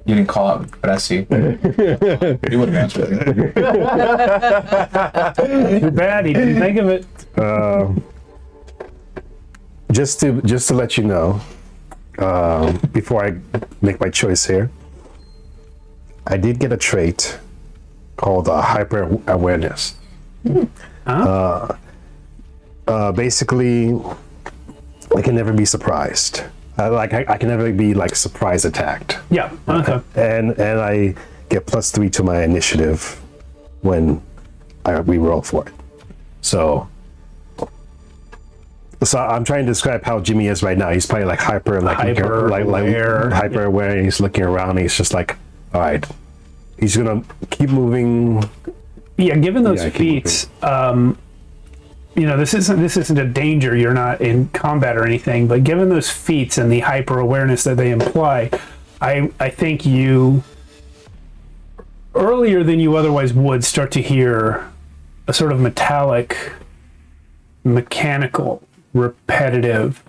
You didn't call out Bressy. He would have answered it. Too bad he didn't think of it. Just to let you know, before I make my choice here, I did get a trait called hyper awareness. Basically, I can never be surprised. I can never be like surprise attacked. Yeah. Okay. And I get +3 to my initiative when we roll for it. So I'm trying to describe how Jimmy is right now. He's probably like hyper aware. He's looking around. And he's just like, all right. He's gonna keep moving. Yeah. Given those feats, this isn't a danger. You're not in combat or anything. But given those feats and the hyper awareness that they imply, I think you earlier than you otherwise would start to hear a sort of metallic, mechanical, repetitive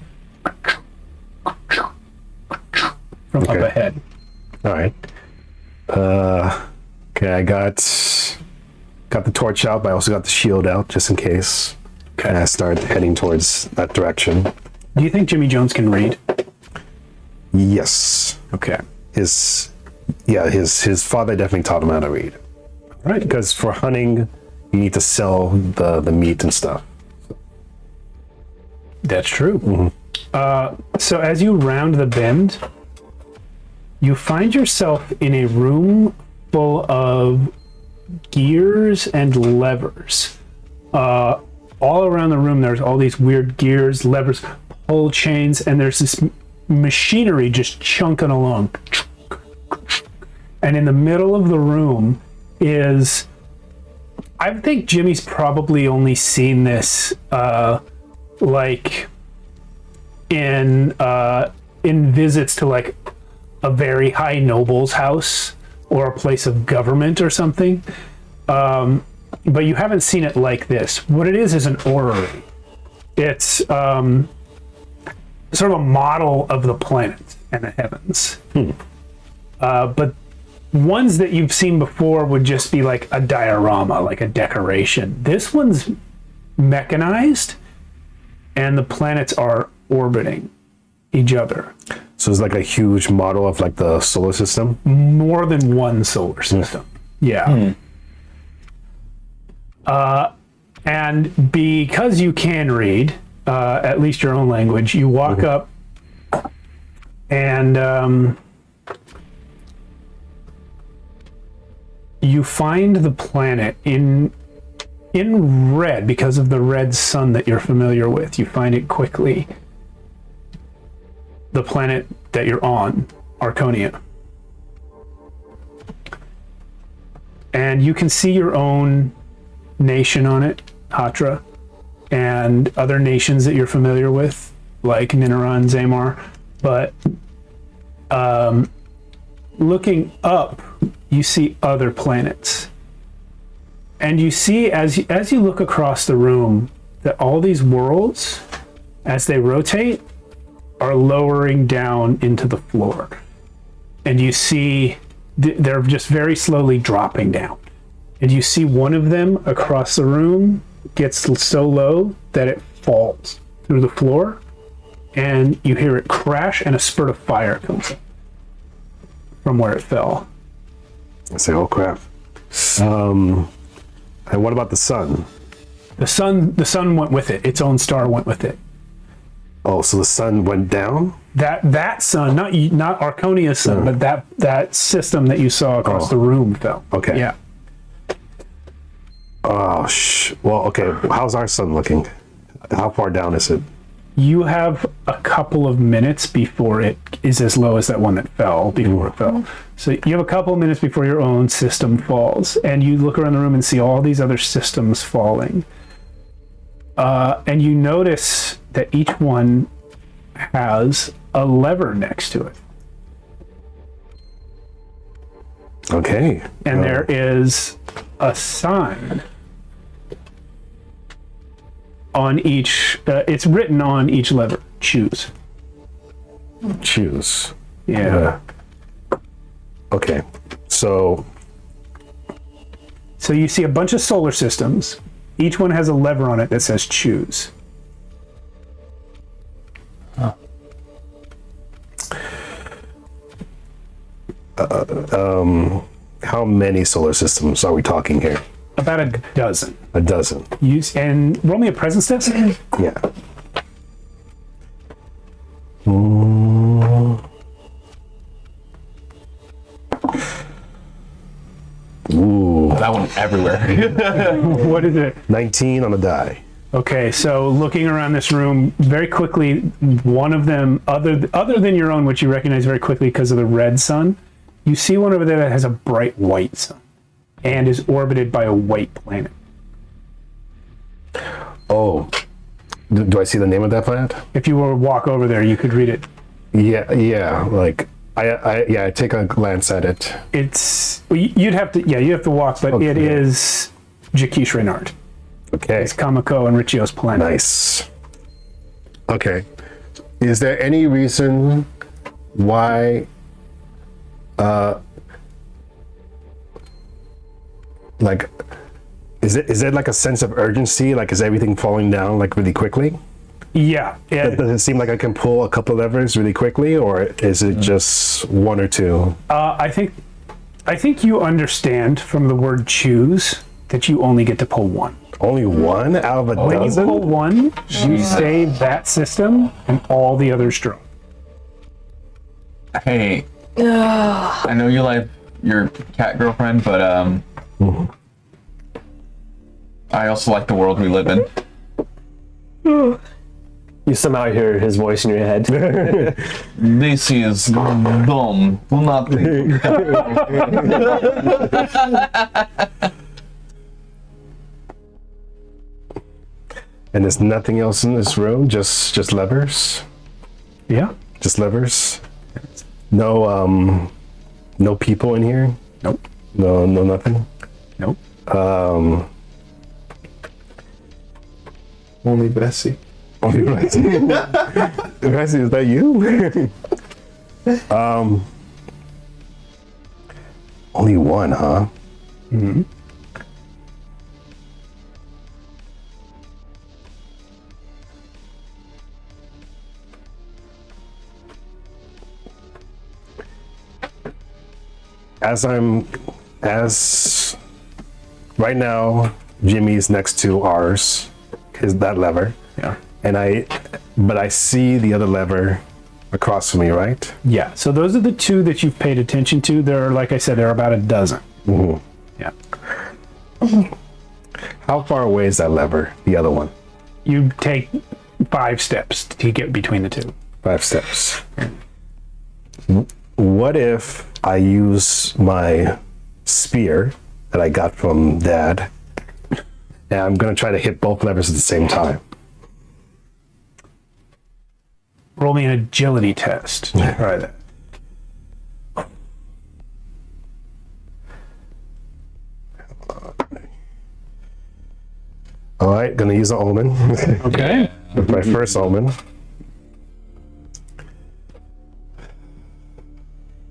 from up ahead. All right. Okay, I got the torch out, but I also got the shield out just in case. Okay. And I start heading towards that direction. Do you think Jimmy Jones can read? Yes. Okay. His father definitely taught him how to read. Right. Because for hunting, you need to sell the meat and stuff. That's true. So as you round the bend, you find yourself in a room full of gears and levers. All around the room, there's all these weird gears, levers, pull chains, and there's this machinery just chunking along. And in the middle of the room is, I think Jimmy's probably only seen this like in visits to like a very high noble's house or a place of government or something. But you haven't seen it like this. What it is an orrery. It's sort of a model of the planets and the heavens. But ones that you've seen before would just be like a diorama, like a decoration. This one's mechanized, and the planets are orbiting each other. So it's like a huge model of like the solar system? More than one solar system. Yeah. And because you can read, at least your own language, you walk up and you find the planet in red because of the red sun that you're familiar with. You find it quickly. The planet that you're on, Archonia. And you can see your own nation on it, Hatra, and other nations that you're familiar with, like Ninara and Zamar. But looking up, you see other planets. And you see, as you look across the room, that all these worlds, as they rotate, are lowering down into the floor. And you see they're just very slowly dropping down. And you see one of them across the room gets so low that it falls through the floor, and you hear it crash, and a spurt of fire comes up from where it fell. I say, oh crap. And what about the sun? The sun went with it. Its own star went with it. Oh, so the sun went down? That sun, not Archonia's sun, but that system that you saw across the room fell. Okay. Yeah. Oh, well, okay. How's our sun looking? How far down is it? You have a couple of minutes before it is as low as that one that fell before it fell. So you have a couple of minutes before your own system falls, and you look around the room and see all these other systems falling. And you notice that each one has a lever next to it. Okay. And there is a sign on each. It's written on each lever. Choose. Choose. Yeah. Okay. So you see a bunch of solar systems. Each one has a lever on it that says choose. how many solar systems are we talking here? About a dozen. A dozen. And roll me a presence test. Yeah. Ooh, That one everywhere. What is it? 19 on the die. Okay, so looking around this room very quickly, one of them, other than your own, which you recognize very quickly because of the red sun, you see one over there that has a bright white sun and is orbited by a white planet. Oh, do I see the name of that planet? If you were to walk over there, you could read it. Yeah. Like I take a glance at it. It's you'd have to walk, but Okay. it is Jaquish Reynard. Okay. It's Kamako and Richio's planet. Nice. Okay. Is there any reason why like is it like a sense of urgency? Like is everything falling down like really quickly? Yeah. Does it seem like I can pull a couple levers really quickly, or is it just one or two? I think you understand from the word choose that you only get to pull one. Only one out of a When you dozen? pull one, you save that system and all the others drop. Hey, I know you like your cat girlfriend, but I also like the world we live in. You somehow hear his voice in your head. This is dumb. Do not think. And there's nothing else in this room? Just levers? Yeah. Just levers? No no people in here? Nope. No nothing? Nope. Only Bessie. Only Bessie. Bessie, is that you? Only one, huh? Mm-hmm. As right now, Jimmy's next to ours, is that lever. Yeah. But I see the other lever across from me, right? Yeah. So those are the two that you've paid attention to. There are, like I said, there are about a dozen. Mm-hmm. Yeah. How far away is that lever, the other one? You take 5 steps to get between the two. 5 steps. What if I use my spear that I got from Dad, and I'm going to try to hit both levers at the same time? Roll me an agility test. Try that. All right, going to use an omen. Okay. With my first omen.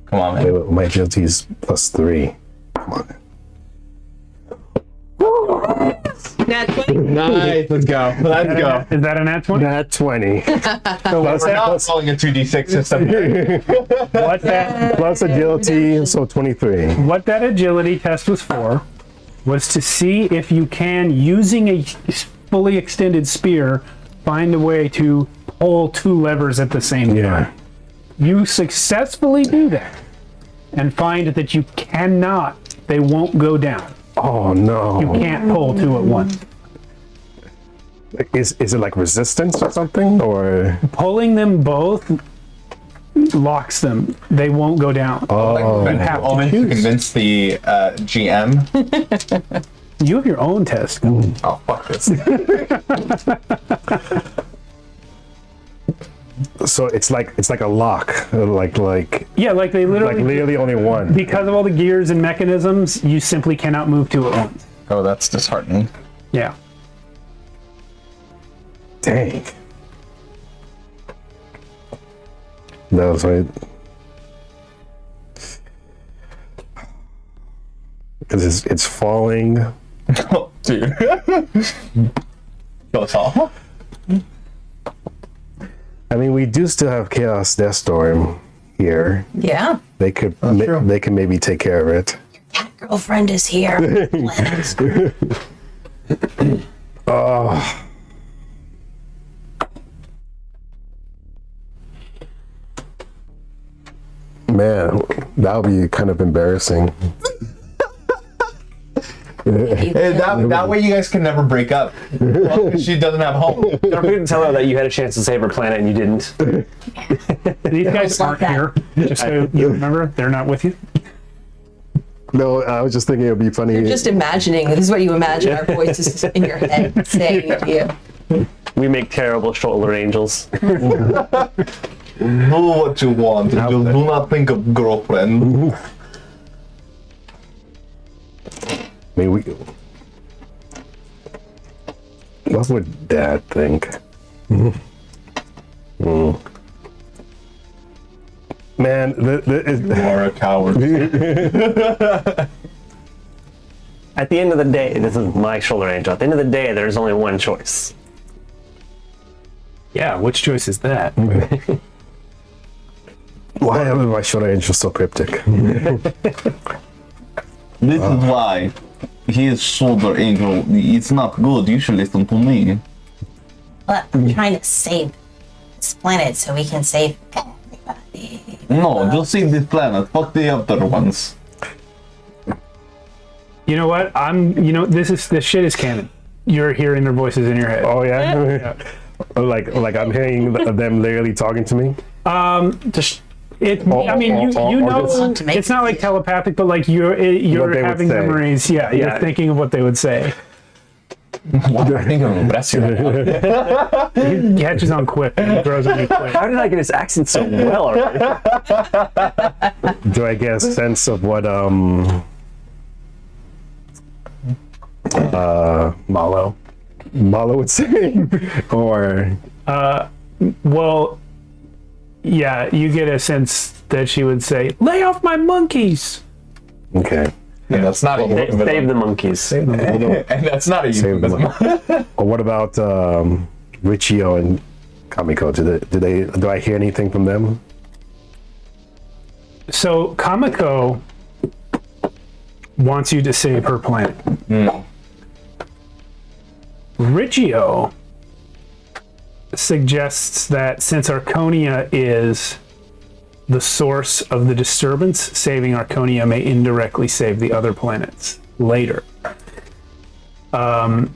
Come on, man. My agility is +3. Come on. Nat 20? Nice. Let's go. Let's go. Is that a nat 20? Nat 20. We're not rolling a 2d6 system. Plus agility, so 23. What that agility test was for was to see if you can, using a fully extended spear, find a way to pull 2 levers at the same time. Yeah. You successfully do that and find that you cannot, they won't go down. Oh no. You can't pull 2 at once. Is it like resistance or something? Or Pulling them both locks them. They won't go down. oh, You have to Omen to choose. convince the GM. You have your own test. Oh, fuck this. so it's like a lock, like Yeah, like they literally, only one. because of all the gears and mechanisms, you simply cannot move 2 at once. Oh, that's disheartening. Yeah. Dang. That was right. Because it's falling. Oh, dude. That's all. I mean, we do still have Chaos Death Storm here. Yeah. They could true. they can maybe take care of it. Cat girlfriend is here. Let's Oh. Man, that would be kind of embarrassing. Hey, that way you guys can never break up. Well, 'cause she doesn't have home. Don't forget to tell her that you had a chance to save her planet and you didn't. These guys aren't here. Just so you remember, they're not with you. No, I was just thinking it would be funny. You're just imagining. This is what you imagine our voices in your head saying to you. We make terrible shoulder angels. Do what you want. Just do not think of girlfriend. I mean, what would Dad think? Man, You are a coward. At the end of the day, this is my shoulder angel. At the end of the day, there's only one choice. Yeah, which choice is that? why am my shoulder angel so cryptic? This is why his shoulder angel. It's not good. You should listen to me. Well, I'm trying to save this planet so we can save everybody. No, just save this planet. Fuck the other ones. You know what? This shit is canon. You're hearing their voices in your head. Oh yeah, like I'm hearing them literally talking to me. I mean, you know, it's not like telepathic, but like you're they would having say. memories. Yeah, you're thinking of what they would say. I think I'm impressed. He catches on quick. And he throws on you quick. How did I get his accent so well already? Do I get a sense of what Malo would say, or Well, yeah, you get a sense that she would say, "Lay off my monkeys." okay, And that's not a euphemism. Save the monkeys. And that's not a save them. euphemism. Or what about Richio and Kamiko? Do I hear anything from them? So Kamiko wants you to save her planet. Riccio suggests that since Archonia is the source of the disturbance, saving Archonia may indirectly save the other planets later. But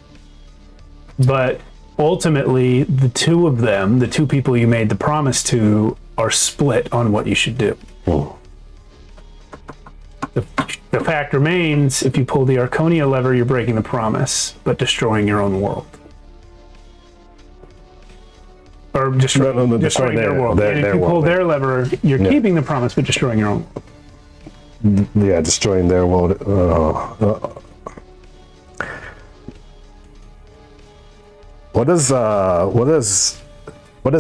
ultimately, the two of them, the two people you made the promise to, are split on what you should do. The fact remains, if you pull the Archonia lever, you're breaking the promise, but destroying your own world. Or destroying their world. And if you pull their lever, you're keeping the promise, but destroying your own world. Yeah, destroying their world. What does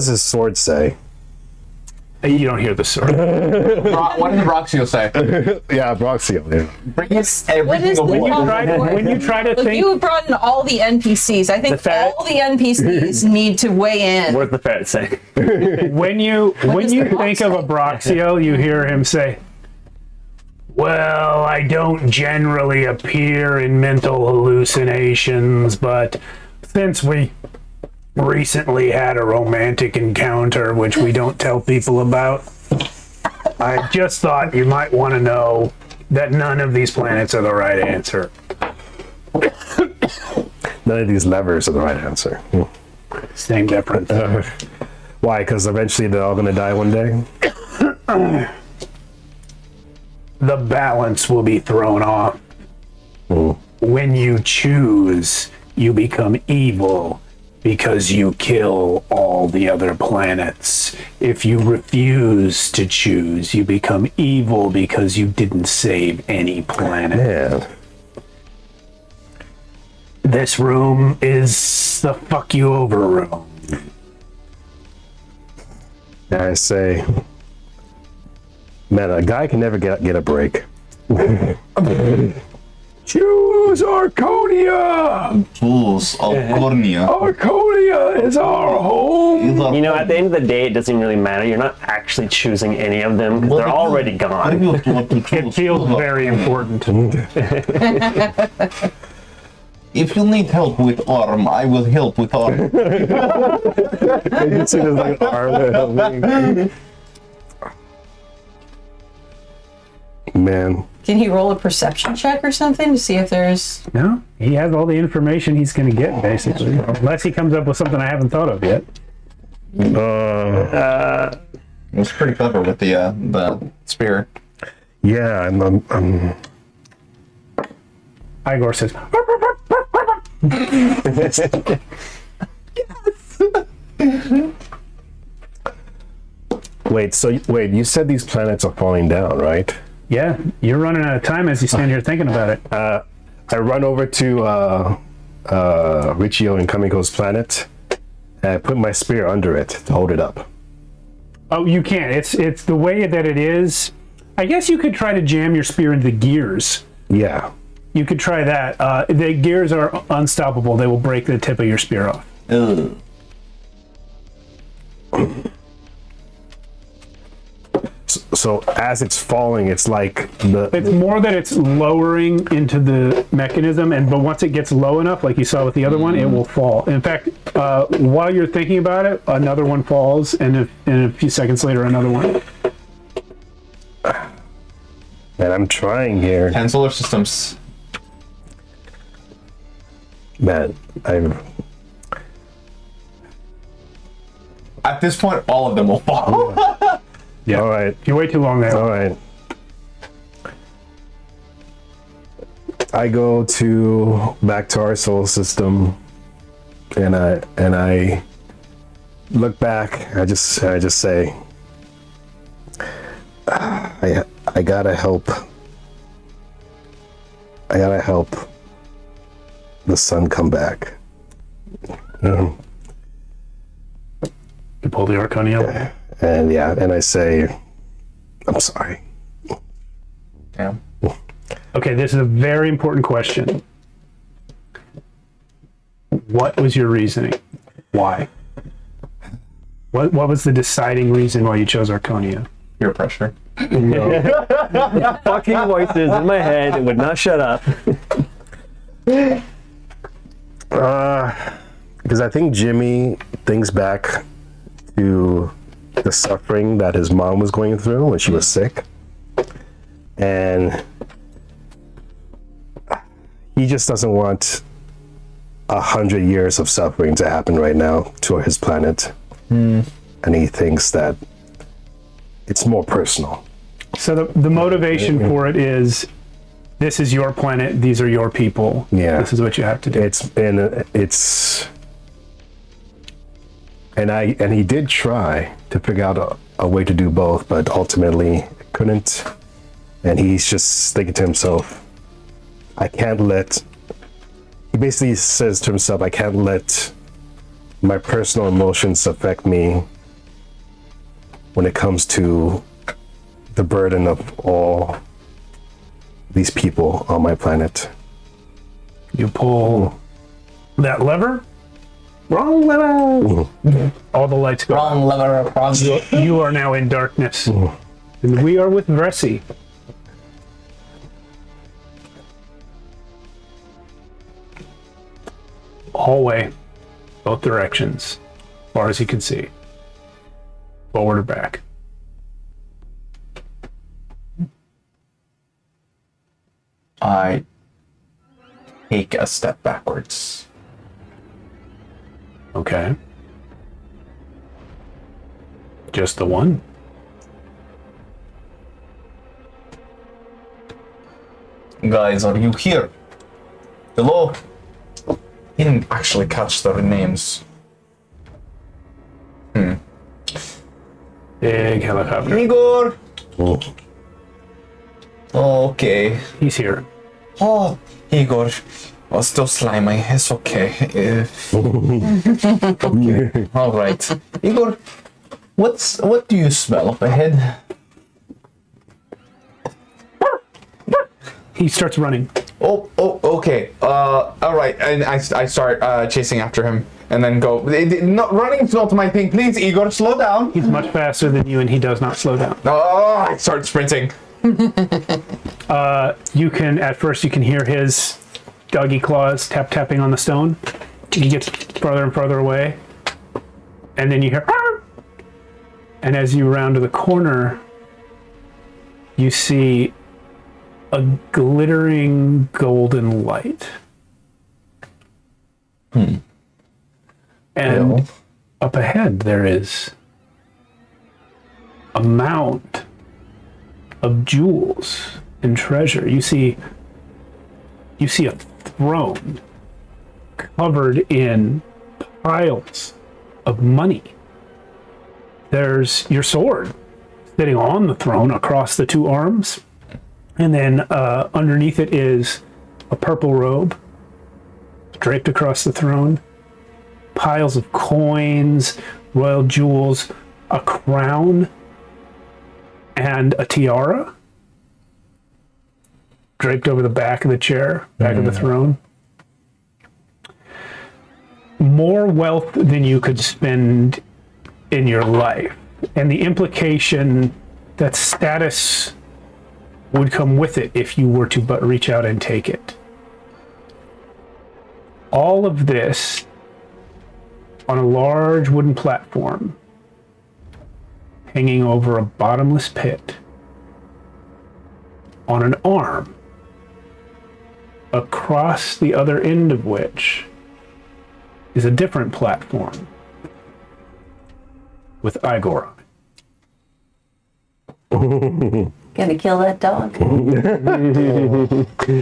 his sword say? You don't hear the sword. What did Roxio say? Yeah, Broxio. Yeah. Bring us What is everything the away. When you try to Look, think, you have brought in all the NPCs. I think ferret? all the NPCs need to weigh in. What's the ferret say? when you does the think of a Broxio, you hear him say, "Well, I don't generally appear in mental hallucinations, but since we recently had a romantic encounter, which we don't tell people about, I just thought you might want to know that none of these planets are the right answer." None of these levers are the right answer. Same difference. Why? Because eventually they're all going to die one day? The balance will be thrown off. When you choose, you become evil because you kill all the other planets. If you refuse to choose, you become evil because you didn't save any planet. Man. This room is the fuck you over room. And I say, man, a guy can never get a break. Choose Archonia! Choose Archonia. Archonia is our home! You know, at the end of the day, it doesn't really matter. You're not actually choosing any of them because they're already gone. It feels very important. If you need help with arm, I will help with arm. You can see there's like an arm there helping. Man. Can he roll a perception check or something to see if there's... No, he has all the information he's going to get, basically. Unless he comes up with something I haven't thought of yet. It was pretty clever with the spear. Yeah, I'm Igor says, Wait, you said these planets are falling down, right? yeah, you're running out of time as you stand here thinking about it. I run over to Riccio and Kamiko's planet, and I put my spear under it to hold it up. Oh, you can't. It's the way that it is. I guess you could try to jam your spear into the gears. Yeah. You could try that. The gears are unstoppable. They will break the tip of your spear off. Ugh. So as it's falling, it's like It's more that it's lowering into the mechanism, but once it gets low enough, like you saw with the other one, it will fall. In fact, while you're thinking about it, another one falls, and a few seconds later, another one. Man, I'm trying here. 10 solar systems. Man, At this point, all of them will fall. Yeah. all right. If you wait too long, there. All right. I go back to our solar system, and I look back. I just say, I gotta help. I gotta help the sun come back. You pull the Archonia. And I say, I'm sorry. Damn. Okay, this is a very important question. What was your reasoning? Why? What was the deciding reason why you chose Archonia? Peer pressure. Fucking voices in my head. It would not shut up. Because I think Jimmy thinks back to the suffering that his mom was going through when she was sick, and he just doesn't want 100 years of suffering to happen right now to his planet. And he thinks that it's more personal. So the motivation for it is, this is your planet, these are your people. Yeah. This is what you have to do. And he did try to figure out a way to do both, but ultimately couldn't. And he's just thinking to himself, he basically says to himself, I can't let my personal emotions affect me when it comes to the burden of all these people on my planet. You pull that lever. Wrong lever. All the lights go Wrong lever. Wrong. You are now in darkness. And we are with Vressi. Hallway. Both directions. As far as you can see. Forward or back. I take a step backwards. Okay. Just the one? Guys, are you here? Hello? Didn't actually catch their names. Big helicopter. Igor! Okay. He's here. Oh, Igor. Oh, still slimy. It's okay. Okay. All right. Igor, What do you smell up ahead? He starts running. Oh, okay. All right. And I start chasing after him, and then go. Running's not my thing. Please, Igor, slow down. He's much faster than you, and he does not slow down. Oh, I start sprinting. You can, at first, you can hear his doggy claws tapping on the stone. He gets further and further away, and then you hear. Arr! And as you round to the corner, you see a glittering golden light. And Yeah. up ahead there is a mound of jewels and treasure. You see a throne covered in piles of money. There's your sword sitting on the throne across the two arms. And then underneath it is a purple robe draped across the throne. Piles of coins, royal jewels, a crown, and a tiara draped over the back of the chair, back of the throne. More wealth than you could spend in your life. And the implication that status would come with it if you were to but reach out and take it. All of this on a large wooden platform hanging over a bottomless pit on an arm, across the other end of which is a different platform with Igor on it. Gonna kill that dog?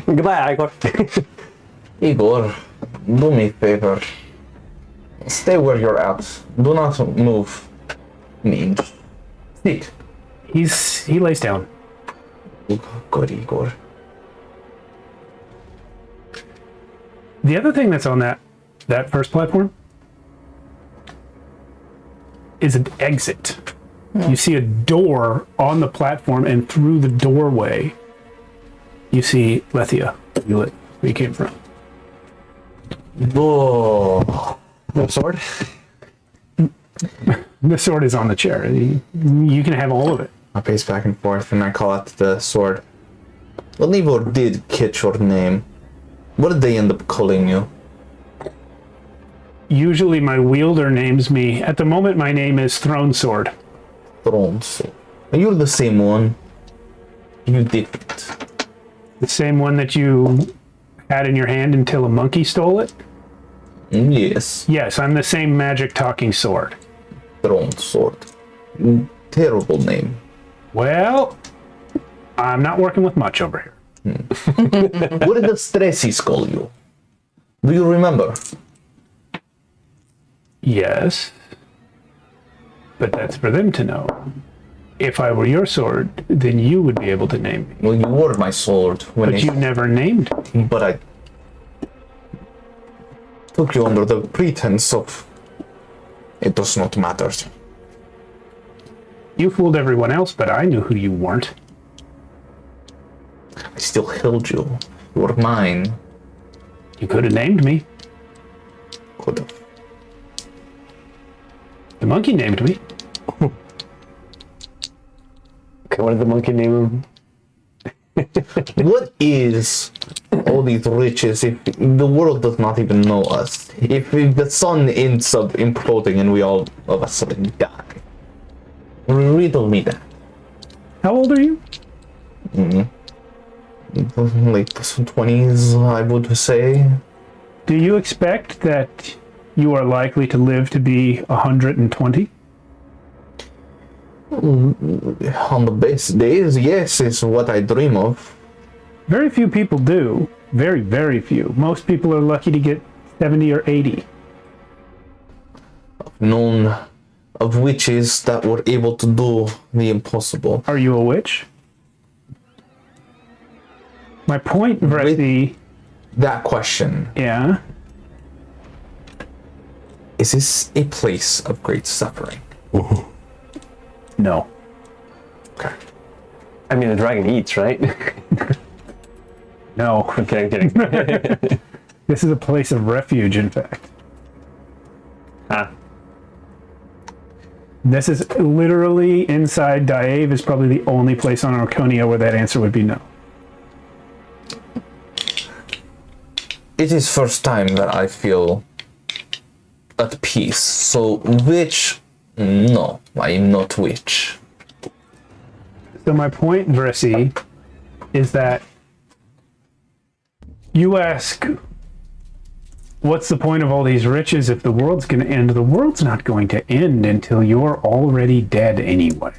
Goodbye, Igor. Igor, do me a favor. Stay where you're at. Do not move. Sit. He lays down. Good, Igor. The other thing that's on that first platform is an exit. You see a door on the platform, and through the doorway, you see Lethia, where you came from. Oh. No sword? The sword is on the chair. You can have all of it. I pace back and forth, and I call out the sword. Well, Igor did catch your name. What did they end up calling you? Usually my wielder names me. At the moment, my name is Throne Sword. Throne Sword. You're the same one. You different. The same one that you had in your hand until a monkey stole it? Yes. Yes, I'm the same magic talking sword. Throne Sword. Terrible name. Well, I'm not working with much over here. What did the Stressies call you? Do you remember? Yes. But that's for them to know. If I were your sword, then you would be able to name me. Well, you were my sword when But you never named me. But I took you under the pretense of it does not matter. You fooled everyone else, but I knew who you weren't. I still held you. You were mine. You could have named me. Could have. The monkey named me. Okay, what did the monkey name him? What is all these riches if the world does not even know us? If the sun ends up imploding and we all of a sudden die? Riddle me that. How old are you? Late 20s, I would say. Do you expect that you are likely to live to be 120? On the best days, yes, is what I dream of. Very few people do. Very, very few. Most people are lucky to get 70 or 80. Known of witches that were able to do the impossible. Are you a witch? My point, Vresti, That question, yeah, is this a place of great suffering? No. I mean, the dragon eats, right? No. I'm kidding. This is a place of refuge, in fact. Ah. This is literally inside Daive is probably the only place on Archonia where that answer would be no. It is first time that I feel at peace. So which? No, I am not which. So my point, Versi, is that you ask, what's the point of all these riches if the world's going to end? The world's not going to end until you're already dead anyway.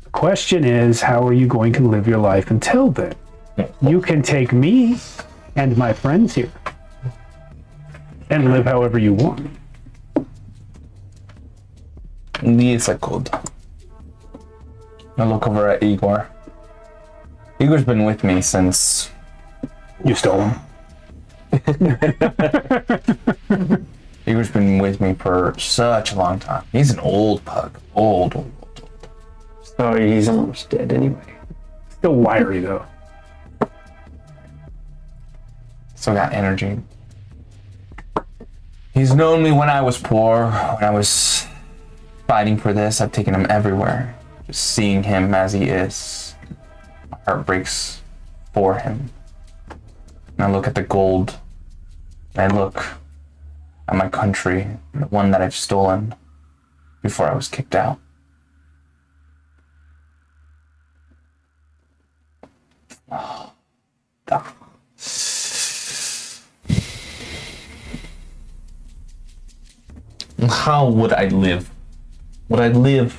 The question is, how are you going to live your life until then? You can take me and my friends here and live however you want. Yes, I could. I look over at Igor. Igor's been with me since... You stole him. Igor's been with me for such a long time. He's an old pug. Old. So he's almost dead anyway. Still wiry, though. Still got energy. He's known me when I was poor, when I was fighting for this. I've taken him everywhere. Just seeing him as he is, my heart breaks for him. And I look at the gold, and I look at my country, the one that I've stolen before I was kicked out. How would I live? Would I live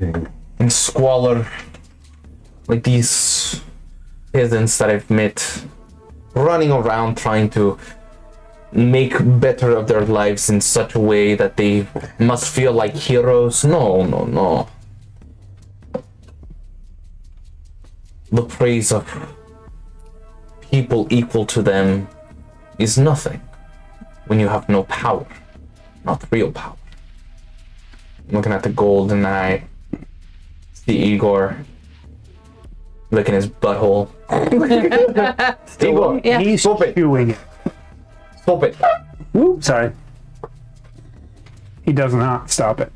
in squalor like these peasants that I've met, running around trying to make better of their lives in such a way that they must feel like heroes? No. The praise of people equal to them is nothing when you have no power, not real power. I'm looking at the gold and I see Igor licking his butthole. Igor, Yeah. He's Stop it. chewing it. Stop it. Ooh, sorry. He does not stop it.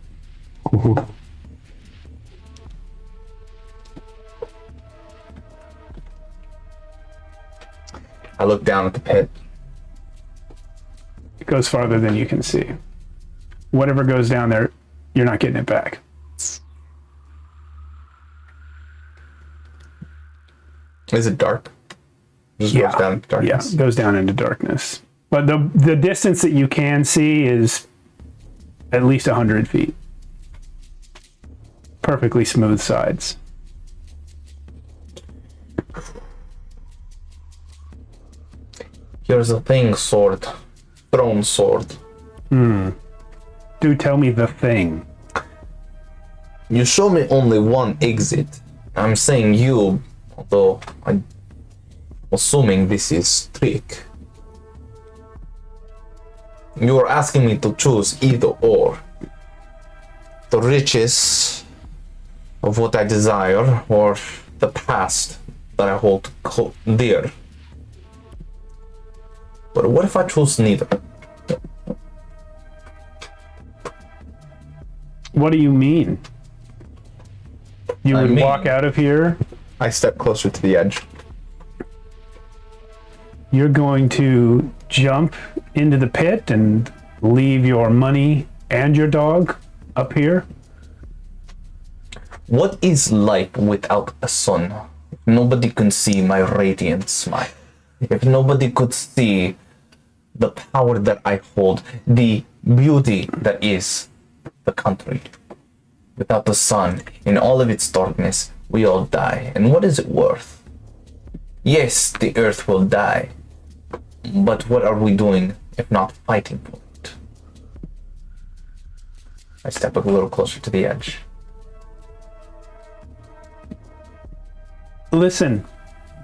I look down at the pit. It goes farther than you can see. Whatever goes down there, you're not getting it back. Is it dark? Just goes down into darkness. Yeah, goes down into darkness. But the distance that you can see is at least 100 feet. Perfectly smooth sides. Here's the thing, sword. Thrown sword. Do tell me the thing. You show me only one exit. I'm saying you, although I'm assuming this is trick. You are asking me to choose either or. The riches of what I desire or the past that I hold dear. But what if I choose neither? What do you mean? You I would mean- walk out of here, I step closer to the edge. you're going to jump into the pit and leave your money and your dog up here? What is life without a sun? If nobody can see my radiant smile. If nobody could see the power that I hold, the beauty that is the country. Without the sun, in all of its darkness, we all die. And what is it worth? Yes, the earth will die. But what are we doing if not fighting for it? I step a little closer to the edge. Listen,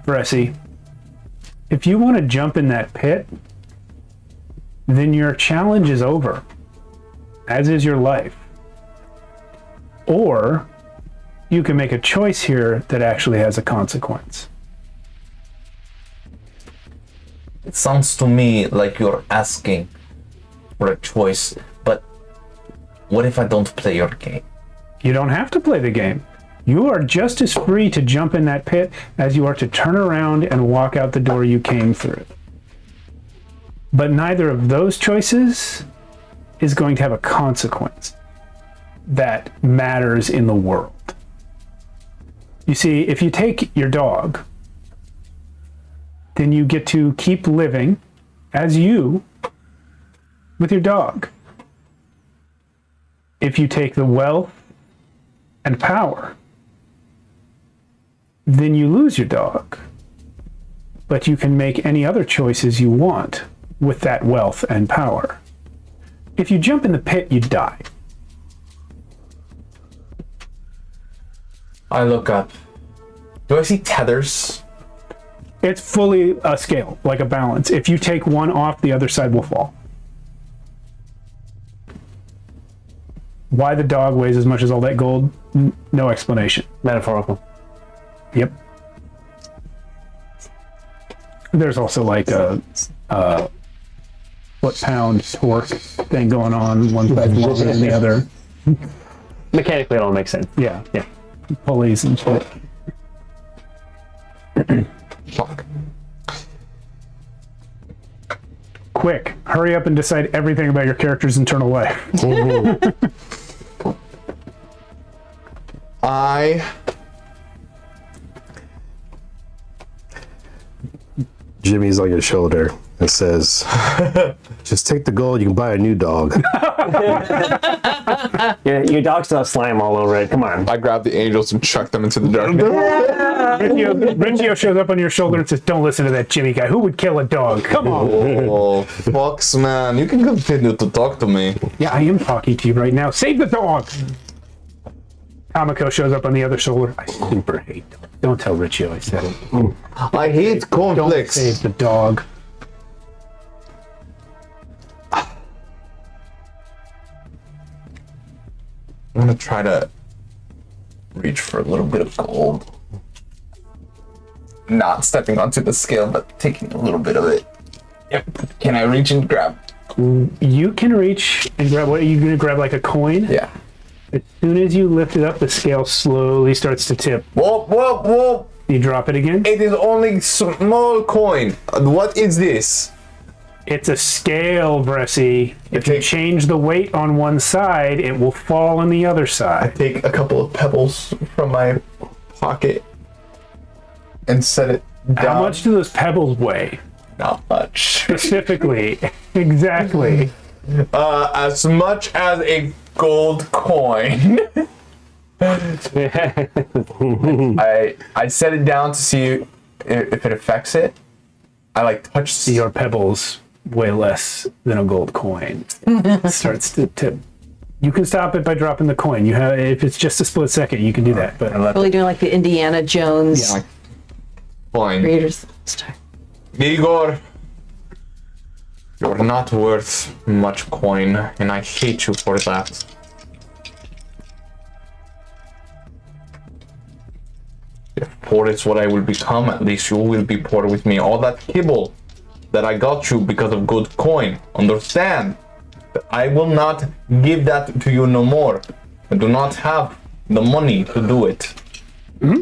Bressie, if you want to jump in that pit, then your challenge is over, as is your life. Or you can make a choice here that actually has a consequence. It sounds to me like you're asking for a choice, but what if I don't play your game? You don't have to play the game. You are just as free to jump in that pit as you are to turn around and walk out the door you came through. But neither of those choices is going to have a consequence that matters in the world. You see, if you take your dog, then you get to keep living as you with your dog. If you take the wealth and power, then you lose your dog. But you can make any other choices you want with that wealth and power. If you jump in the pit, you die. I look up. Do I see tethers? It's fully a scale, like a balance. If you take one off, the other side will fall. Why the dog weighs as much as all that gold? No explanation. Metaphorical. Yep. There's also like a foot-pound torque thing going on. One side longer than the other. Mechanically, it all makes sense. Yeah. Pulleys and shit. Fuck. Quick, hurry up and decide everything about your character's internal life. Jimmy's on your shoulder and says, just take the gold, you can buy a new dog. Yeah, your dog still has slime all over it. Come on. I grab the angels and chuck them into the darkness. Riccio shows up on your shoulder and says, don't listen to that Jimmy guy. Who would kill a dog? Come on. Oh, fucks, man. You can continue to talk to me. Yeah, I am talking to you right now. Save the dog! Kamiko shows up on the other shoulder. I super hate dogs. Don't tell Riccio I said it. I hate Don't conflicts. save the dog. I'm gonna try to reach for a little bit of gold. Not stepping onto the scale, but taking a little bit of it. Yep. Can I reach and grab? You can reach and grab, what are you going to grab, like a coin? Yeah. As soon as you lift it up, the scale slowly starts to tip. Whoa, whoa, whoa! You drop it again? It is only small coin. What is this? It's a scale, Bressie. If you Okay. change the weight on one side, it will fall on the other side. Take a couple of pebbles from my pocket and set it down. How much do those pebbles weigh? Not much. Specifically. Exactly. As much as a gold coin. I set it down to see if it affects it. I like touch Your pebbles weigh less than a gold coin. It starts to tip. You can stop it by dropping the coin. You have, if it's just a split second, you can do that. But Really doing like the Indiana Jones Yeah. Fine. Raiders style. Igor, you're not worth much coin, and I hate you for that. If poor is what I will become, at least you will be poor with me. All that kibble that I got you because of good coin, understand that I will not give that to you no more. I do not have the money to do it. I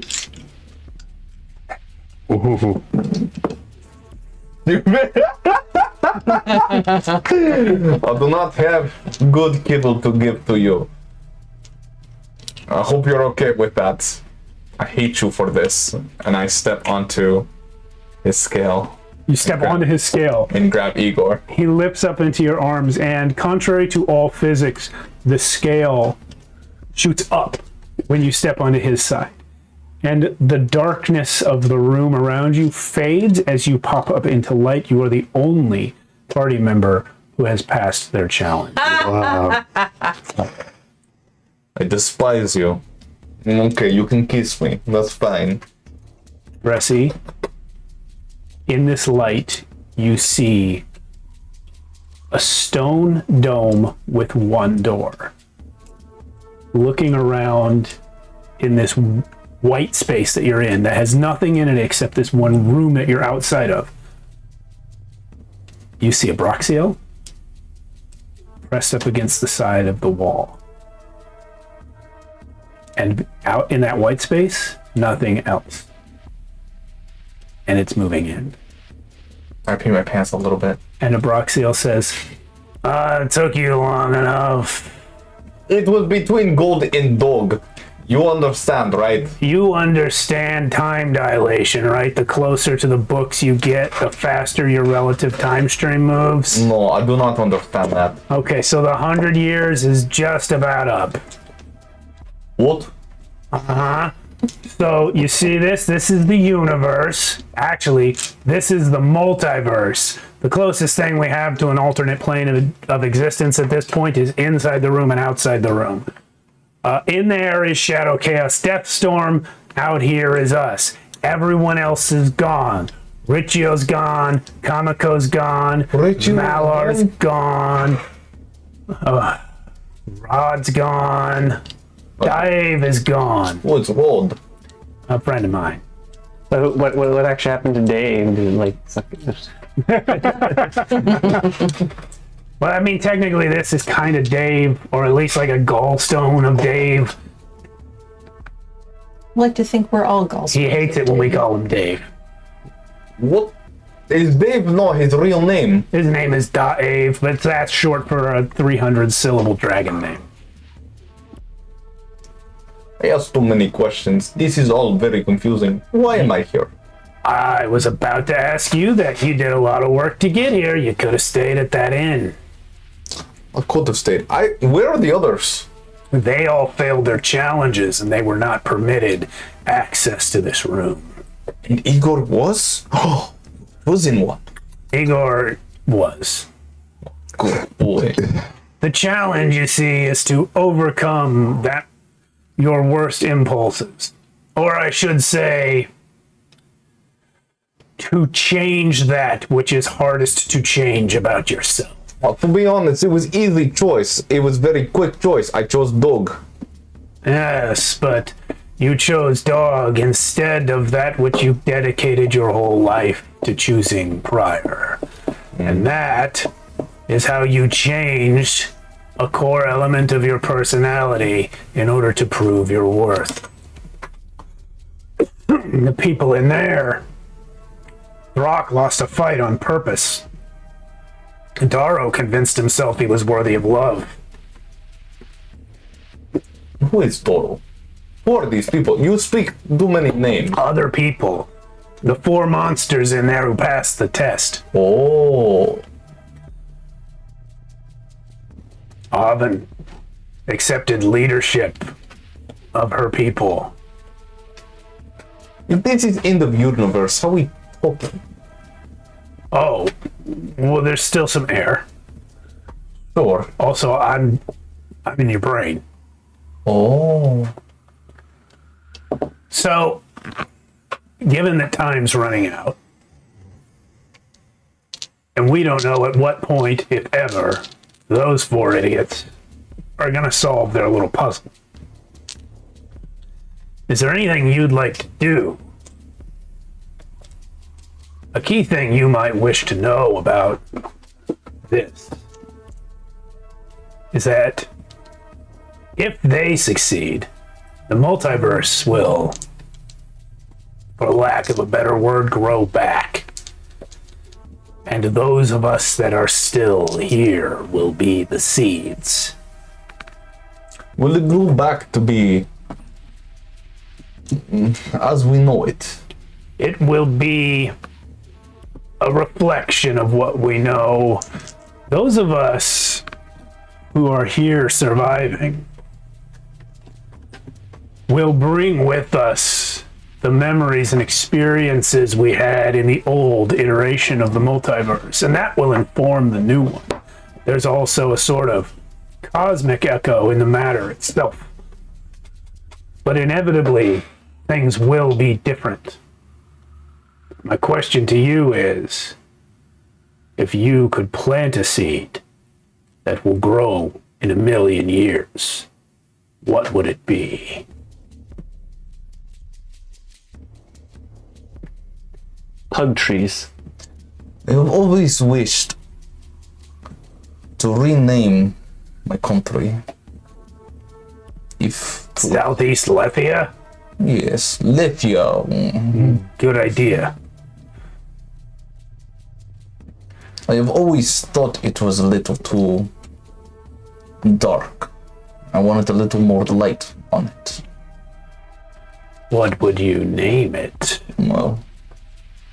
do not have good kibble to give to you. I hope you're okay with that. I hate you for this. And I step onto his scale you step onto his scale. and grab Igor. He lifts up into your arms, and contrary to all physics, the scale shoots up when you step onto his side. And the darkness of the room around you fades as you pop up into light. You are the only party member who has passed their challenge. Wow. I despise you. Okay, you can kiss me. That's fine. Bressie, in this light, you see a stone dome with one door. looking around in this white space that you're in that has nothing in it except this one room that you're outside of. You see a Broxiel pressed up against the side of the wall. And out in that white space, nothing else. And it's moving in. I pee my pants a little bit. And Abraxiel says, it took you long enough. It was between gold and dog. You understand, right? You understand time dilation, right? The closer to the books you get, the faster your relative time stream moves. No, I do not understand that. Okay, so the 100 years is just about up. What? Uh-huh. So you see this? This is the universe. Actually, this is the multiverse. The closest thing we have to an alternate plane of existence at this point is inside the room and outside the room. In there is Shadow Chaos Deathstorm. Out here is us. Everyone else is gone. Ricchio's gone. Kamiko's gone. Malar's gone. Rod's gone. Dave is gone. What's Rod? A friend of mine. So what actually happened to Dave? Did, like, suck it? Well, I mean, technically this is kind of Dave, or at least like a gallstone of Dave. I like to think we're all gallstones. He hates it when we call him Dave. What? Is Dave not his real name? His name is Dave, but that's short for a 300-syllable dragon name. I asked too many questions. This is all very confusing. Why am I here? I was about to ask you that. You did a lot of work to get here. You could have stayed at that inn. I could have stayed. Where are the others? They all failed their challenges and they were not permitted access to this room. And Igor was? Oh, was in one. Igor was. Good boy. The challenge, you see, is to overcome your worst impulses. Or I should say, to change that which is hardest to change about yourself. Well, to be honest, it was easy choice. It was very quick choice. I chose dog. Yes, but you chose dog instead of that which you dedicated your whole life to choosing prior. And that is how you changed a core element of your personality in order to prove your worth. The people in there, Brock lost a fight on purpose. Daro convinced himself he was worthy of love. Who is Toro? Who are these people? You speak too many names. Other people. The 4 monsters in there who passed the test. Oh. Avon accepted leadership of her people. If this is end of universe, how we talking? Oh, well, there's still some air. Sure. Also, I'm in your brain. Oh. So, given that time's running out, and we don't know at what point, if ever, those 4 idiots are going to solve their little puzzle. Is there anything you'd like to do? A key thing you might wish to know about this is that if they succeed, the multiverse will, for lack of a better word, grow back. And those of us that are still here will be the seeds. Will it grow back to be as we know it? It will be a reflection of what we know. Those of us who are here surviving will bring with us the memories and experiences we had in the old iteration of the multiverse, and that will inform the new one. There's also a sort of cosmic echo in the matter itself. But inevitably, things will be different. My question to you is, if you could plant a seed that will grow in 1,000,000 years, What would it be? Pug trees. I have always wished to rename my country. If Southeast Lethia? yes, Lethia. Good idea. I have always thought it was a little too dark. I wanted a little more light on it. What would you name it? Well,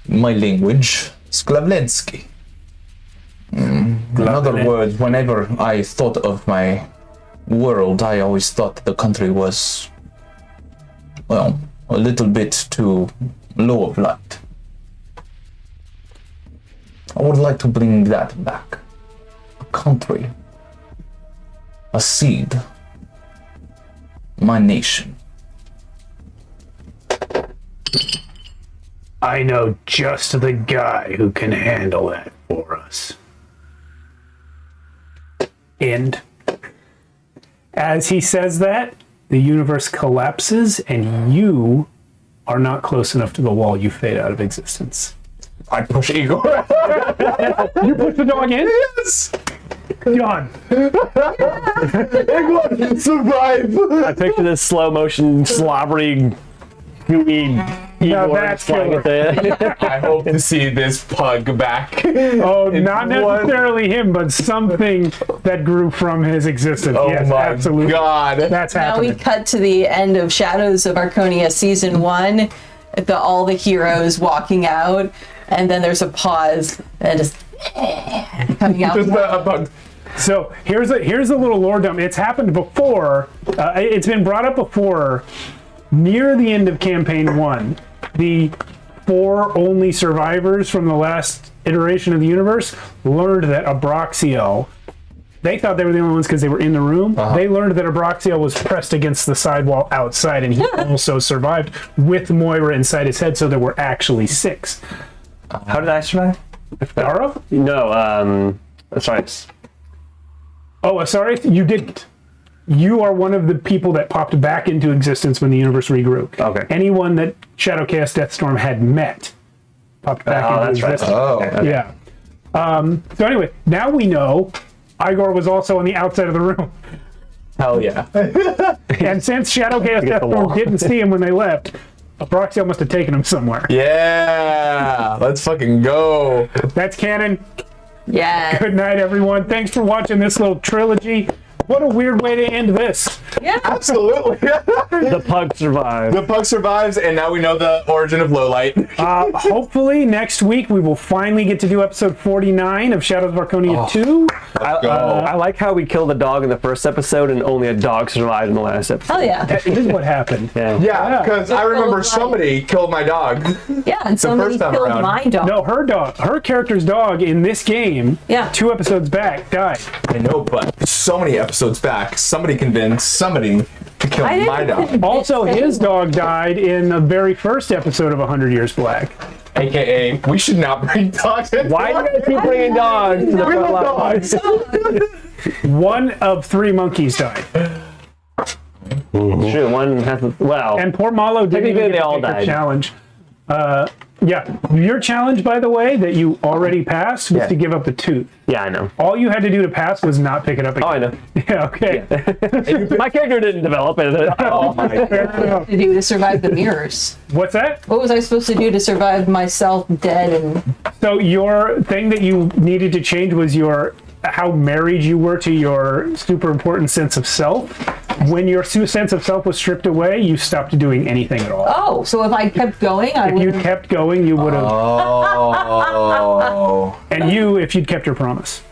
my language, Sklavlensky. In other words, whenever I thought of my world, I always thought the country was, well, a little bit too low of light. I would like to bring that back. A country. A seed. My nation. I know just the guy who can handle that for us. And as he says that, the universe collapses and you are not close enough to the wall. You fade out of existence. I push Igor. You put the dog in? Yes! Done. Igor, survive! I picture this slow motion, slobbery, gooey Igor that's flying at the I hope to see this pug back. Oh, not necessarily him, but something that grew from his existence. Oh Yes, my absolutely. god. That's Now we happening. cut to the end of Shadows of Archonia season 1, all the heroes walking out, and then there's a pause and just coming out. Just a pug. So here's a little lore dump. It's happened before. It's been brought up before. Near the end of campaign 1, the 4 only survivors from the last iteration of the universe learned that Abraxiel. They thought they were the only ones because they were in the room. They learned that Abraxiel was pressed against the sidewall outside, and he also survived with Moira inside his head. So there were actually 6. How did I survive? Dara? No, sorry. Oh, sorry, you didn't. You are one of the people that popped back into existence when the universe regrew. Okay. Anyone that Shadow Chaos Deathstorm had met popped back into that's right. existence. Oh. Yeah. So anyway, now we know Igor was also on the outside of the room. Hell yeah. And since Shadow Chaos Deathstorm didn't see him when they left, Abraxiel must have taken him somewhere. Yeah. Let's fucking go. That's canon. Yeah. Good night, everyone. Thanks for watching this little trilogy. What a weird way to end this. Yeah. Absolutely. The pug survived. The pug survives, and now we know the origin of Lowlight. Hopefully next week we will finally get to do episode 49 of Shadows of Archonia 2. I like how we killed a dog in the first episode and only a dog survived in the last episode. Oh yeah. That is what happened. Yeah, because I remember Light. somebody killed my dog. Yeah, and somebody first time killed around. my dog. No, her character's dog in this game, Yeah. 2 episodes back, died. I know, but so many episodes back, somebody convinced somebody to kill I didn't my dog. Also, his dog died in the very first episode of 100 Years Black. AKA, we should not bring dogs in. Why do you guys keep bringing dogs to the We front love line? dogs. 1 of 3 monkeys died. True, one has well. And poor Malo didn't Technically, even they get to all take her died. challenge. Yeah, your challenge, by the way, that you already passed was Yeah. to give up the tooth. Yeah, I know. All you had to do to pass was not pick it up again. Oh, I know. Yeah, okay. My character didn't develop it. Oh my god. Fair enough. To do to survive the mirrors. What's that? What was I supposed to do to survive myself dead and So your thing that you needed to change was how married you were to your super important sense of self. When your sense of self was stripped away, you stopped doing anything at all. oh, so if I kept going, I If you would. kept going, you would have. Oh. And if you'd kept your promise.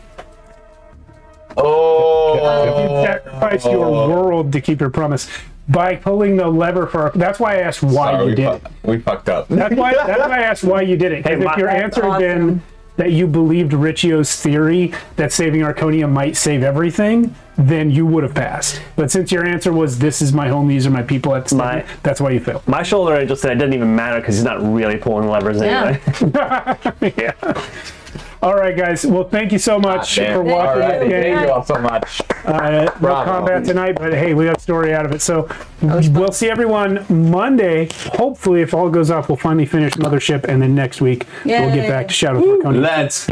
Oh. If you sacrificed your world to keep your promise by pulling the lever for. That's why I asked why Sorry, you did it. we fucked up. That's why I asked why you did it. Because if your answer had been that you believed Ricchio's theory that saving Archonia might save everything, then you would have passed. But since your answer was this is my home, these are my people, that's why you failed. My shoulder angel said it didn't even matter because he's not really pulling levers anyway. Yeah. All right, guys. Well, thank you so much for watching this Thank game. you all so much. No combat tonight, but hey, we got a story out of it. So we'll see everyone Monday. Hopefully, if all goes off, we'll finally finish Mothership, and then next week we'll get back to Shadows of Archonia. Let's